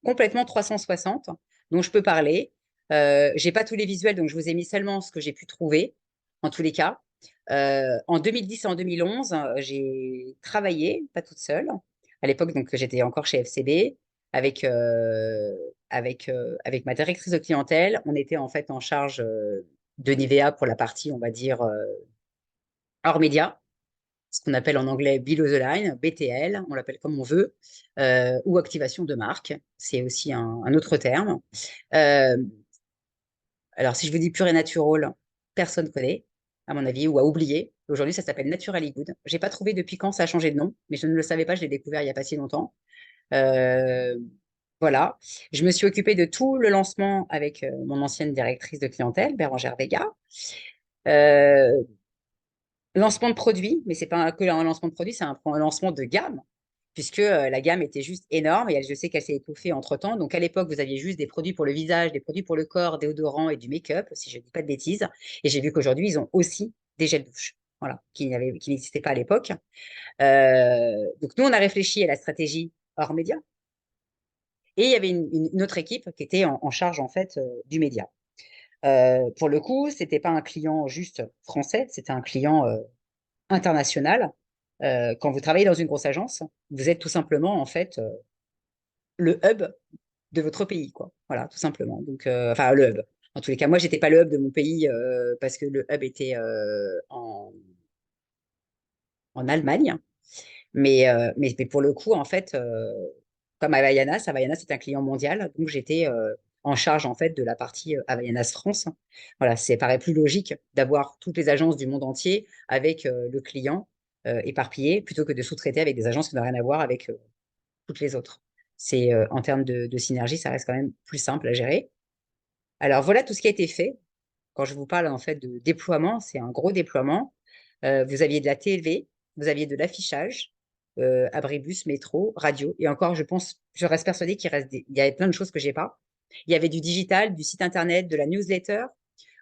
complètement 360 dont je peux parler. J'ai pas tous les visuels, donc je vous ai mis seulement ce que j'ai pu trouver, en tous les cas. En 2010 et en 2011, j'ai travaillé, pas toute seule. À l'époque, donc, j'étais encore chez FCB avec ma directrice de clientèle. On était en fait en charge de Nivea pour la partie, on va dire, hors média, ce qu'on appelle en anglais below the line, BTL, on l'appelle comme on veut, ou activation de marque, c'est aussi un autre terme. Euh, alors, si je vous dis Pure et Natural, personne ne connaît, à mon avis, ou a oublié. Aujourd'hui, ça s'appelle Naturally Good. Je n'ai pas trouvé depuis quand ça a changé de nom, mais je ne le savais pas, je l'ai découvert il n'y a pas si longtemps. Euh, voilà. Je me suis occupée de tout le lancement avec mon ancienne directrice de clientèle, Bérangère Vega. Euh, Lancement de produit, mais c'est pas que un lancement de produit, c'est un lancement de gamme, puisque la gamme était juste énorme et je sais qu'elle s'est étoffée entre-temps. Donc à l'époque, vous aviez juste des produits pour le visage, des produits pour le corps, déodorants et du make-up, si je ne dis pas de bêtises. Et j'ai vu qu'aujourd'hui, ils ont aussi des gels douche. voilà, qui n'existait pas à l'époque. Donc, nous, on a réfléchi à la stratégie hors média. Et il y avait une autre équipe qui était en charge, en fait, du média. Pour le coup, ce n'était pas un client juste français, c'était un client international. Quand vous travaillez dans une grosse agence, vous êtes tout simplement, en fait, le hub de votre pays, quoi. Voilà, tout simplement. Donc, enfin, le hub. En tous les cas, moi, j'étais pas le hub de mon pays parce que le hub était en Allemagne. Mais pour le coup, en fait, comme Havaianas, c'est un client mondial. Donc, j'étais en charge, en fait, de la partie Havaianas France. Voilà, c'est paraît plus logique d'avoir toutes les agences du monde entier avec le client éparpillé plutôt que de sous-traiter avec des agences qui n'ont rien à voir avec toutes les autres. C'est en termes de synergie, ça reste quand même plus simple à gérer. Alors voilà tout ce qui a été fait. Quand je vous parle en fait de déploiement, c'est un gros déploiement. Vous aviez de la TV, vous aviez de l'affichage, abribus, métro, radio. Et encore, je pense, je reste persuadée il y avait plein de choses que j'ai pas. Il y avait du digital, du site internet, de la newsletter.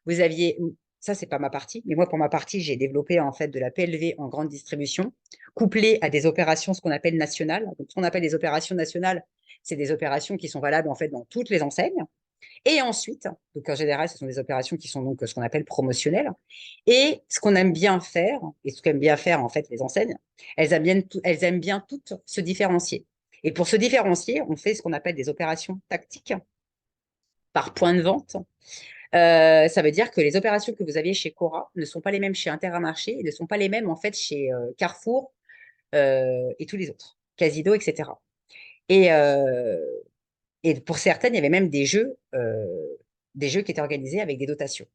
Vous aviez, ça c'est pas ma partie, mais moi pour ma partie, j'ai développé en fait de la PLV en grande distribution, couplée à des opérations, ce qu'on appelle nationales. Donc, ce qu'on appelle des opérations nationales, c'est des opérations qui sont valables en fait dans toutes les enseignes. Et ensuite, donc en général, ce sont des opérations qui sont donc ce qu'on appelle promotionnelles. Et ce qu'on aime bien faire, et ce qu'aiment bien faire en fait les enseignes, elles aiment bien toutes se différencier. Et pour se différencier, on fait ce qu'on appelle des opérations tactiques par point de vente. Ça veut dire que les opérations que vous aviez chez Cora ne sont pas les mêmes chez Intermarché et ne sont pas les mêmes en fait chez Carrefour et tous les autres, Casino, etc. Et, euh, et pour certaines, il y avait même des jeux qui étaient organisés avec des dotations.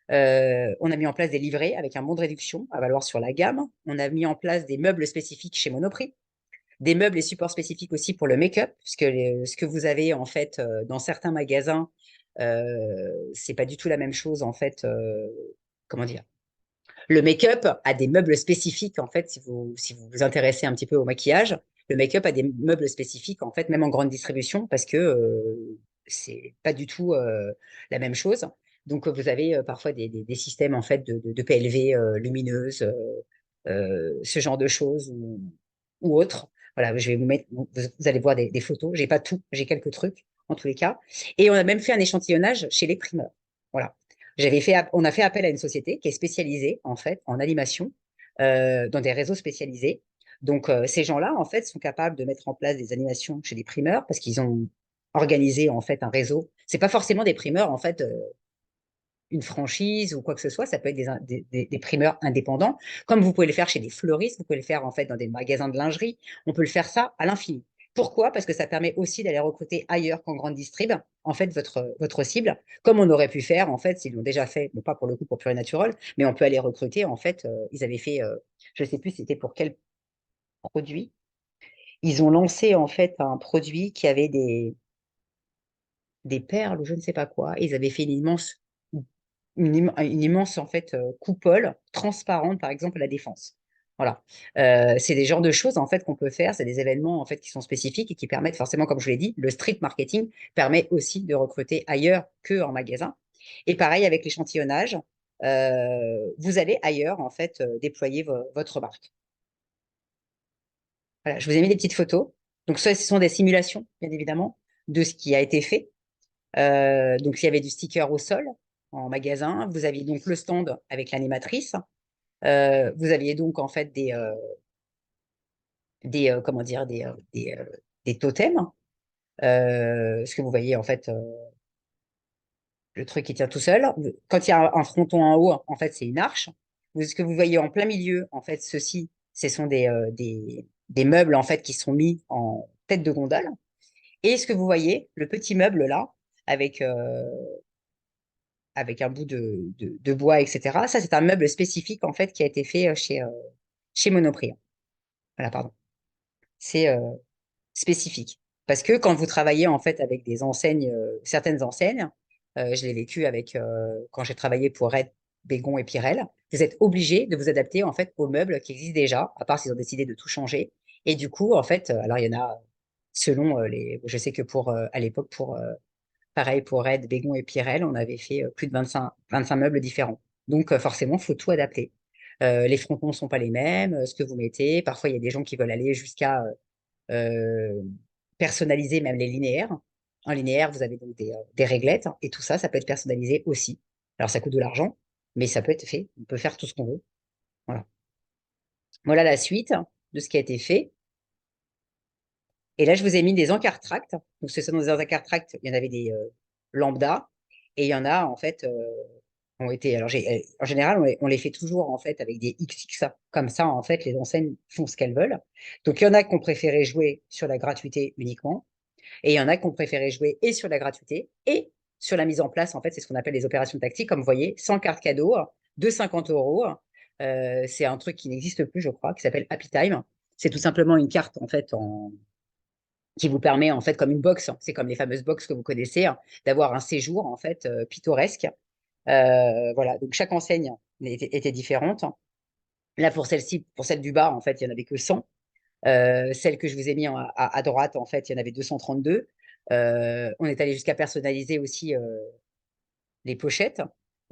On a mis en place des livrets avec un bon de réduction à valoir sur la gamme. On a mis en place des meubles spécifiques chez Monoprix, des meubles et supports spécifiques aussi pour le make-up, puisque ce que vous avez en fait dans certains magasins, c'est pas du tout la même chose en fait. Comment dire? Le make-up a des meubles spécifiques en fait. Si vous vous intéressez un petit peu au maquillage, le make-up a des meubles spécifiques en fait, même en grande distribution, parce que c'est pas du tout la même chose. Donc vous avez parfois des systèmes en fait de PLV lumineuses, ce genre de choses ou autres. Voilà, je vais vous mettre, vous allez voir des photos. J'ai pas tout, j'ai quelques trucs en tous les cas. Et on a même fait un échantillonnage chez les primeurs. Voilà. On a fait appel à une société qui est spécialisée en fait en animation dans des réseaux spécialisés. Donc ces gens-là en fait sont capables de mettre en place des animations chez les primeurs parce qu'ils ont organisé en fait un réseau. C'est pas forcément des primeurs en fait une franchise ou quoi que ce soit. Ça peut être des primeurs indépendants, comme vous pouvez le faire chez des fleuristes, vous pouvez le faire en fait dans des magasins de lingerie. On peut le faire ça à l'infini. Pourquoi? Parce que ça permet aussi d'aller recruter ailleurs qu'en grande distrib, en fait, votre cible, comme on aurait pu faire, en fait, s'ils l'ont déjà fait, bon, pas pour le coup pour Purée Naturel, mais on peut aller recruter, en fait, ils avaient fait, je ne sais plus c'était pour quel produit, ils ont lancé, en fait, un produit qui avait des perles ou je ne sais pas quoi, et ils avaient fait une immense en fait coupole transparente, par exemple, à la Défense. Voilà. C'est des genres de choses en fait qu'on peut faire. C'est des événements en fait qui sont spécifiques et qui permettent forcément, comme je vous l'ai dit, le street marketing permet aussi de recruter ailleurs que en magasin. Et pareil avec l'échantillonnage, vous allez ailleurs en fait déployer votre marque. Voilà, je vous ai mis des petites photos. Donc ça, ce sont des simulations, bien évidemment, de ce qui a été fait. Donc, il y avait du sticker au sol en magasin. Vous aviez donc le stand avec l'animatrice. Vous aviez donc en fait comment dire, des totems. Ce que vous voyez en fait, le truc qui tient tout seul. Quand il y a un fronton en haut, en fait, c'est une arche. Ce que vous voyez en plein milieu, en fait, ceci, ce sont des meubles en fait qui sont mis en tête de gondole. Et ce que vous voyez, le petit meuble là, avec avec un bout de bois, etc. Ça, c'est un meuble spécifique, en fait, qui a été fait chez Monoprix. Voilà, pardon. C'est spécifique. Parce que quand vous travaillez, en fait, avec des enseignes, certaines enseignes, je l'ai vécu avec, quand j'ai travaillé pour Red, Bégon et Pirel, vous êtes obligé de vous adapter, en fait, aux meubles qui existent déjà, à part s'ils ont décidé de tout changer. Et du coup, en fait, alors, il y en a selon je sais que à l'époque, pareil pour Red, Bégon et Pirel, on avait fait plus de 25 meubles différents. Donc, forcément, il faut tout adapter. Les frontons ne sont pas les mêmes, ce que vous mettez. Parfois, il y a des gens qui veulent aller jusqu'à euh, personnaliser même les linéaires. En linéaire, vous avez donc des réglettes et tout ça, ça peut être personnalisé aussi. Alors, ça coûte de l'argent, mais ça peut être fait. On peut faire tout ce qu'on veut. Voilà. Voilà la suite de ce qui a été fait. Et là, je vous ai mis des encarts tracts. Donc, ce sont des encarts tracts. Il y en avait des lambda et il y en a, en fait, ont été. Alors, en général, on les fait toujours, en fait, avec des XX. Comme ça, en fait, les enseignes font ce qu'elles veulent. Donc, il y en a qui ont préféré jouer sur la gratuité uniquement. Et il y en a qui ont préféré jouer et sur la gratuité et sur la mise en place. En fait, c'est ce qu'on appelle les opérations tactiques. Comme vous voyez, 100 cartes cadeaux de 50 euros. C'est un truc qui n'existe plus, je crois, qui s'appelle Happy Time. C'est tout simplement une carte, en fait, qui vous permet, en fait, comme une box, c'est comme les fameuses box que vous connaissez, d'avoir un séjour, en fait, pittoresque. Voilà, donc chaque enseigne était différente. Là, pour celle-ci, pour celle du bas, en fait, il n'y en avait que 100. Celle que je vous ai mis à droite, en fait, il y en avait 232. On est allé jusqu'à personnaliser aussi les pochettes.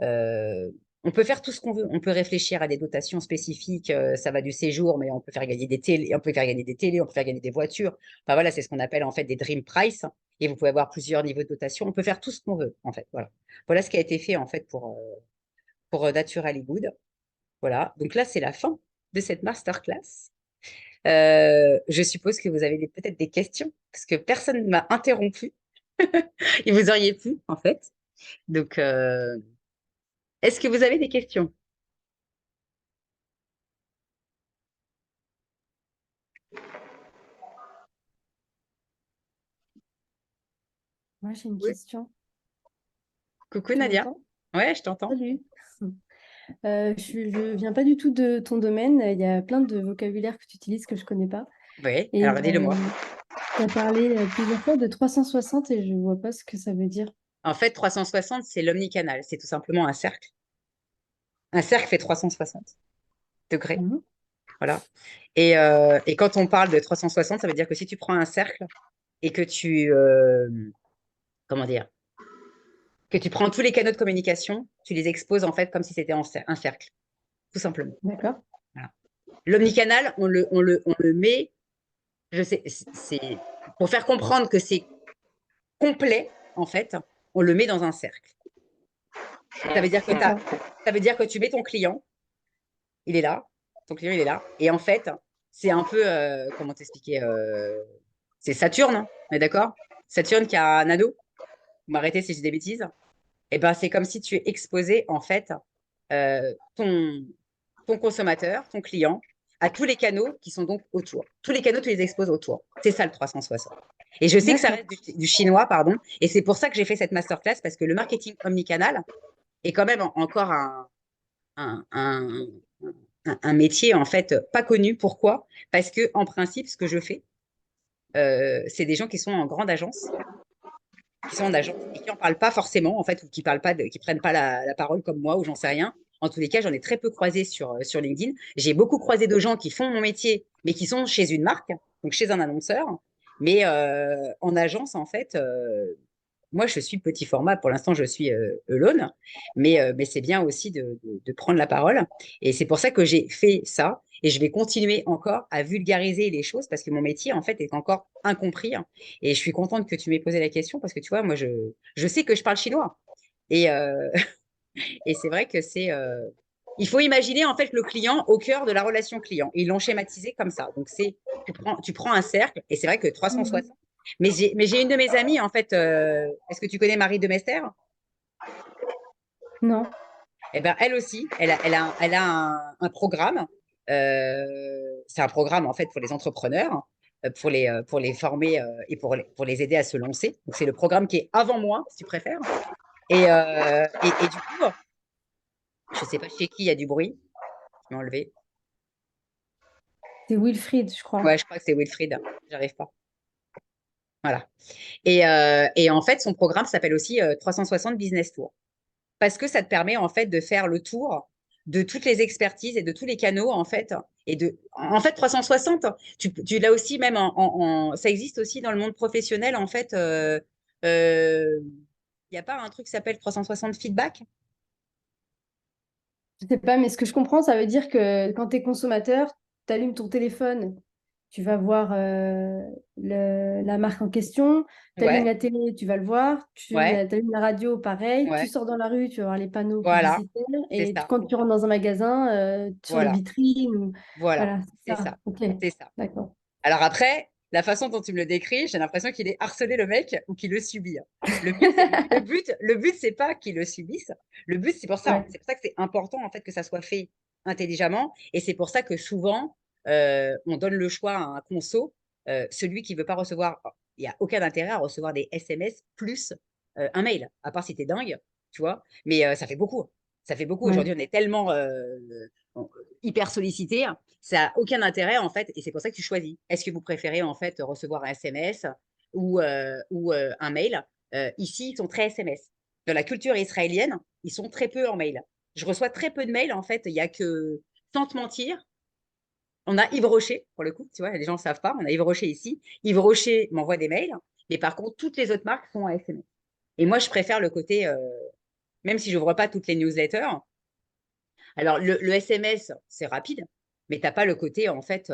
Euh, on peut faire tout ce qu'on veut. On peut réfléchir à des dotations spécifiques. Ça va du séjour, mais on peut faire gagner des télés, on peut faire gagner des télés, on peut faire gagner des voitures. Enfin voilà, c'est ce qu'on appelle en fait des dream price. Et vous pouvez avoir plusieurs niveaux de dotation. On peut faire tout ce qu'on veut, en fait. Voilà. Voilà ce qui a été fait en fait pour Nature Hollywood. Voilà. Donc là, c'est la fin de cette masterclass. Je suppose que vous avez peut-être des questions, parce que personne ne m'a interrompu. Et vous auriez pu, en fait. Donc, est-ce que vous avez des questions? Moi, j'ai une Oui. question. Coucou Tu Nadia. m'entends? Ouais, je t'entends. Salut. Je viens pas du tout de ton domaine. Il y a plein de vocabulaire que tu utilises que je connais pas. Oui, Et alors dis-le-moi. tu as parlé plusieurs fois de 360 et je vois pas ce que ça veut dire. En fait, 360, c'est l'omnicanal. C'est tout simplement un cercle. Un cercle fait 360 degrés. Mhm. Voilà. Et quand on parle de 360, ça veut dire que si tu prends un cercle et que comment dire, que tu prends tous les canaux de communication, tu les exposes en fait comme si c'était un cercle, tout simplement. D'accord. Voilà. L'omnicanal, on le met, je sais, c'est pour faire comprendre que c'est complet, en fait, on le met dans un cercle. Ça veut dire que D'accord. ça veut dire que tu mets ton client, il est là, ton client, il est là, et en fait, c'est un peu, comment t'expliquer, c'est Saturne, hein, on est d'accord? Saturne qui a un anneau, vous m'arrêtez si je dis des bêtises, et ben c'est comme si tu exposais, en fait, euh, ton, ton consommateur, ton client, à tous les canaux qui sont donc autour. Tous les canaux, tu les exposes autour. C'est ça le 360. Et je sais que ça D'accord. reste du chinois, pardon. Et c'est pour ça que j'ai fait cette masterclass, parce que le marketing omnicanal est quand même encore un, un, un métier, en fait, pas connu. Pourquoi? Parce que, en principe, ce que je fais, c'est des gens qui sont en grande agence, qui sont en agence et qui n'en parlent pas forcément, en fait, ou qui parlent pas qui prennent pas la parole comme moi, ou j'en sais rien. En tous les cas, j'en ai très peu croisé sur LinkedIn. J'ai beaucoup croisé de gens qui font mon métier, mais qui sont chez une marque, donc chez un annonceur. Mais en agence, en fait, moi, je suis petit format. Pour l'instant, je suis alone, mais c'est bien aussi de prendre la parole. Et c'est pour ça que j'ai fait ça. Et je vais continuer encore à vulgariser les choses parce que mon métier, en fait, est encore incompris. Et je suis contente que tu m'aies posé la question parce que tu vois, moi, je sais que je parle chinois. Et, et c'est vrai que il faut imaginer, en fait, le client au cœur de la relation client. Ils l'ont schématisé comme ça. Donc, tu prends un cercle et c'est vrai que 360. Mhm. Mais j'ai une de mes amies, en fait, est-ce que tu connais Marie de Mester? Non. Eh ben, elle aussi, elle a un programme. C'est un programme, en fait, pour les entrepreneurs, pour les former et pour les aider à se lancer. Donc, c'est le programme qui est avant moi, si tu préfères. Et du coup, je ne sais pas chez qui il y a du bruit. Je vais enlever. C'est Wilfried, je crois. Ouais, je crois que c'est Wilfried. J'arrive pas. Voilà. Et en fait, son programme s'appelle aussi 360 Business Tour. Parce que ça te permet en fait de faire le tour de toutes les expertises et de tous les canaux en fait. En fait, 360, tu l'as aussi même ça existe aussi dans le monde professionnel en fait. Il n'y a pas un truc qui s'appelle 360 feedback? Je sais pas, mais ce que je comprends, ça veut dire que quand tu es consommateur, tu allumes ton téléphone, tu vas voir la marque en question, tu allumes Ouais, la télé, tu vas le voir, ouais, allumes la radio, pareil, tu ouais. sors dans la rue, tu vas voir les panneaux Voilà, publicitaires, c'est et ça. quand tu rentres dans un magasin, sur les Voilà, vitrines, voilà, voilà, c'est c'est ça. ça. Ok, C'est ça. d'accord. Alors après, la façon dont tu me le décris, j'ai l'impression qu'il est harcelé le mec ou qu'il le subit, hein. Le but, c'est pas qu'il le subisse. Le but, c'est pour ça, hein. Ouais, C'est pour ça que c'est important en fait que ça soit fait intelligemment. Et c'est pour ça que souvent, on donne le choix à un conso. Celui qui veut pas recevoir, il n'y a aucun intérêt à recevoir des SMS plus un mail, à part si tu es dingue, tu vois. Mais ça fait beaucoup. Ça fait beaucoup. ouais, Aujourd'hui, on est tellement hyper sollicité. Ça n'a aucun intérêt, en fait, et c'est pour ça que tu choisis. Est-ce que vous préférez, en fait, recevoir un SMS ou un mail? Ici, ils sont très SMS. Dans la culture israélienne, ils sont très peu en mail. Je reçois très peu de mails, en fait. Il y a que, sans te mentir, on a Yves Rocher, pour le coup, tu vois, les gens ne savent pas, on a Yves Rocher ici. Yves Rocher m'envoie des mails, mais par contre, toutes les autres marques sont en SMS. Et moi, je préfère le côté, même si je n'ouvre pas toutes les newsletters, alors le SMS, c'est rapide, mais tu n'as pas le côté, en fait,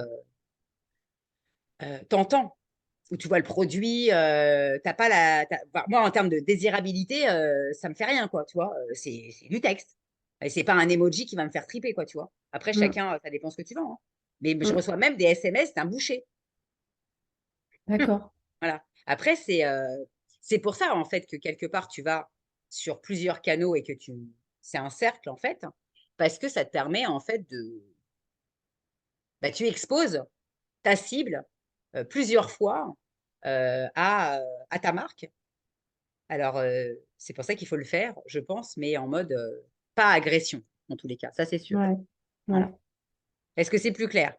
t'entends, où tu vois le produit, t'as pas enfin, moi, en termes de désirabilité, ça me fait rien, quoi, tu vois. C'est du texte. Et c'est pas un emoji qui va me faire triper, quoi, tu vois. Après, mm, chacun, ça dépend ce que tu vends, hein. Mais je mm, reçois même des SMS d'un boucher. d'accord. Voilà. Après, c'est pour ça, en fait, que quelque part, tu vas sur plusieurs canaux et que c'est un cercle, en fait, parce que ça te permet, en fait, bah, tu exposes ta cible plusieurs fois à ta marque. Alors, c'est pour ça qu'il faut le faire, je pense, mais en mode pas agression, en tous les cas, ça c'est sûr. Ouais, Voilà. ouais. Est-ce que c'est plus clair?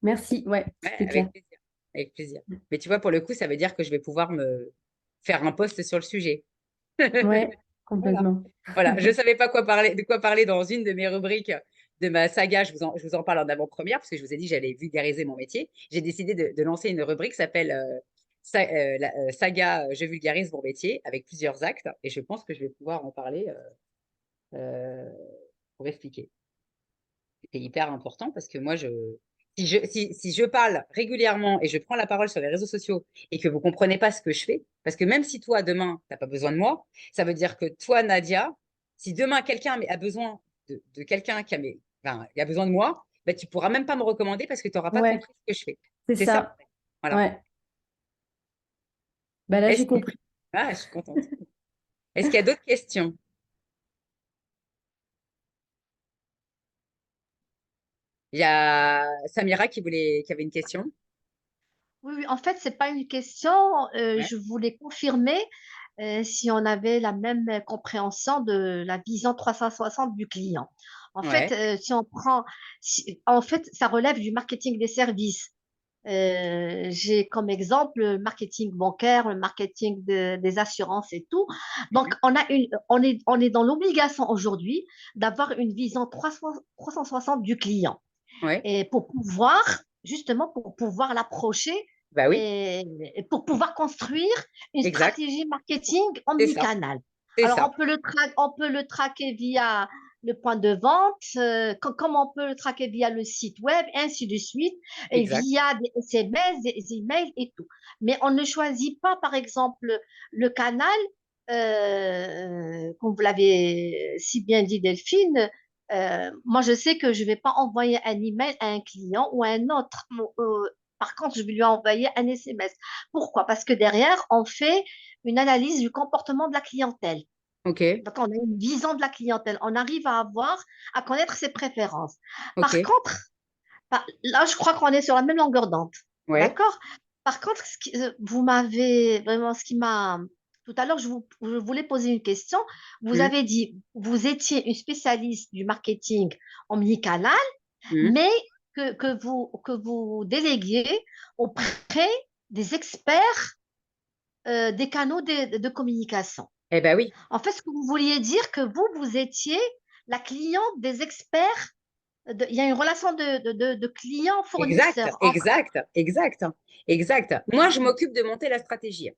Merci, ouais, Ouais, c'était clair. avec plaisir. Avec plaisir. Mais tu vois, pour le coup, ça veut dire que je vais pouvoir me faire un post sur le sujet. Ouais, Voilà. complètement. Voilà. Je ne savais pas quoi parler, de quoi parler dans une de mes rubriques de ma saga. Je vous en parle en avant-première parce que je vous ai dit que j'allais vulgariser mon métier. J'ai décidé de lancer une rubrique qui s'appelle Saga Je vulgarise mon métier avec plusieurs actes et je pense que je vais pouvoir en parler euh, pour expliquer. C'est hyper important parce que moi, si je parle régulièrement et je prends la parole sur les réseaux sociaux et que vous ne comprenez pas ce que je fais, parce que même si toi, demain, tu n'as pas besoin de moi, ça veut dire que toi, Nadia, si demain quelqu'un a besoin de quelqu'un enfin, il a besoin de moi, ben, tu ne pourras même pas me recommander parce que tu n'auras pas Ouais, compris ce que je fais. c'est C'est ça, en ça. fait. Voilà. Ouais. Bah là, Est-ce j'ai que... compris. Ah, je suis contente. Est-ce qu'il y a d'autres questions? Il y a Samira qui avait une question. Oui, oui, en fait, c'est pas une question. Ouais, Je voulais confirmer si on avait la même compréhension de la vision 360 du client. En fait, ouais, si on prend, en fait, ça relève du marketing des services. J'ai comme exemple le marketing bancaire, le marketing des assurances et tout. mhm, Donc, on est dans l'obligation aujourd'hui d'avoir une vision 360 du client ouais, et pour pouvoir, justement, pour pouvoir l'approcher bah oui, et pour pouvoir construire une exact, stratégie marketing c'est ça. omnicanal. C'est Alors, ça, on peut le traquer via le point de vente, comme on peut le traquer via le site web, et ainsi de suite, et exact. via des SMS, des emails et tout. Mais on ne choisit pas, par exemple, le canal, comme vous l'avez si bien dit, Delphine. Moi, je sais que je ne vais pas envoyer un email à un client ou à un autre. Par contre, je vais lui envoyer un SMS. Pourquoi? Parce que derrière, on fait une analyse du comportement de la clientèle. Ok, Donc, on a une vision de la clientèle. On arrive à connaître ses préférences. ok, Par contre, là, je crois qu'on est sur la même longueur d'onde. ouais. D'accord? Par contre, vous m'avez vraiment, ce qui m'a. Tout à l'heure, je voulais poser une question. Vous Hmm, avez dit, vous étiez une spécialiste du marketing omnicanal, hmm. mais que vous déléguiez auprès des experts des canaux de communication. Eh ben oui, En fait, ce que vous vouliez dire que vous étiez la cliente des experts. Il y a une relation de exact, client-fournisseur entre. exact, exact, exact. Moi, je m'occupe de monter la stratégie.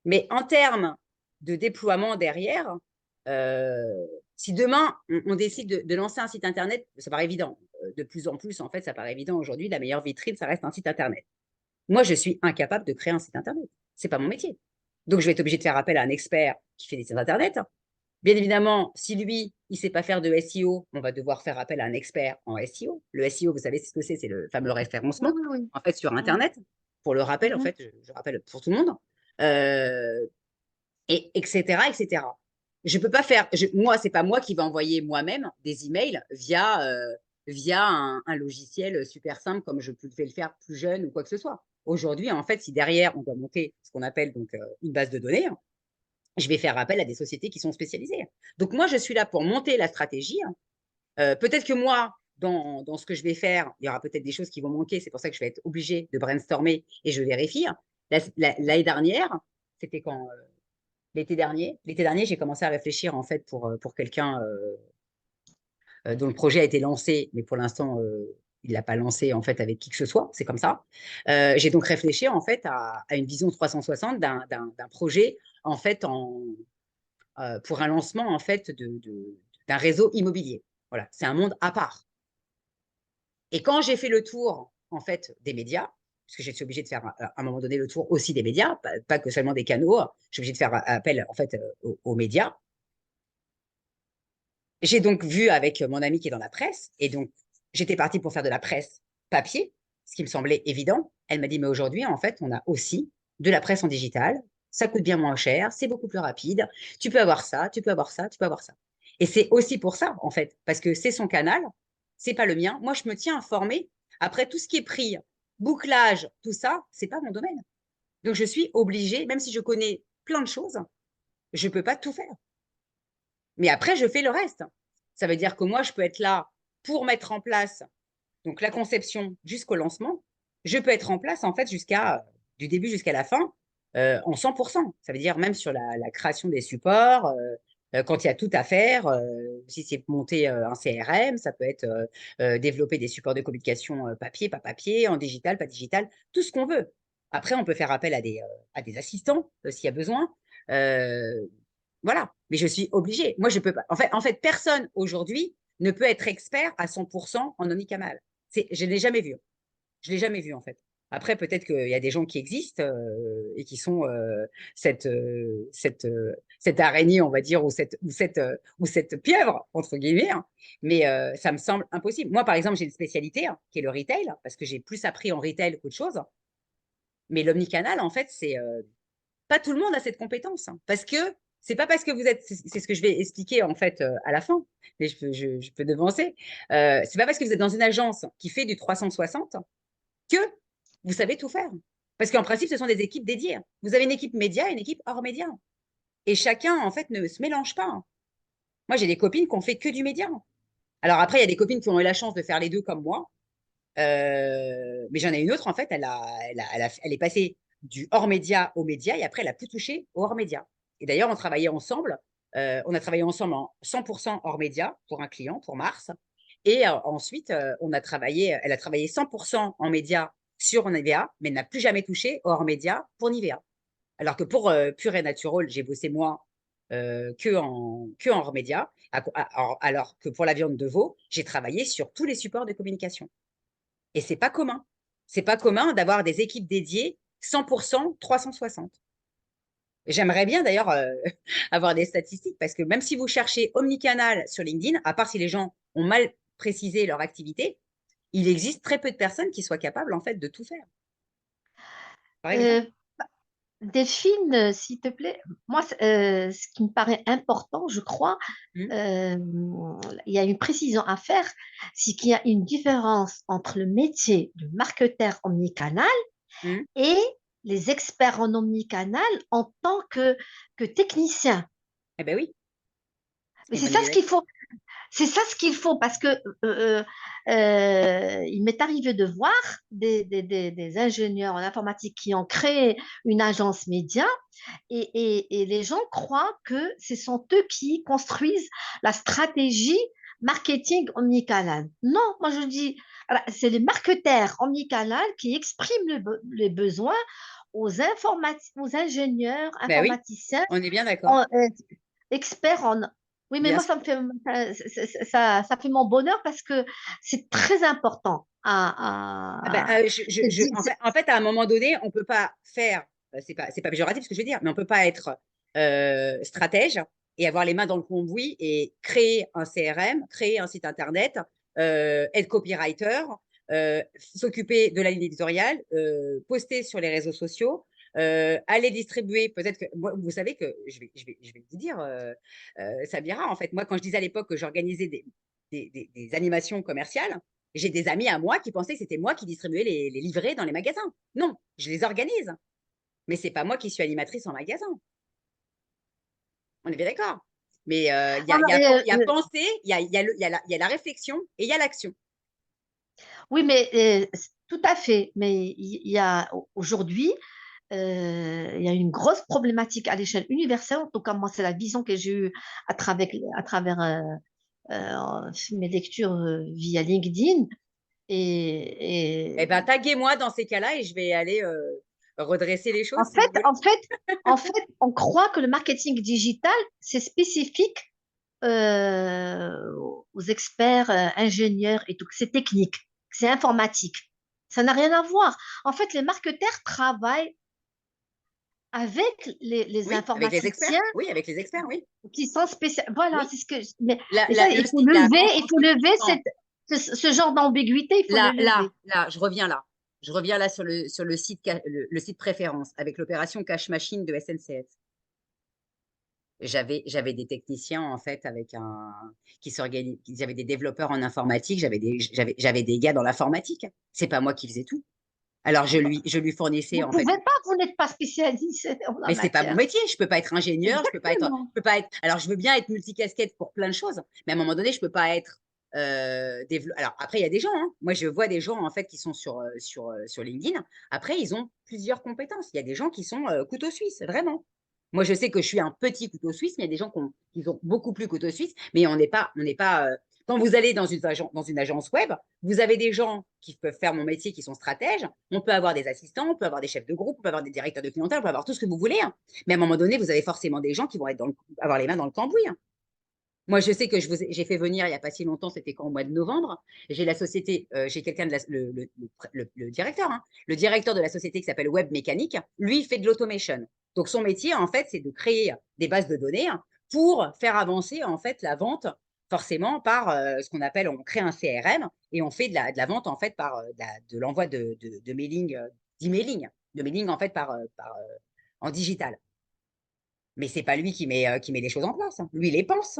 Mais en termes de déploiement derrière, euh, Si demain, on décide de lancer un site Internet, ça paraît évident. De plus en plus, en fait, ça paraît évident aujourd'hui, la meilleure vitrine, ça reste un site Internet. Moi, je suis incapable de créer un site Internet. Ce n'est pas mon métier. Donc, je vais être obligée de faire appel à un expert qui fait des sites Internet. Bien évidemment, si lui, il ne sait pas faire de SEO, on va devoir faire appel à un expert en SEO. Le SEO, vous savez ce que c'est le fameux référencement, Oui. en fait, sur Internet. Pour le rappel, en fait, je rappelle pour tout le monde. Et etc., etc. Je peux pas faire, moi, c'est pas moi qui vais envoyer moi-même des emails via un logiciel super simple comme je pouvais le faire plus jeune ou quoi que ce soit. Aujourd'hui, en fait, si derrière, on doit monter ce qu'on appelle donc une base de données, je vais faire appel à des sociétés qui sont spécialisées. Donc, moi, je suis là pour monter la stratégie. Peut-être que moi, dans ce que je vais faire, il y aura peut-être des choses qui vont manquer. C'est pour ça que je vais être obligée de brainstormer et je vérifie. L'année dernière, c'était quand l'été dernier, j'ai commencé à réfléchir en fait pour quelqu'un dont le projet a été lancé, mais pour l'instant, il ne l'a pas lancé en fait avec qui que ce soit, c'est comme ça. J'ai donc réfléchi en fait à une vision 360 d'un projet en fait pour un lancement en fait d'un réseau immobilier. Voilà, c'est un monde à part. Et quand j'ai fait le tour en fait des médias, parce que j'ai été obligée de faire à un moment donné le tour aussi des médias, pas que seulement des canaux, je suis obligée de faire appel en fait aux médias. J'ai donc vu avec mon ami qui est dans la presse, et donc j'étais partie pour faire de la presse papier, ce qui me semblait évident. Elle m'a dit, mais aujourd'hui, en fait, on a aussi de la presse en digital, ça coûte bien moins cher, c'est beaucoup plus rapide, tu peux avoir ça, tu peux avoir ça, tu peux avoir ça. Et c'est aussi pour ça, en fait, parce que c'est son canal, c'est pas le mien. Moi, je me tiens informée. Après, tout ce qui est prix, bouclage, tout ça, c'est pas mon domaine. Donc, je suis obligée, même si je connais plein de choses, je peux pas tout faire. Mais après, je fais le reste. Ça veut dire que moi, je peux être là pour mettre en place donc la conception jusqu'au lancement. Je peux être en place en fait du début jusqu'à la fin en 100%. Ça veut dire même sur la création des supports, quand il y a tout à faire, si c'est monter un CRM, ça peut être développer des supports de communication papier, pas papier, en digital, pas digital, tout ce qu'on veut. Après, on peut faire appel à des assistants s'il y a besoin. Voilà, mais je suis obligée. Moi, je peux pas. En fait, personne aujourd'hui ne peut être expert à 100% en omnicanal. Je ne l'ai jamais vu. Je ne l'ai jamais vu, en fait. Après, peut-être qu'il y a des gens qui existent et qui sont cette araignée, on va dire, ou cette pieuvre, entre guillemets. Hein. Mais ça me semble impossible. Moi, par exemple, j'ai une spécialité qui est le retail, parce que j'ai plus appris en retail qu'autre chose. Mais l'omnicanal, en fait, c'est pas tout le monde a cette compétence. Hein, parce que c'est pas parce que vous êtes, c'est ce que je vais expliquer en fait à la fin, mais je peux devancer. C'est pas parce que vous êtes dans une agence qui fait du 360 que vous savez tout faire. Parce qu'en principe, ce sont des équipes dédiées. Vous avez une équipe média et une équipe hors média. Et chacun, en fait, ne se mélange pas. Moi, j'ai des copines qui ont fait que du média. Alors après, il y a des copines qui ont eu la chance de faire les deux comme moi. Mais j'en ai une autre, en fait, elle est passée du hors média au média et après, elle a plus touché au hors média. Et d'ailleurs, on travaillait ensemble. On a travaillé ensemble en 100% hors média pour un client, pour Mars. Et ensuite, elle a travaillé 100% en média sur Nivea, mais n'a plus jamais touché au hors média pour Nivea. Alors que pour Pure et Natural, j'ai bossé moi que en hors média. Alors que pour la viande de veau, j'ai travaillé sur tous les supports de communication. Et c'est pas commun. C'est pas commun d'avoir des équipes dédiées 100% 360. J'aimerais bien d'ailleurs avoir des statistiques parce que même si vous cherchez omnicanal sur LinkedIn, à part si les gens ont mal précisé leur activité, il existe très peu de personnes qui soient capables en fait de tout faire. Par exemple. Delphine, s'il te plaît, moi, ce qui me paraît important, je crois, Mmh. il y a une précision à faire, c'est qu'il y a une différence entre le métier de marketeur omnicanal Mmh. et les experts en omnicanal en tant que technicien. Eh bien oui, Mais c'est une c'est bonne ça idée ce d'ailleurs. qu'il faut. C'est ça ce qu'il faut parce que il m'est arrivé de voir des ingénieurs en informatique qui ont créé une agence média et les gens croient que ce sont eux qui construisent la stratégie marketing omnicanal. Non, moi je dis, c'est les marketeurs omnicanal qui expriment les besoins aux ingénieurs, Ben oui, informaticiens, on est bien d'accord. experts Oui, mais Bien moi, sûr. ça fait mon bonheur parce que c'est très important Ah ben, en fait, à un moment donné, on peut pas faire, c'est pas péjoratif ce que je veux dire, mais on peut pas être stratège et avoir les mains dans le cambouis et créer un CRM, créer un site internet, être copywriter, s'occuper de la ligne éditoriale, poster sur les réseaux sociaux, aller distribuer. Peut-être que moi, vous savez que je vais vous dire, Samira, en fait, moi, quand je disais à l'époque que j'organisais des animations commerciales, j'ai des amis à moi qui pensaient que c'était moi qui distribuais les livrets dans les magasins. Non, je les organise, mais c'est pas moi qui suis animatrice en magasin. On est bien d'accord. Mais Non, non, il y a pensée, il y a la réflexion et il y a l'action. oui, mais tout à fait. Mais il y a aujourd'hui, il y a une grosse problématique à l'échelle universelle. En tout cas, moi, c'est la vision que j'ai eue à travers mes lectures via LinkedIn. Eh Et bien, taguez-moi dans ces cas-là et je vais aller redresser les choses en si fait, vous voulez. en fait, en fait, on croit que le marketing digital, c'est spécifique aux experts, ingénieurs et tout, que c'est technique, que c'est informatique. Ça n'a rien à voir. En fait, les marketeurs travaillent avec les Oui, avec les experts. informaticiens Oui, avec les experts, oui. qui sont spéciaux. Voilà, Oui. c'est ce que. Mais ça, Le site, là, il faut lever non, ce genre d'ambiguïté, il faut le lever. je reviens là. Je reviens là sur le site, le site préférence avec l'opération Cash Machine de SNCF. J'avais des techniciens en fait avec un qui s'organisent, j'avais des développeurs en informatique, j'avais des gars dans l'informatique. C'est pas moi qui faisais tout. Alors je lui fournissais Vous en fait. pouvez pas, vous n'êtes pas spécialisé en la Mais c'est pas mon matière. métier. Je peux pas être ingénieur, Exactement. je peux pas être. Alors je veux bien être multicasquette pour plein de choses, mais à un moment donné, je peux pas être. Alors après, il y a des gens. Hein. Moi, je vois des gens en fait qui sont sur LinkedIn. Après, ils ont plusieurs compétences. Il y a des gens qui sont couteau suisse, vraiment. Moi, je sais que je suis un petit couteau suisse, mais il y a des gens qui ont beaucoup plus couteau suisse. Mais on n'est pas. Quand vous allez dans une agence web, vous avez des gens qui peuvent faire mon métier, qui sont stratèges. On peut avoir des assistants, on peut avoir des chefs de groupe, on peut avoir des directeurs de clientèle, on peut avoir tout ce que vous voulez. Hein. Mais à un moment donné, vous avez forcément des gens qui vont être avoir les mains dans le cambouis. Hein. Moi, je sais que j'ai fait venir il n'y a pas si longtemps, c'était quand au mois de novembre. J'ai la société, j'ai quelqu'un de le directeur, hein, le directeur de la société qui s'appelle Web Mécanique. Lui, il fait de l'automation. Donc, son métier, en fait, c'est de créer des bases de données hein, pour faire avancer en fait la vente, forcément par ce qu'on appelle, on crée un CRM et on fait de la vente en fait par de l'envoi de mailing, d'emailing, de mailing en fait en digital. Mais c'est pas lui qui met les choses en place. Hein. Lui, il les pense.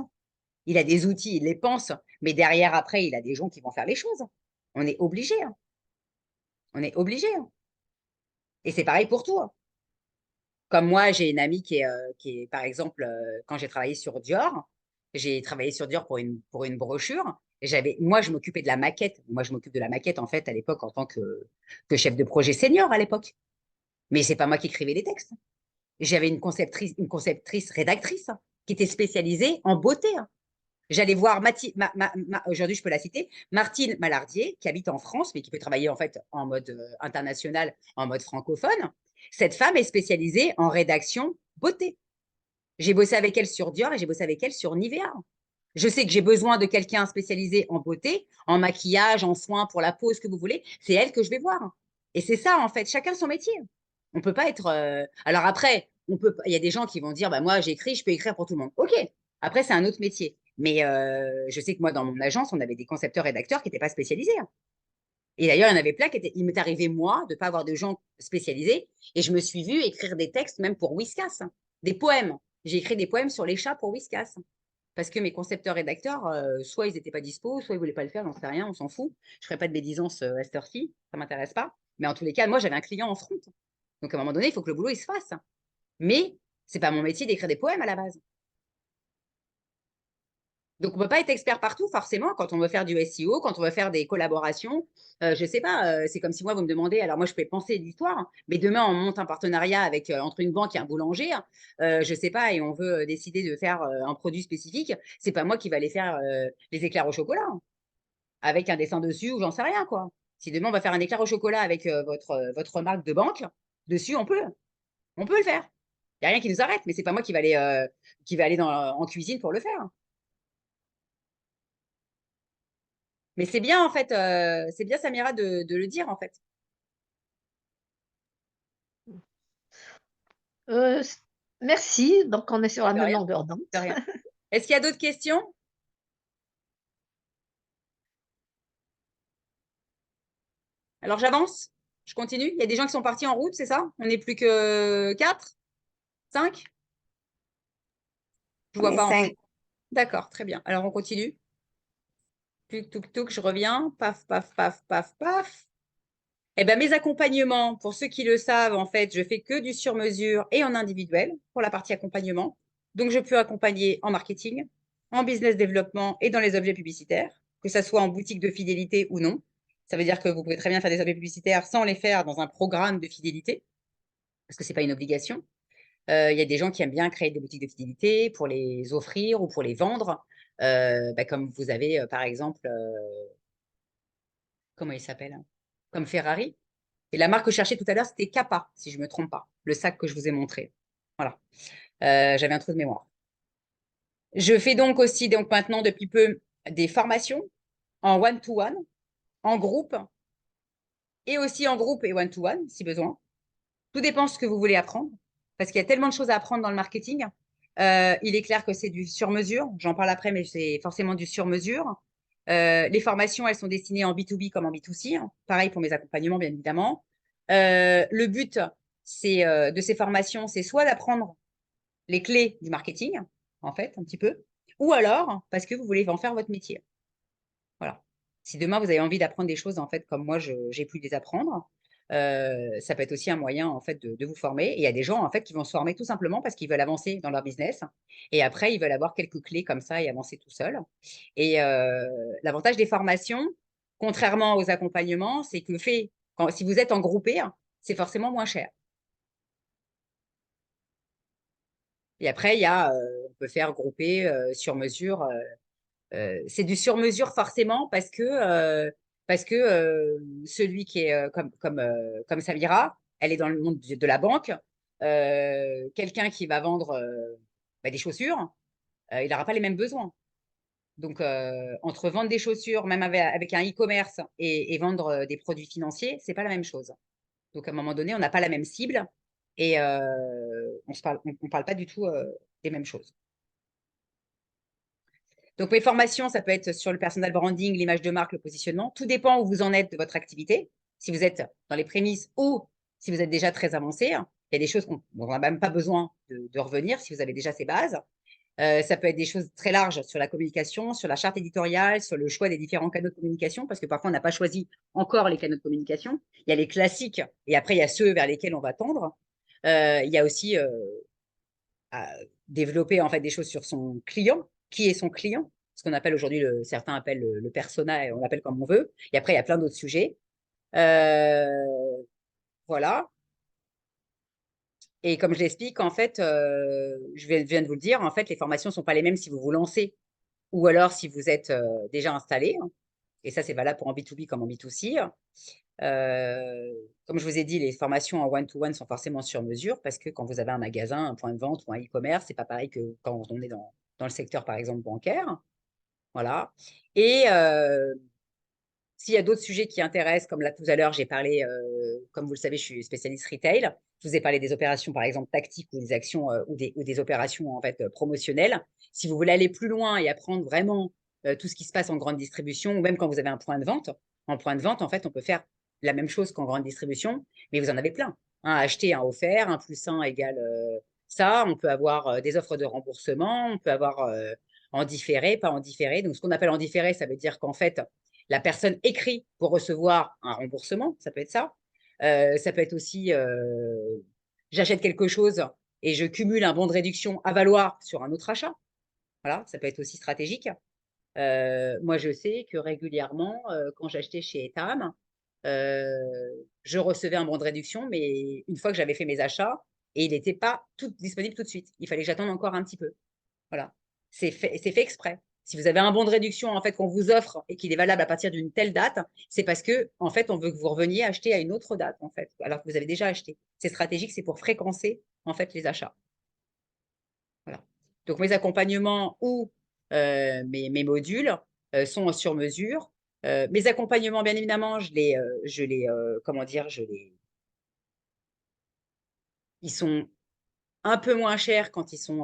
Il a des outils, il les pense, mais derrière, après, il a des gens qui vont faire les choses. On est obligé. Hein. On est obligé. Hein. Et c'est pareil pour toi. Comme moi, j'ai une amie qui est par exemple, quand j'ai travaillé sur Dior, j'ai travaillé sur Dior pour une brochure. Et moi, je m'occupais de la maquette. Moi, je m'occupe de la maquette, en fait, à l'époque, en tant que chef de projet senior à l'époque. Mais c'est pas moi qui écrivais les textes. J'avais une conceptrice rédactrice hein, qui était spécialisée en beauté. Hein. J'allais voir aujourd'hui, je peux la citer, Martine Malardier, qui habite en France, mais qui peut travailler en fait en mode international, en mode francophone. Cette femme est spécialisée en rédaction beauté. J'ai bossé avec elle sur Dior et j'ai bossé avec elle sur Nivea. Je sais que j'ai besoin de quelqu'un spécialisé en beauté, en maquillage, en soins pour la peau, ce que vous voulez. C'est elle que je vais voir. Et c'est ça, en fait, chacun son métier. On peut pas être. Alors après, il y a des gens qui vont dire, bah, moi, j'écris, je peux écrire pour tout le monde. OK. Après, c'est un autre métier. Mais je sais que moi, dans mon agence, on avait des concepteurs-rédacteurs qui n'étaient pas spécialisés. Hein. Et d'ailleurs, il y en avait plein qui étaient. Il m'est arrivé, moi, de ne pas avoir de gens spécialisés. Et je me suis vue écrire des textes, même pour Whiskas, hein, des poèmes. J'ai écrit des poèmes sur les chats pour Whiskas. Parce que mes concepteurs-rédacteurs, soit ils n'étaient pas dispo, soit ils ne voulaient pas le faire, j'en sais rien, on s'en fout. Je ne ferai pas de médisance à cette heure-ci, ça ne m'intéresse pas. Mais en tous les cas, moi, j'avais un client en front. Donc, à un moment donné, il faut que le boulot, il se fasse. Mais ce n'est pas mon métier d'écrire des poèmes à la base. Donc, on ne peut pas être expert partout, forcément, quand on veut faire du SEO, quand on veut faire des collaborations. Je ne sais pas, c'est comme si moi, vous me demandez, alors moi, je peux penser l'histoire, hein, mais demain, on monte un partenariat avec, entre une banque et un boulanger, hein, je ne sais pas, et on veut décider de faire un produit spécifique. Ce n'est pas moi qui va aller faire les éclairs au chocolat, hein, avec un dessin dessus ou j'en sais rien, quoi. Si demain, on va faire un éclair au chocolat avec votre marque de banque, dessus, on peut le faire. Il n'y a rien qui nous arrête, mais ce n'est pas moi qui va aller en cuisine pour le faire. Mais c'est bien, en fait, c'est bien, Samira, de le dire, en fait. Euh, merci. Donc, on est sur la De même rien, longueur d'onde. de rien. Est-ce qu'il y a d'autres questions? Alors, j'avance? Je continue? Il y a des gens qui sont partis en route, c'est ça? On n'est plus que 4? 5? Je On vois est pas, en fait. 5. D'accord, très bien. Alors, on continue. Tuc, tuc, tuc, je reviens. Paf, paf, paf, paf, paf. Eh ben, mes accompagnements, pour ceux qui le savent, en fait, je fais que du sur-mesure et en individuel pour la partie accompagnement. Donc, je peux accompagner en marketing, en business développement et dans les objets publicitaires, que ça soit en boutique de fidélité ou non. Ça veut dire que vous pouvez très bien faire des objets publicitaires sans les faire dans un programme de fidélité, parce que c'est pas une obligation. Il y a des gens qui aiment bien créer des boutiques de fidélité pour les offrir ou pour les vendre. Comme vous avez, par exemple, comment il s'appelle? Comme Ferrari. Et la marque que je cherchais tout à l'heure, c'était Kappa, si je ne me trompe pas, le sac que je vous ai montré. Voilà. J'avais un trou de mémoire. Je fais donc aussi, donc maintenant, depuis peu, des formations en one-to-one, en groupe, et aussi en groupe et one-to-one, si besoin. Tout dépend de ce que vous voulez apprendre, parce qu'il y a tellement de choses à apprendre dans le marketing. Il est clair que c'est du sur-mesure. J'en parle après, mais c'est forcément du sur-mesure. Les formations, elles sont destinées en B2B comme en B2C. Pareil pour mes accompagnements, bien évidemment. Le but de ces formations, c'est soit d'apprendre les clés du marketing, en fait, un petit peu, ou alors parce que vous voulez en faire votre métier. Voilà. Si demain vous avez envie d'apprendre des choses, en fait, comme moi, j'ai pu les apprendre, ça peut être aussi un moyen, en fait, de vous former. Et il y a des gens, en fait, qui vont se former tout simplement parce qu'ils veulent avancer dans leur business. Et après, ils veulent avoir quelques clés comme ça et avancer tout seul. Et l'avantage des formations, contrairement aux accompagnements, c'est que si vous êtes en groupé, c'est forcément moins cher. Et après, on peut faire grouper sur mesure. C'est du sur mesure forcément parce que celui qui est comme Samira, elle est dans le monde de la banque. Quelqu'un qui va vendre des chaussures, il n'aura pas les mêmes besoins. Donc, entre vendre des chaussures, même avec un e-commerce et vendre des produits financiers, c'est pas la même chose. Donc, à un moment donné, on n'a pas la même cible et on parle pas du tout des mêmes choses. Donc, mes formations, ça peut être sur le personal branding, l'image de marque, le positionnement. Tout dépend où vous en êtes de votre activité. Si vous êtes dans les prémices ou si vous êtes déjà très avancé, il y a des choses dont on n'a même pas besoin de revenir si vous avez déjà ces bases. Ça peut être des choses très larges sur la communication, sur la charte éditoriale, sur le choix des différents canaux de communication, parce que parfois, on n'a pas choisi encore les canaux de communication. Il y a les classiques et après, il y a ceux vers lesquels on va tendre. Il y a aussi à développer en fait des choses sur son client. Qui est son client? Ce qu'on appelle aujourd'hui, certains appellent le persona et on l'appelle comme on veut. Et après, il y a plein d'autres sujets. Euh, voilà. Et comme je l'explique, en fait, je viens de vous le dire, en fait, les formations ne sont pas les mêmes si vous vous lancez ou alors si vous êtes déjà installé. Et ça, c'est valable pour en B2B comme en B2C. Comme je vous ai dit, les formations en one-to-one sont forcément sur mesure parce que quand vous avez un magasin, un point de vente ou un e-commerce, c'est pas pareil que quand on est dans le secteur, par exemple, bancaire. Voilà. Et s'il y a d'autres sujets qui intéressent, comme là tout à l'heure, j'ai parlé, comme vous le savez, je suis spécialiste retail. Je vous ai parlé des opérations, par exemple, tactiques ou des actions ou des opérations en fait promotionnelles. Si vous voulez aller plus loin et apprendre vraiment tout ce qui se passe en grande distribution, ou même quand vous avez un point de vente, en point de vente, en fait, on peut faire la même chose qu'en grande distribution, mais vous en avez plein. Acheter un offert, 1 + 1 égale ça. On peut avoir des offres de remboursement, on peut avoir en différé, pas en différé. Donc, ce qu'on appelle en différé, ça veut dire qu'en fait, la personne écrit pour recevoir un remboursement, ça peut être ça. Ça peut être aussi, j'achète quelque chose et je cumule un bon de réduction à valoir sur un autre achat. Voilà, ça peut être aussi stratégique. Moi, je sais que régulièrement, quand j'achetais chez Etam, je recevais un bon de réduction, mais une fois que j'avais fait mes achats, et il n'était pas tout disponible tout de suite. Il fallait que j'attende encore un petit peu. Voilà. C'est fait exprès. Si vous avez un bon de réduction en fait qu'on vous offre et qu'il est valable à partir d'une telle date, c'est parce que en fait on veut que vous reveniez acheter à une autre date en fait, alors que vous avez déjà acheté. C'est stratégique, c'est pour fréquencer en fait les achats. Voilà. Donc mes accompagnements ou mes modules sont sur mesure. Mes accompagnements, bien évidemment, comment dire, ils sont un peu moins chers quand ils sont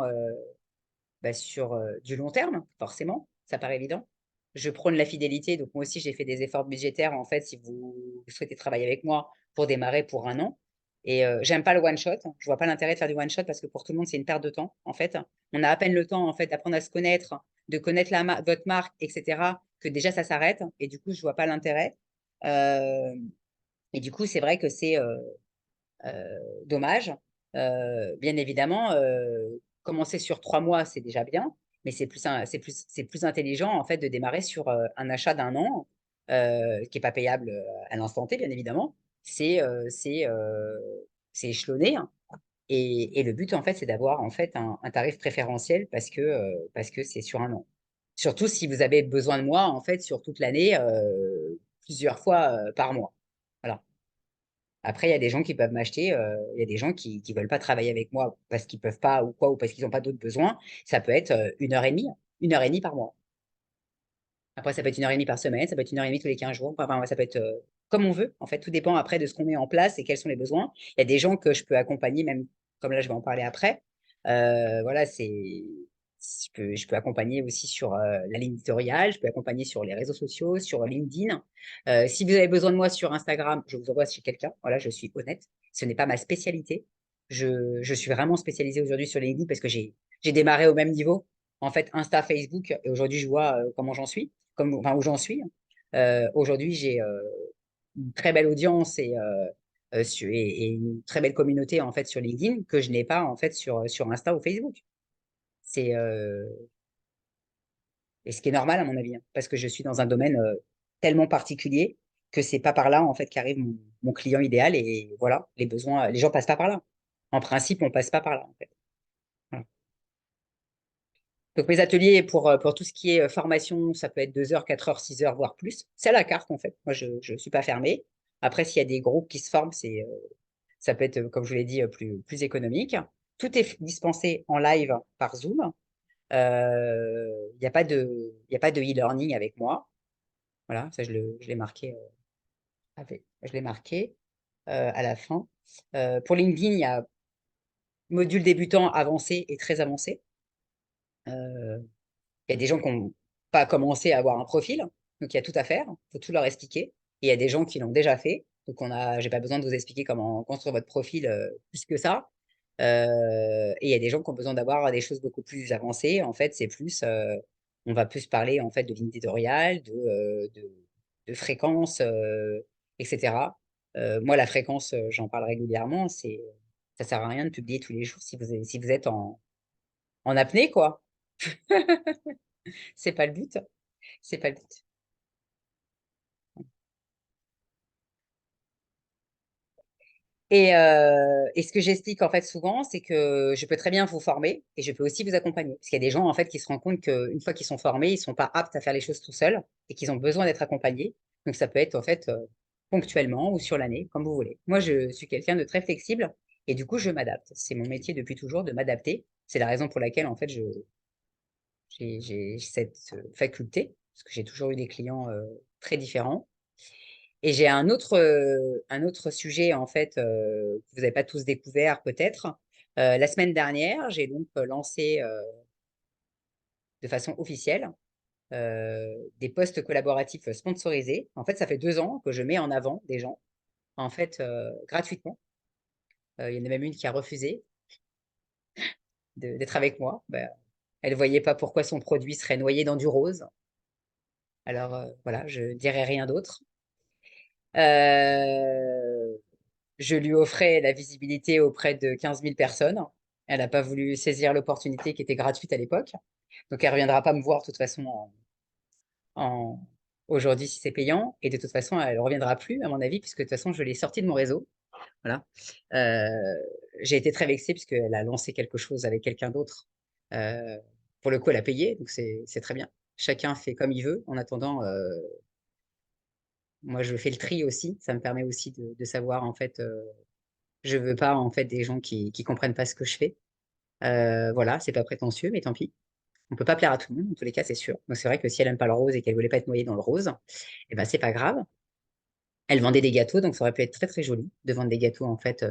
sur du long terme, forcément, ça paraît évident. Je prône la fidélité, donc moi aussi j'ai fait des efforts budgétaires en fait si vous souhaitez travailler avec moi pour démarrer pour 1 an. Et j'aime pas le one shot. Je vois pas l'intérêt de faire du one shot parce que pour tout le monde c'est une perte de temps en fait. On a à peine le temps en fait d'apprendre à se connaître, de connaître votre marque, etc. Que déjà ça s'arrête et du coup je vois pas l'intérêt. Euh, et du coup c'est vrai que c'est dommage. Bien évidemment, commencer sur 3 mois, c'est déjà bien, mais c'est plus intelligent en fait de démarrer sur un achat d'1 an qui n'est pas payable à l'instant T, bien évidemment. C'est échelonné, hein. Et le but, en fait, c'est d'avoir en fait un tarif préférentiel parce que c'est sur 1 an. Surtout si vous avez besoin de moi, en fait, sur toute l'année, plusieurs fois par mois. Voilà. Après, il y a des gens qui peuvent m'acheter, il y a des gens qui ne veulent pas travailler avec moi parce qu'ils peuvent pas ou quoi, ou parce qu'ils n'ont pas d'autres besoins. Ça peut être 1 heure et demie, 1 heure et demie par mois. Après, ça peut être 1 heure et demie par semaine, ça peut être 1 heure et demie tous les 15 jours. Enfin, ça peut être comme on veut. En fait, tout dépend après de ce qu'on met en place et quels sont les besoins. Il y a des gens que je peux accompagner, même comme là, je vais en parler après. Voilà, je peux accompagner aussi sur la ligne éditoriale, je peux accompagner sur les réseaux sociaux, sur LinkedIn. Si vous avez besoin de moi sur Instagram, je vous envoie chez quelqu'un. Voilà, je suis honnête. Ce n'est pas ma spécialité. Je suis vraiment spécialisée aujourd'hui sur LinkedIn parce que j'ai démarré au même niveau. En fait, Insta, Facebook, et aujourd'hui, je vois comment j'en suis enfin, où j'en suis. Aujourd'hui, j'ai une très belle audience et une très belle communauté en fait sur LinkedIn que je n'ai pas en fait sur Insta ou Facebook. C'est et ce qui est normal à mon avis, hein, parce que je suis dans un domaine tellement particulier que c'est pas par là en fait qu'arrive mon client idéal et voilà, les besoins, les gens passent pas par là. En principe, on passe pas par là en fait. Voilà. Donc mes ateliers pour tout ce qui est formation, ça peut être 2 heures, 4 heures, 6 heures, voire plus. C'est à la carte en fait. Moi, je ne suis pas fermée. Après, s'il y a des groupes qui se forment, ça peut être, comme je vous l'ai dit, plus économique. Tout est dispensé en live par Zoom. Il n'y a pas il y a pas de e-learning avec moi. Voilà, ça je l'ai marqué, je l'ai marqué à la fin. Pour LinkedIn, il y a module débutant avancé et très avancé. Euh, Il y a des gens qui n'ont pas commencé à avoir un profil, donc il y a tout à faire, il faut tout leur expliquer. Et il y a des gens qui l'ont déjà fait, donc j'ai pas besoin de vous expliquer comment construire votre profil plus que ça. Et il y a des gens qui ont besoin d'avoir des choses beaucoup plus avancées. En fait, on va plus parler en fait de ligne éditoriale, de fréquence, etc. Moi, la fréquence, j'en parle régulièrement. Ça sert à rien de publier tous les jours si vous êtes en apnée, quoi. C'est pas le but. C'est pas le but. Et ce que j'explique en fait souvent, c'est que je peux très bien vous former et je peux aussi vous accompagner. Parce qu'il y a des gens en fait qui se rendent compte qu'une fois qu'ils sont formés, ils sont pas aptes à faire les choses tout seuls et qu'ils ont besoin d'être accompagnés. Donc ça peut être en fait ponctuellement ou sur l'année, comme vous voulez. Moi, je suis quelqu'un de très flexible et du coup, je m'adapte. C'est mon métier depuis toujours de m'adapter. C'est la raison pour laquelle en fait j'ai cette faculté parce que j'ai toujours eu des clients très différents. Et j'ai un autre sujet, en fait, que vous n'avez pas tous découvert peut-être. La semaine dernière, j'ai donc lancé de façon officielle des postes collaboratifs sponsorisés. En fait, ça fait 2 ans que je mets en avant des gens, en fait, gratuitement. Il y en a même une qui a refusé d'être avec moi. Ben, elle ne voyait pas pourquoi son produit serait noyé dans du rose. Alors voilà, je ne dirai rien d'autre. Euh, Je lui offrais la visibilité auprès de 15 000 personnes. Elle n'a pas voulu saisir l'opportunité qui était gratuite à l'époque. Donc, elle ne reviendra pas me voir de toute façon en- aujourd'hui si c'est payant. Et de toute façon, elle ne reviendra plus, à mon avis, puisque de toute façon, je l'ai sortie de mon réseau. Voilà. Euh, j'ai été très vexée puisqu'elle a lancé quelque chose avec quelqu'un d'autre. Euh, pour le coup, elle a payé, donc c'est très bien. Chacun fait comme il veut. En attendant, moi, je fais le tri aussi. Ça me permet aussi de savoir, en fait, je veux pas en fait des gens qui comprennent pas ce que je fais. Voilà, c'est pas prétentieux, mais tant pis. On ne peut pas plaire à tout le monde, en tous les cas, c'est sûr. Donc, c'est vrai que si elle n'aime pas le rose et qu'elle ne voulait pas être noyée dans le rose, eh ben, c'est pas grave. Elle vendait des gâteaux, donc ça aurait pu être très, très joli de vendre des gâteaux, en fait,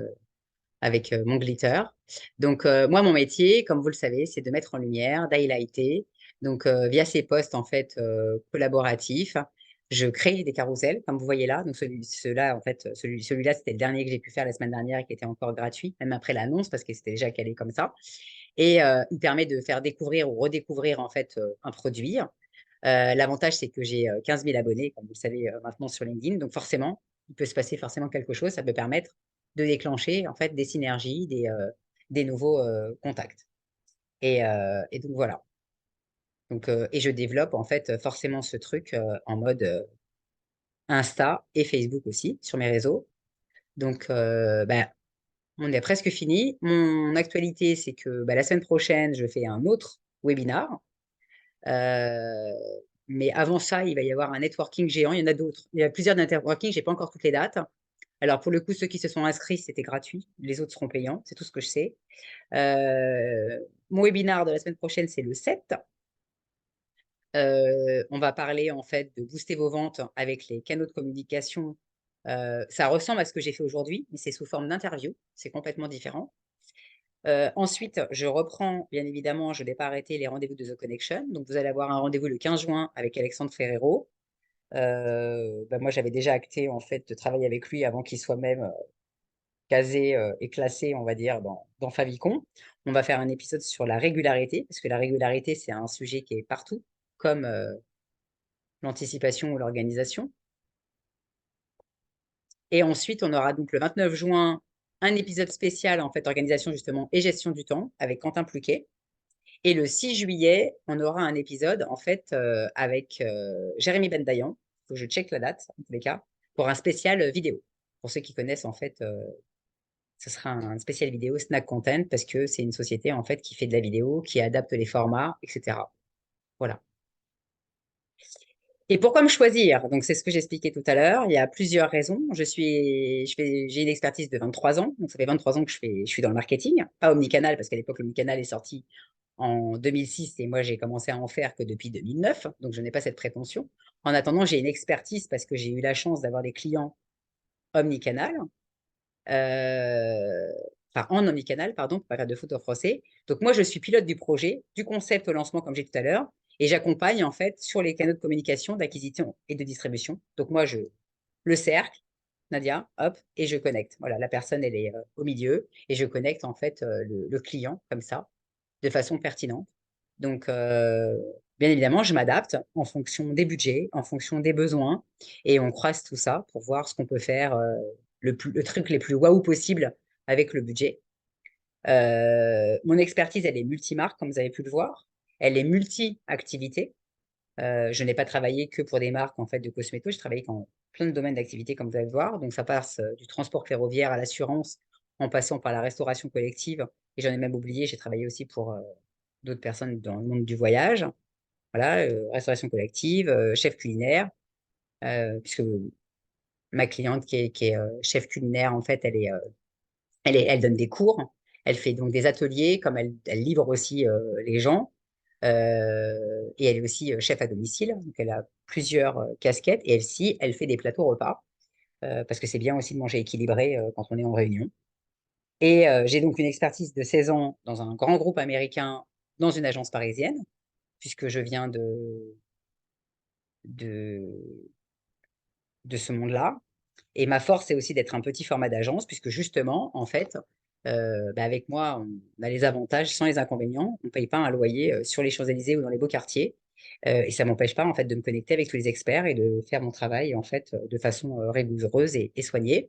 avec mon glitter. Donc, moi, mon métier, comme vous le savez, c'est de mettre en lumière, d'highlighter. Donc, via ces posts, en fait, collaboratifs, je crée des carousels, comme vous voyez là. Donc, celui-là, en fait, celui-là, c'était le dernier que j'ai pu faire la semaine dernière et qui était encore gratuit, même après l'annonce, parce que c'était déjà calé comme ça. Et il permet de faire découvrir ou redécouvrir, en fait, un produit. L'avantage, c'est que j'ai 15 000 abonnés, comme vous le savez maintenant sur LinkedIn. Donc forcément, il peut se passer forcément quelque chose. Ça peut permettre de déclencher en fait des synergies, des nouveaux contacts. Et donc voilà. Donc, et je développe en fait forcément ce truc en mode Insta et Facebook aussi sur mes réseaux. Donc, bah, on est presque fini. Mon actualité, c'est que bah, la semaine prochaine, je fais un autre webinar. Euh, mais avant ça, il va y avoir un networking géant. Il y en a d'autres. Il y a plusieurs networking. J'ai pas encore toutes les dates. Alors, pour le coup, ceux qui se sont inscrits, c'était gratuit. Les autres seront payants. C'est tout ce que je sais. Mon webinar de la semaine prochaine, c'est le 7. On va parler en fait de booster vos ventes avec les canaux de communication. Ça ressemble à ce que j'ai fait aujourd'hui, mais c'est sous forme d'interview. C'est complètement différent. Ensuite, je reprends, bien évidemment, je n'ai pas arrêté les rendez-vous de The Connection. Donc, vous allez avoir un rendez-vous le 15 juin avec Alexandre Ferrero. Bah, moi, j'avais déjà acté en fait de travailler avec lui avant qu'il soit même casé et classé, on va dire, dans Favicon. On va faire un épisode sur la régularité, parce que la régularité, c'est un sujet qui est partout, comme l'anticipation ou l'organisation. Et ensuite, on aura donc le 29 juin un épisode spécial, en fait, organisation justement et gestion du temps avec Quentin Pluquet. Et le 6 juillet, on aura un épisode, en fait, avec Jérémy Bendayan. Il faut que je check la date, en tous les cas, pour un spécial vidéo. Pour ceux qui connaissent, en fait, ce sera un spécial vidéo Snack Content parce que c'est une société, en fait, qui fait de la vidéo, qui adapte les formats, etc. Voilà. Et pourquoi me choisir? Donc, c'est ce que j'expliquais tout à l'heure. Il y a plusieurs raisons. J'ai une expertise de 23 ans. Donc, ça fait 23 ans que je suis dans le marketing. Pas omnicanal, parce qu'à l'époque, l'omnicanal est sorti en 2006 et moi, j'ai commencé à en faire que depuis 2009. Donc, je n'ai pas cette prétention. En attendant, j'ai une expertise parce que j'ai eu la chance d'avoir des clients omnicanal. Euh, enfin, en omnicanal, pardon, pour pas faire de faute en français. Donc, moi, je suis pilote du projet, du concept au lancement, comme j'ai dit tout à l'heure, et j'accompagne, en fait, sur les canaux de communication, d'acquisition et de distribution. Donc, moi, le cercle, Nadia, hop, et je connecte. Voilà, la personne, elle est au milieu, et je connecte, en fait, le client, comme ça, de façon pertinente. Donc, bien évidemment, je m'adapte en fonction des budgets, en fonction des besoins, et on croise tout ça pour voir ce qu'on peut faire le truc les plus waouh possible avec le budget. Mon expertise, elle est multimarque, comme vous avez pu le voir. Elle est multi-activité. Je n'ai pas travaillé que pour des marques en fait de cosmétos. J'ai travaillé dans plein de domaines d'activité, comme vous allez le voir. Donc, ça passe du transport ferroviaire à l'assurance, en passant par la restauration collective. Et j'en ai même oublié, j'ai travaillé aussi pour d'autres personnes dans le monde du voyage. Voilà, restauration collective, chef culinaire, puisque ma cliente qui est chef culinaire, en fait, elle donne des cours. Elle fait donc des ateliers, comme elle livre aussi les gens. Et elle est aussi chef à domicile. Donc, elle a plusieurs casquettes. Et elle, si, elle fait des plateaux repas, parce que c'est bien aussi de manger équilibré quand on est en réunion. Et j'ai donc une expertise de 16 ans dans un grand groupe américain, dans une agence parisienne, puisque je viens de, de ce monde-là. Et ma force, c'est aussi d'être un petit format d'agence, puisque justement, en fait, bah, avec moi, on a les avantages sans les inconvénients. On ne paye pas un loyer sur les Champs-Élysées ou dans les beaux quartiers. Et ça ne m'empêche pas, en fait, de me connecter avec tous les experts et de faire mon travail, en fait, de façon rigoureuse et soignée.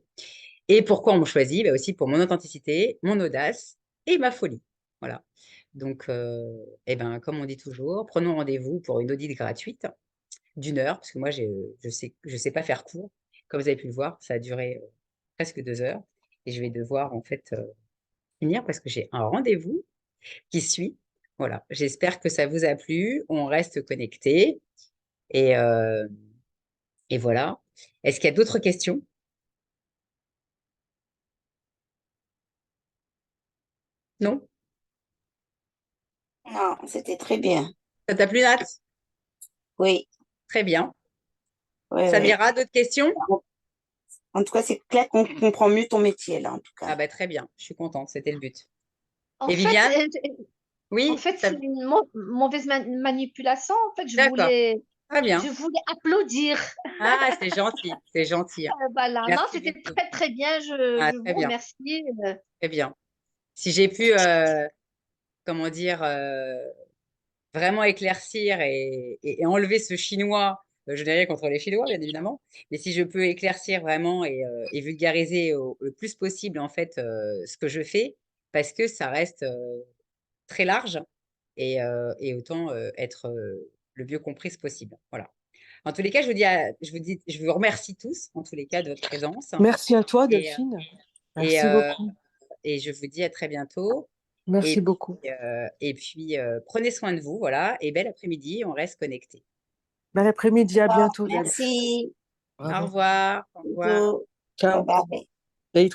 Et pourquoi on me choisit? Bah, aussi pour mon authenticité, mon audace et ma folie. Voilà. Donc, eh ben, comme on dit toujours, prenons rendez-vous pour une audit gratuite d'1 heure, parce que moi, je sais pas faire court. Comme vous avez pu le voir, ça a duré presque 2 heures. Et je vais devoir, en fait, finir parce que j'ai un rendez-vous qui suit. Voilà. J'espère que ça vous a plu. On reste connectés. Et, euh, et voilà. Est-ce qu'il y a d'autres questions? Non? Non, c'était très bien. Ça t'a plu, Nat? Oui, Très bien. oui, oui. Samira, d'autres questions? En tout cas, c'est clair qu'on comprend mieux ton métier, là, en tout cas. Ah bah très bien, je suis contente, c'était le but. En Et fait, Viviane? en Oui, fait, c'est une mauvaise manipulation. En fait, d'accord, très je bien. voulais applaudir. Ah, c'est gentil. Voilà. Non, Merci c'était beaucoup. très, très bien. Ah, Je très vous bien, remercie. très bien. Si j'ai pu, comment dire, vraiment éclaircir et enlever ce chinois, je n'ai rien contre les Chinois, bien évidemment, mais si je peux éclaircir vraiment et vulgariser le plus possible, en fait, ce que je fais, parce que ça reste très large et autant être le mieux comprise possible. Voilà. En tous les cas, je vous remercie tous, en tous les cas, de votre présence. Merci à toi, Et, Delphine. et, Merci beaucoup. et je vous dis à très bientôt. Merci Et beaucoup. puis, prenez soin de vous, voilà, et bel après-midi, on reste connectés. Bon après-midi, à bientôt, Delph. Merci. Au Bravo. revoir, au revoir. Bisous. Ciao. Bye bye. Et